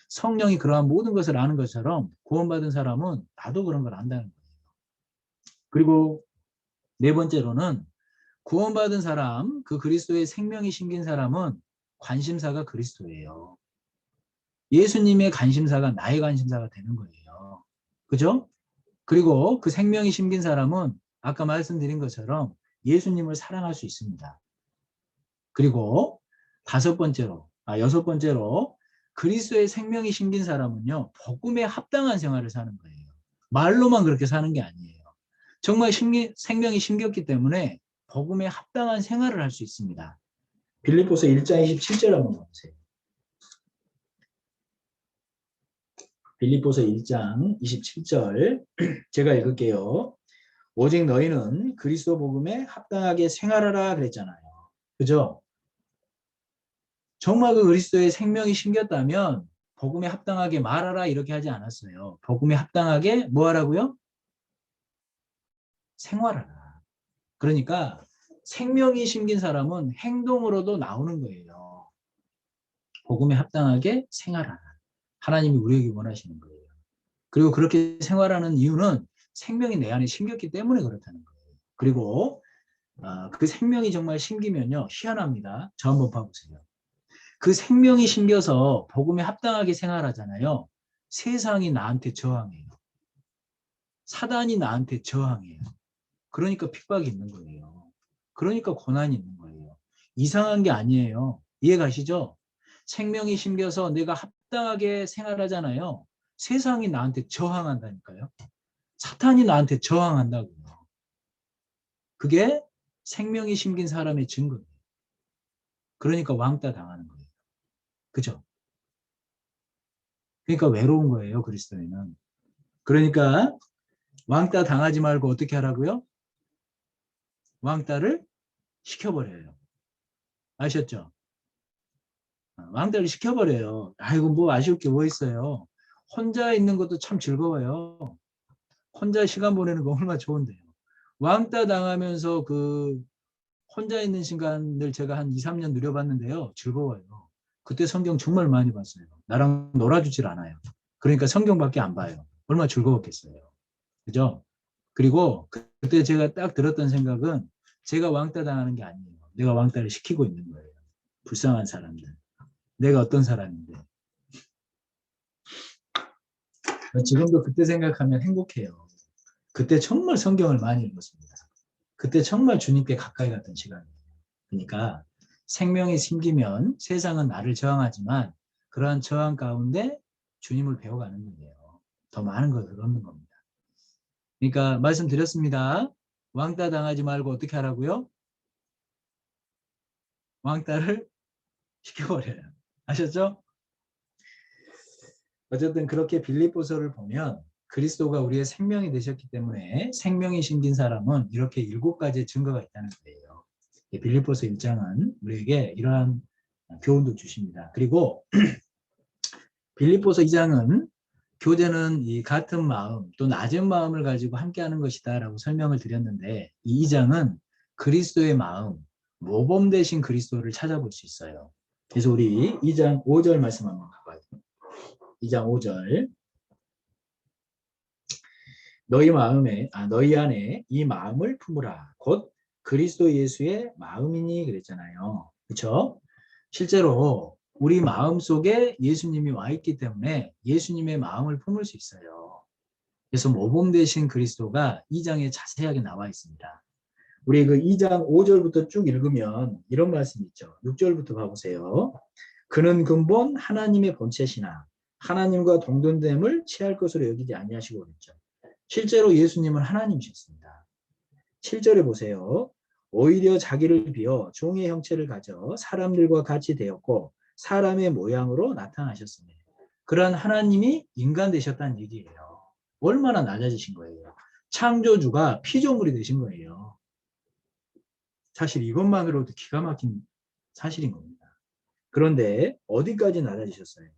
성령이 그러한 모든 것을 아는 것처럼 구원받은 사람은 나도 그런 걸 안다는 거예요. 그리고 네 번째로는 구원받은 사람, 그 그리스도의 생명이 심긴 사람은 관심사가 그리스도예요. 예수님의 관심사가 나의 관심사가 되는 거예요. 그죠? 그리고 그 생명이 심긴 사람은 아까 말씀드린 것처럼 예수님을 사랑할 수 있습니다. 그리고 여섯 번째로 그리스도의 생명이 심긴 사람은요, 복음에 합당한 생활을 사는 거예요. 말로만 그렇게 사는 게 아니에요. 정말 생명이 심겼기 때문에 복음에 합당한 생활을 할 수 있습니다. 빌립보서 1장 27절 한번 보세요. 빌립보서 1장 27절 제가 읽을게요. 오직 너희는 그리스도 복음에 합당하게 생활하라 그랬잖아요. 그죠? 정말 그 그리스도의 생명이 심겼다면 복음에 합당하게 말하라 이렇게 하지 않았어요. 복음에 합당하게 뭐 하라고요? 생활하라. 그러니까 생명이 심긴 사람은 행동으로도 나오는 거예요. 복음에 합당하게 생활하라. 하나님이 우리에게 원하시는 거예요. 그리고 그렇게 생활하는 이유는 생명이 내 안에 심겼기 때문에 그렇다는 거예요. 그리고 그 생명이 정말 심기면요. 희한합니다. 저 한번 봐보세요. 그 생명이 심겨서 복음에 합당하게 생활하잖아요. 세상이 나한테 저항해요. 사단이 나한테 저항해요. 그러니까 핍박이 있는 거예요. 그러니까 고난이 있는 거예요. 이상한 게 아니에요. 이해 가시죠? 생명이 심겨서 내가 합당하게 생활하잖아요. 세상이 나한테 저항한다니까요. 사탄이 나한테 저항한다고요. 그게 생명이 심긴 사람의 증거예요. 그러니까 왕따 당하는 거예요. 그죠? 그러니까 외로운 거예요, 그리스도인은. 그러니까 왕따 당하지 말고 어떻게 하라고요? 왕따를 시켜버려요. 아셨죠? 왕따를 시켜버려요. 아이고 뭐 아쉬울 게 뭐 있어요. 혼자 있는 것도 참 즐거워요. 혼자 시간 보내는 거 얼마나 좋은데요. 왕따 당하면서 그 혼자 있는 시간을 제가 한 2, 3년 누려봤는데요. 즐거워요. 그때 성경 정말 많이 봤어요. 나랑 놀아주질 않아요. 그러니까 성경밖에 안 봐요. 얼마나 즐거웠겠어요. 그죠? 그리고 그때 제가 딱 들었던 생각은 제가 왕따 당하는 게 아니에요. 내가 왕따를 시키고 있는 거예요. 불쌍한 사람들. 내가 어떤 사람인데. 지금도 그때 생각하면 행복해요. 그때 정말 성경을 많이 읽었습니다. 그때 정말 주님께 가까이 갔던 시간이에요. 그러니까 생명이 생기면 세상은 나를 저항하지만 그러한 저항 가운데 주님을 배워가는 거예요. 더 많은 것을 얻는 겁니다. 그러니까 말씀드렸습니다. 왕따 당하지 말고 어떻게 하라고요? 왕따를 시켜버려요. 아셨죠? 어쨌든 그렇게 빌립보서를 보면 그리스도가 우리의 생명이 되셨기 때문에 생명이 생긴 사람은 이렇게 7가지의 증거가 있다는 거예요. 빌립보서 1장은 우리에게 이러한 교훈도 주십니다. 그리고 빌립보서 2장은 교제는 이 같은 마음 또 낮은 마음을 가지고 함께하는 것이다 라고 설명을 드렸는데 이 2장은 그리스도의 마음, 모범 되신 그리스도를 찾아볼 수 있어요. 그래서 우리 2장 5절 말씀 한번 가봐요. 2장 5절 너희 안에 이 마음을 품으라 곧 그리스도 예수의 마음이니 그랬잖아요. 그렇죠? 실제로 우리 마음 속에 예수님이 와 있기 때문에 예수님의 마음을 품을 수 있어요. 그래서 모범 되신 그리스도가 2장에 자세하게 나와 있습니다. 우리 그 2장 5절부터 쭉 읽으면 이런 말씀이 있죠. 6절부터 봐보세요. 그는 근본 하나님의 본체시나 하나님과 동등됨을 취할 것으로 여기지 아니하시고 그랬죠. 실제로 예수님은 하나님이셨습니다. 7절에 보세요. 오히려 자기를 비어 종의 형체를 가져 사람들과 같이 되었고 사람의 모양으로 나타나셨습니다. 그러한 하나님이 인간 되셨다는 얘기예요. 얼마나 낮아지신 거예요. 창조주가 피조물이 되신 거예요. 사실 이것만으로도 기가 막힌 사실인 겁니다. 그런데 어디까지 낮아지셨어요?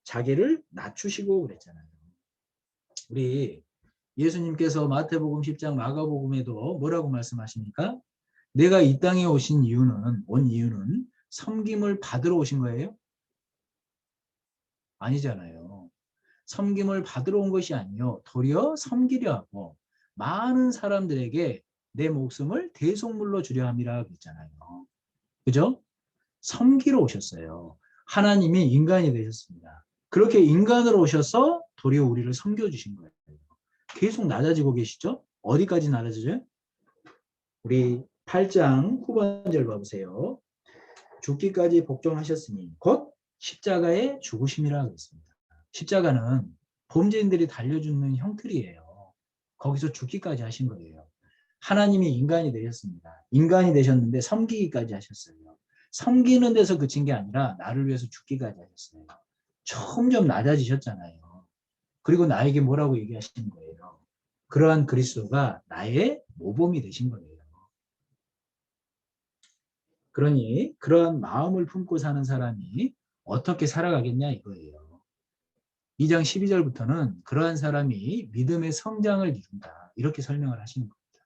자기를 낮추시고 그랬잖아요. 우리 예수님께서 마태복음 10장 마가복음에도 뭐라고 말씀하십니까? 내가 이 땅에 온 이유는 섬김을 받으러 오신 거예요? 아니잖아요. 섬김을 받으러 온 것이 아니요 도리어 섬기려 하고 많은 사람들에게 내 목숨을 대속물로 주려 함이라 그랬잖아요. 그죠? 섬기러 오셨어요. 하나님이 인간이 되셨습니다. 그렇게 인간으로 오셔서 도리어 우리를 섬겨주신 거예요. 계속 낮아지고 계시죠? 어디까지 낮아지죠? 우리 8장 후반절 봐보세요. 죽기까지 복종하셨으니 곧 십자가의 죽으심이라 그랬습니다. 십자가는 범죄인들이 달려 죽는 형틀이에요. 거기서 죽기까지 하신 거예요. 하나님이 인간이 되셨습니다. 인간이 되셨는데 섬기기까지 하셨어요. 섬기는 데서 그친 게 아니라 나를 위해서 죽기까지 하셨어요. 점점 낮아지셨잖아요. 그리고 나에게 뭐라고 얘기하시는 거예요? 그러한 그리스도가 나의 모범이 되신 거예요. 그러니 그러한 마음을 품고 사는 사람이 어떻게 살아가겠냐 이거예요. 2장 12절부터는 그러한 사람이 믿음의 성장을 이룬다. 이렇게 설명을 하시는 겁니다.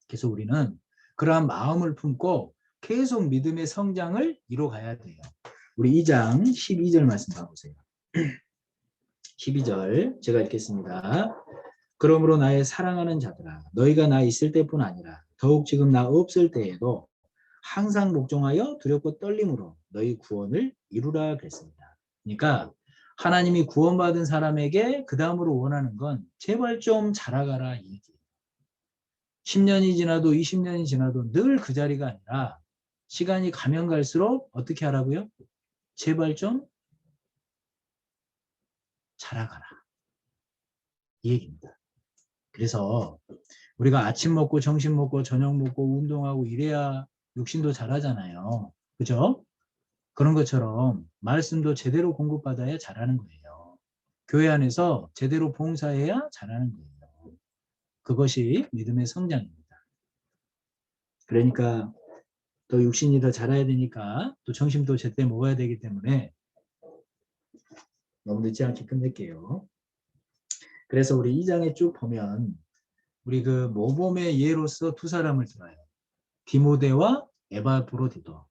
그래서 우리는 그러한 마음을 품고 계속 믿음의 성장을 이뤄가야 돼요. 우리 2장 12절 말씀 봐보세요. 12절 제가 읽겠습니다. 그러므로 나의 사랑하는 자들아 너희가 나 있을 때뿐 아니라 더욱 지금 나 없을 때에도 항상 복종하여 두렵고 떨림으로 너희 구원을 이루라 그랬습니다. 그러니까 하나님이 구원받은 사람에게 그 다음으로 원하는 건 제발 좀 자라가라 이 얘기예요. 10년이 지나도 20년이 지나도 늘 그 자리가 아니라 시간이 가면 갈수록 어떻게 하라고요? 제발 좀 자라가라 이 얘기입니다. 그래서 우리가 아침 먹고 점심 먹고 저녁 먹고 운동하고 이래야 육신도 자라잖아요. 그죠? 그런 것처럼 말씀도 제대로 공급받아야 자라는 거예요. 교회 안에서 제대로 봉사해야 자라는 거예요. 그것이 믿음의 성장입니다. 그러니까 또 육신이 더 자라야 되니까 또 정신도 제때 먹어야 되기 때문에 너무 늦지 않게 끝낼게요. 그래서 우리 2장에 쭉 보면 우리 그 모범의 예로서 두 사람을 들어요. 디모데와 에바브로디도.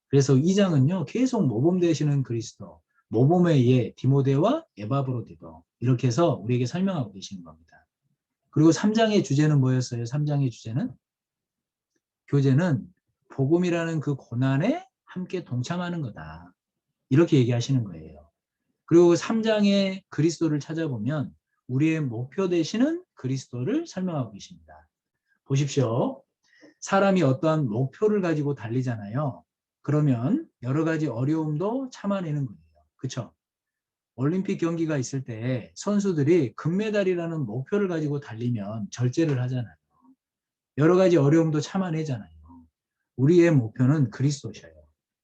그래서 2장은요 계속 모범 되시는 그리스도, 모범의 예 디모데와 에바브로디도 이렇게 해서 우리에게 설명하고 계시는 겁니다. 그리고 3장의 주제는 뭐였어요? 3장의 주제는 교제는 복음이라는 그 고난에 함께 동참하는 거다. 이렇게 얘기하시는 거예요. 그리고 3장의 그리스도를 찾아보면 우리의 목표 되시는 그리스도를 설명하고 계십니다. 보십시오. 사람이 어떠한 목표를 가지고 달리잖아요. 그러면 여러 가지 어려움도 참아내는 거예요. 그렇죠? 올림픽 경기가 있을 때 선수들이 금메달이라는 목표를 가지고 달리면 절제를 하잖아요. 여러 가지 어려움도 참아내잖아요. 우리의 목표는 그리스도셔요.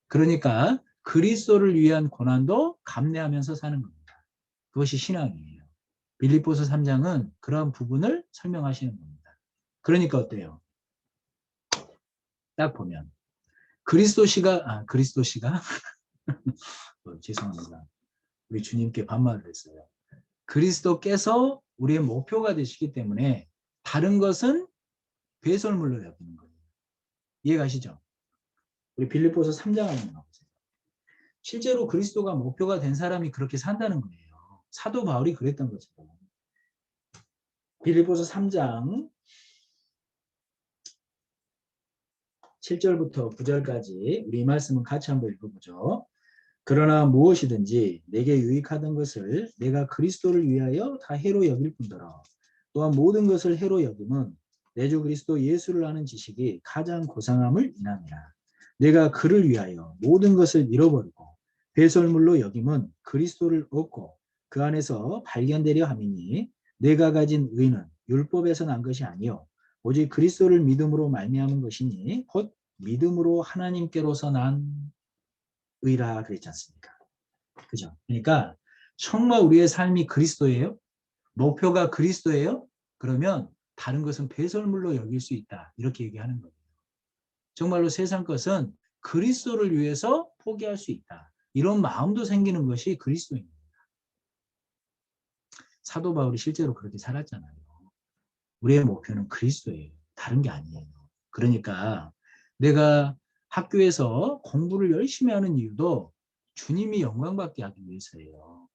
그러니까 그리스도를 위한 고난도 감내하면서 사는 겁니다. 그것이 신앙이에요. 빌립보서 3장은 그런 부분을 설명하시는 겁니다. 그러니까 어때요? 딱 보면 그리스도시가 죄송합니다. 우리 주님께 반말을 했어요. 그리스도께서 우리의 목표가 되시기 때문에 다른 것은 배설물로 여기는 거예요. 이해가시죠? 우리 빌립보서 3장 한번 가보세요. 실제로 그리스도가 목표가 된 사람이 그렇게 산다는 거예요. 사도 바울이 그랬던 것처럼. 빌립보서 3장 7절부터 9절까지 우리 이 말씀은 같이 한번 읽어보죠. 그러나 무엇이든지 내게 유익하던 것을 내가 그리스도를 위하여 다 해로 여길 뿐더러 또한 모든 것을 해로 여김은 내 주 그리스도 예수를 아는 지식이 가장 고상함을 인함이라. 내가 그를 위하여 모든 것을 잃어버리고 배설물로 여김은 그리스도를 얻고 그 안에서 발견되려 함이니 내가 가진 의는 율법에서 난 것이 아니요 오직 그리스도를 믿음으로 말미암은 것이니 곧 믿음으로 하나님께로서 난 의라 그랬지 않습니까? 그죠? 그러니까 정말 우리의 삶이 그리스도예요? 목표가 그리스도예요? 그러면 다른 것은 배설물로 여길 수 있다. 이렇게 얘기하는 거예요. 정말로 세상 것은 그리스도를 위해서 포기할 수 있다. 이런 마음도 생기는 것이 그리스도입니다. 사도 바울이 실제로 그렇게 살았잖아요. 우리의 목표는 그리스도예요. 다른 게 아니에요. 그러니까 내가 학교에서 공부를 열심히 하는 이유도 주님이 영광받게 하기 위해서예요.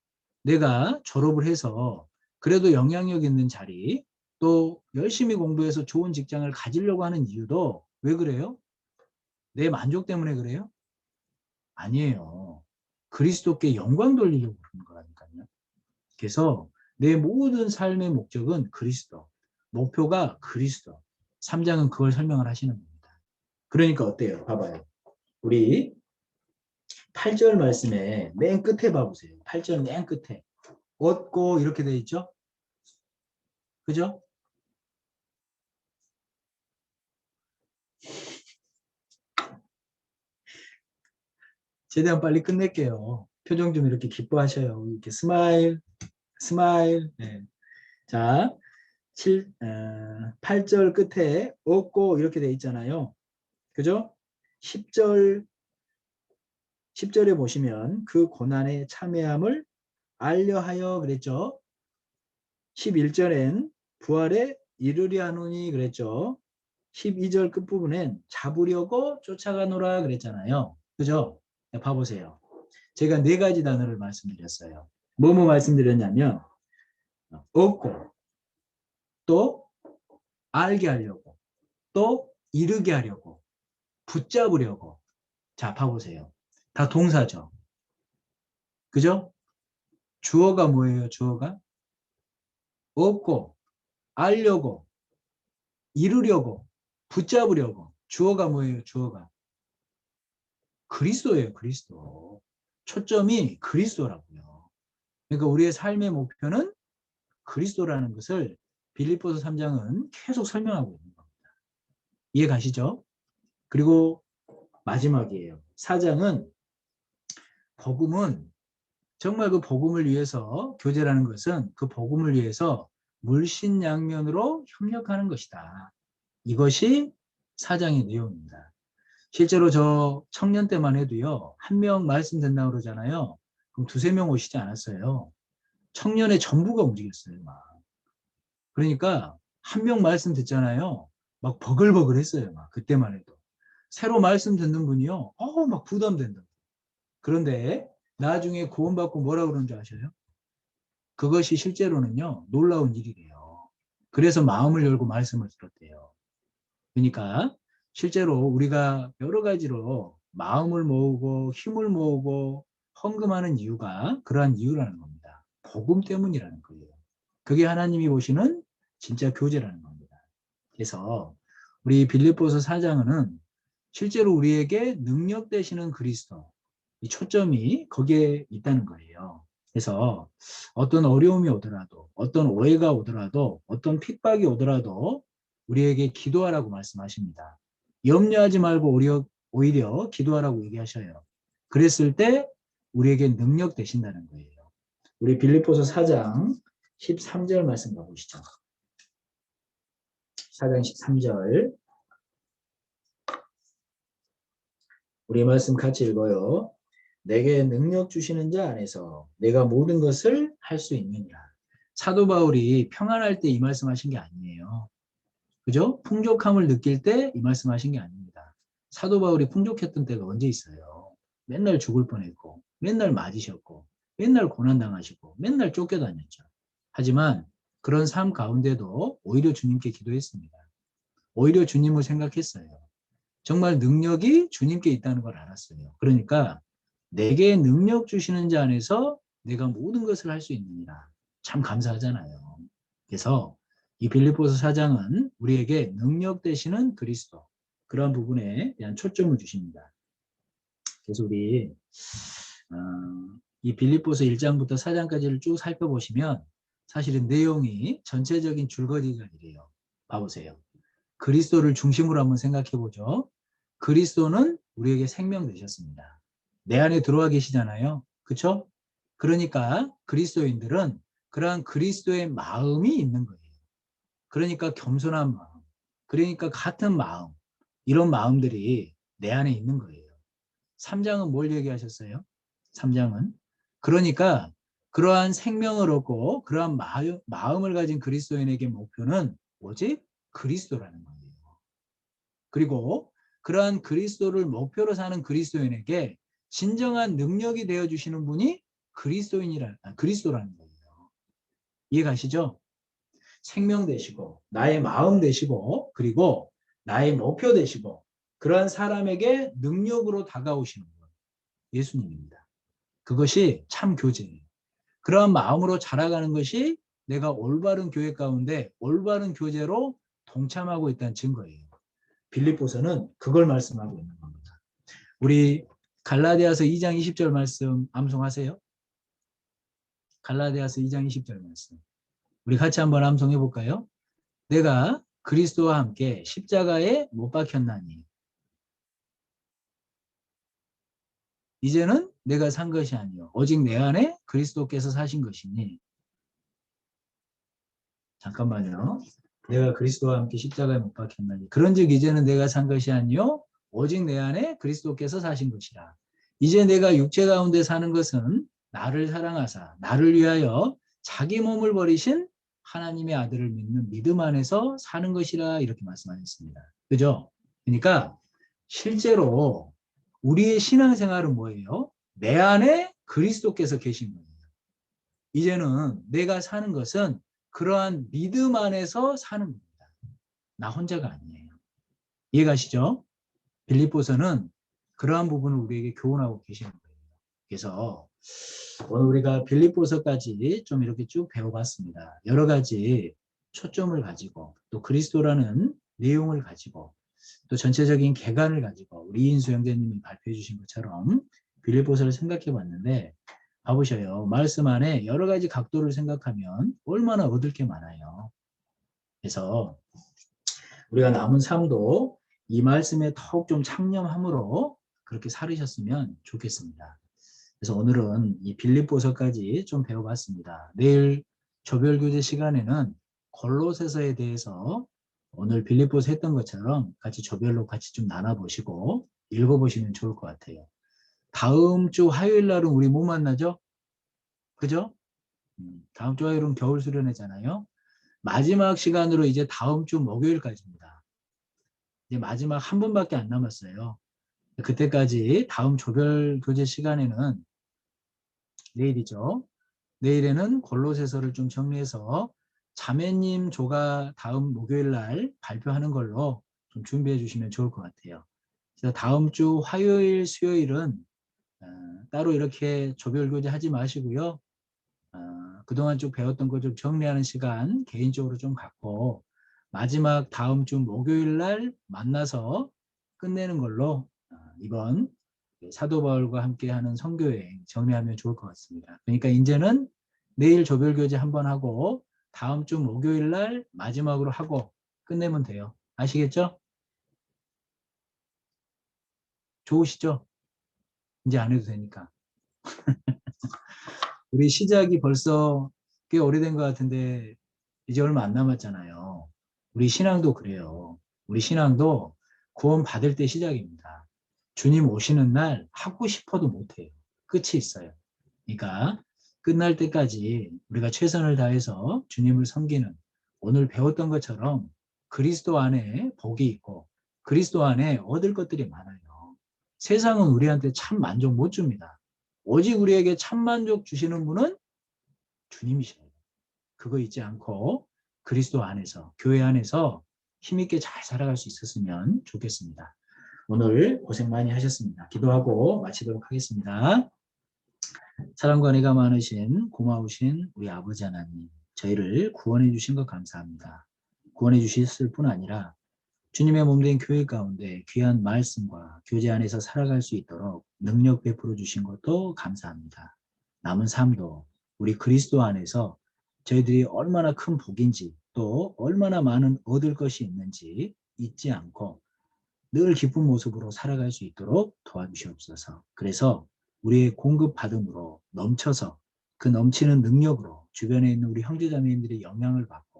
내가 졸업을 해서 그래도 영향력 있는 자리, 또 열심히 공부해서 좋은 직장을 가지려고 하는 이유도 왜 그래요? 내 만족 때문에 그래요? 아니에요. 그리스도께 영광 돌리려고 그러는 거라니까요. 그래서 내 모든 삶의 목적은 그리스도, 목표가 그리스도. 3장은 그걸 설명을 하시는 겁니다. 그러니까 어때요? 봐봐요. 우리 8절 말씀에 맨 끝에 봐보세요. 8절 맨 끝에. 얻고 이렇게 돼 있죠? 그죠? 최대한 빨리 끝낼게요. 표정 좀 이렇게 기뻐하셔요. 이렇게 스마일, 스마일. 네. 자, 8절 끝에 얻고 이렇게 돼 있잖아요. 그죠? 10절에 보시면 그 고난의 참회함을 알려하여 그랬죠. 11절엔 부활에 이르려 하노니 그랬죠. 12절 끝부분엔 잡으려고 쫓아가노라 그랬잖아요. 그죠? 봐보세요. 제가 네 가지 단어를 말씀드렸어요. 뭐뭐 말씀드렸냐면 얻고 또 알게 하려고 또 이르게 하려고 붙잡으려고. 자, 봐보세요. 다 동사죠. 그죠? 주어가 뭐예요? 주어가 얻고 알려고 이루려고 붙잡으려고. 주어가 뭐예요? 주어가 그리스도예요. 그리스도. 초점이 그리스도라고요. 그러니까 우리의 삶의 목표는 그리스도라는 것을 빌립보서 3장은 계속 설명하고 있는 겁니다. 이해 가시죠? 그리고 마지막이에요. 4장은 복음은 정말 그 복음을 위해서 교제라는 것은 그 복음을 위해서 물신양면으로 협력하는 것이다. 이것이 4장의 내용입니다. 실제로 저 청년 때만 해도요. 한 명 말씀 된다고 그러잖아요. 그럼 두세 명 오시지 않았어요. 청년의 전부가 움직였어요. 막. 그러니까 한 명 말씀 듣잖아요. 막 버글버글 했어요. 막 그때만 해도. 새로 말씀 듣는 분이요. 막 부담된다. 그런데 나중에 구원받고 뭐라 그러는 줄 아셔요? 그것이 실제로는요. 놀라운 일이래요. 그래서 마음을 열고 말씀을 들었대요. 그러니까 실제로 우리가 여러 가지로 마음을 모으고 힘을 모으고 헌금하는 이유가 그러한 이유라는 겁니다. 복음 때문이라는 거예요. 그게 하나님이 보시는 진짜 교제라는 겁니다. 그래서 우리 빌립보서 4장은 실제로 우리에게 능력 되시는 그리스도, 이 초점이 거기에 있다는 거예요. 그래서 어떤 어려움이 오더라도, 어떤 오해가 오더라도, 어떤 핍박이 오더라도 우리에게 기도하라고 말씀하십니다. 염려하지 말고 오히려 기도하라고 얘기하셔요. 그랬을 때 우리에게 능력 되신다는 거예요. 우리 빌립보서 4장 13절 말씀 가보시죠. 4장 13절 우리 말씀 같이 읽어요. 내게 능력 주시는 자 안에서 내가 모든 것을 할 수 있느니라. 사도 바울이 평안할 때 이 말씀하신 게 아니에요. 그죠? 풍족함을 느낄 때 이 말씀하신 게 아닙니다. 사도 바울이 풍족했던 때가 언제 있어요? 맨날 죽을 뻔했고, 맨날 맞으셨고, 맨날 고난당하시고, 맨날 쫓겨다녔죠. 하지만 그런 삶 가운데도 오히려 주님께 기도했습니다. 오히려 주님을 생각했어요. 정말 능력이 주님께 있다는 걸 알았어요. 그러니까 내게 능력 주시는 자 안에서 내가 모든 것을 할 수 있느니라. 참 감사하잖아요. 그래서 이 빌립보서 4장은 우리에게 능력 되시는 그리스도, 그런 부분에 대한 초점을 주십니다. 그래서 우리 이 빌립보서 1장부터 4장까지를 쭉 살펴보시면 사실은 내용이 전체적인 줄거리가 이래요. 봐보세요. 그리스도를 중심으로 한번 생각해 보죠. 그리스도는 우리에게 생명 되셨습니다. 내 안에 들어와 계시잖아요. 그렇죠? 그러니까 그리스도인들은 그러한 그리스도의 마음이 있는 거예요. 그러니까 겸손한 마음, 그러니까 같은 마음, 이런 마음들이 내 안에 있는 거예요. 3장은 뭘 얘기하셨어요? 3장은 그러니까 그러한 생명을 얻고 그러한 마음을 가진 그리스도인에게 목표는 오직 그리스도라는 거예요. 그리고 그러한 그리스도를 목표로 사는 그리스도인에게 진정한 능력이 되어주시는 분이 그리스도라는 거예요. 이해가시죠? 생명 되시고 나의 마음 되시고 그리고 나의 목표 되시고 그러한 사람에게 능력으로 다가오시는 분 예수님입니다. 그것이 참 교제예요. 그러한 마음으로 자라가는 것이 내가 올바른 교회 가운데 올바른 교제로 동참하고 있다는 증거예요. 빌립보서는 그걸 말씀하고 있는 겁니다. 우리 갈라디아서 2장 20절 말씀 암송하세요. 갈라디아서 2장 20절 말씀. 우리 같이 한번 암송해 볼까요? 내가 그리스도와 함께 십자가에 못 박혔나니 이제는 내가 산 것이 아니요 오직 내 안에 그리스도께서 사신 것이니. 잠깐만요. 내가 그리스도와 함께 십자가에 못 박혔나니 그런즉 이제는 내가 산 것이 아니요 오직 내 안에 그리스도께서 사신 것이라. 이제 내가 육체 가운데 사는 것은 나를 사랑하사 나를 위하여 자기 몸을 버리신 하나님의 아들을 믿는 믿음 안에서 사는 것이라 이렇게 말씀하셨습니다. 그죠? 그러니까 실제로 우리의 신앙생활은 뭐예요? 내 안에 그리스도께서 계신 거예요. 이제는 내가 사는 것은 그러한 믿음 안에서 사는 겁니다. 나 혼자가 아니에요. 이해가시죠? 빌립보서는 그러한 부분을 우리에게 교훈하고 계시는 거예요. 그래서 오늘 우리가 빌립보서까지 좀 이렇게 쭉 배워봤습니다. 여러 가지 초점을 가지고 또 그리스도라는 내용을 가지고 또 전체적인 개관을 가지고 우리 이인수 형제님이 발표해 주신 것처럼 빌립보서를 생각해 봤는데 봐보셔요. 말씀 안에 여러 가지 각도를 생각하면 얼마나 얻을 게 많아요. 그래서 우리가 남은 삶도 이 말씀에 더욱 좀 창념함으로 그렇게 살으셨으면 좋겠습니다. 그래서 오늘은 이 빌립보서까지 좀 배워봤습니다. 내일 조별교제 시간에는 골로새서에 대해서 오늘 빌립보서 했던 것처럼 같이 조별로 같이 좀 나눠보시고 읽어보시면 좋을 것 같아요. 다음 주 화요일 날은 우리 뭐 만나죠? 그죠? 다음 주 화요일은 겨울 수련회잖아요. 마지막 시간으로 이제 다음 주 목요일까지입니다. 이제 마지막 한 번밖에 안 남았어요. 그때까지 다음 조별 교재 시간에는 내일이죠. 내일에는 골로새서를 좀 정리해서 자매님 조가 다음 목요일 날 발표하는 걸로 좀 준비해 주시면 좋을 것 같아요. 그래서 다음 주 화요일, 수요일은 따로 이렇게 조별 교재 하지 마시고요. 그동안 쭉 배웠던 거 좀 정리하는 시간 개인적으로 좀 갖고 마지막 다음 주 목요일 날 만나서 끝내는 걸로 이번 사도 바울과 함께하는 선교여행 정리하면 좋을 것 같습니다. 그러니까 이제는 내일 조별교제 한번 하고 다음 주 목요일 날 마지막으로 하고 끝내면 돼요. 아시겠죠? 좋으시죠? 이제 안 해도 되니까. 우리 시작이 벌써 꽤 오래된 것 같은데 이제 얼마 안 남았잖아요. 우리 신앙도 그래요. 우리 신앙도 구원 받을 때 시작입니다. 주님 오시는 날 하고 싶어도 못해요. 끝이 있어요. 그러니까 끝날 때까지 우리가 최선을 다해서 주님을 섬기는 오늘 배웠던 것처럼 그리스도 안에 복이 있고 그리스도 안에 얻을 것들이 많아요. 세상은 우리한테 참 만족 못 줍니다. 오직 우리에게 참 만족 주시는 분은 주님이셔요. 그거 잊지 않고 그리스도 안에서 교회 안에서 힘있게 잘 살아갈 수 있었으면 좋겠습니다. 오늘 고생 많이 하셨습니다. 기도하고 마치도록 하겠습니다. 사랑과 은혜가 많으신 고마우신 우리 아버지 하나님, 저희를 구원해 주신 것 감사합니다. 구원해 주셨을 뿐 아니라 주님의 몸된 교회 가운데 귀한 말씀과 교제 안에서 살아갈 수 있도록 능력 베풀어 주신 것도 감사합니다. 남은 삶도 우리 그리스도 안에서 저희들이 얼마나 큰 복인지 또 얼마나 많은 얻을 것이 있는지 잊지 않고 늘 기쁜 모습으로 살아갈 수 있도록 도와주시옵소서. 그래서 우리의 공급받음으로 넘쳐서 그 넘치는 능력으로 주변에 있는 우리 형제자매님들의 영향을 받고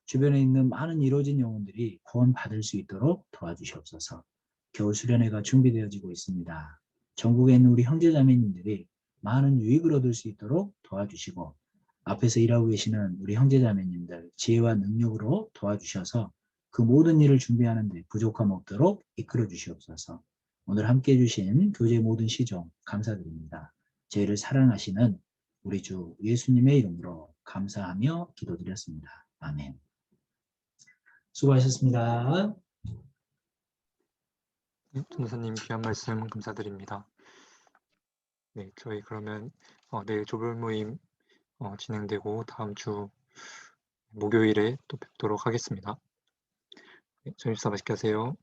주변에 있는 많은 이루어진 영혼들이 구원받을 수 있도록 도와주시옵소서. 겨울 수련회가 준비되어지고 있습니다. 전국에 있는 우리 형제자매님들이 많은 유익을 얻을 수 있도록 도와주시고 앞에서 일하고 계시는 우리 형제자매님들 지혜와 능력으로 도와주셔서 그 모든 일을 준비하는 데 부족함 없도록 이끌어 주시옵소서. 오늘 함께해 주신 교제 모든 시종 감사드립니다. 저희를 사랑하시는 우리 주 예수님의 이름으로 감사하며 기도드렸습니다. 아멘. 수고하셨습니다. 전도사님 귀한 말씀 감사드립니다. 네, 저희 그러면 내일 조별 모임 진행되고 다음 주 목요일에 또 뵙도록 하겠습니다. 네, 저녁 식사 맛있게 하세요.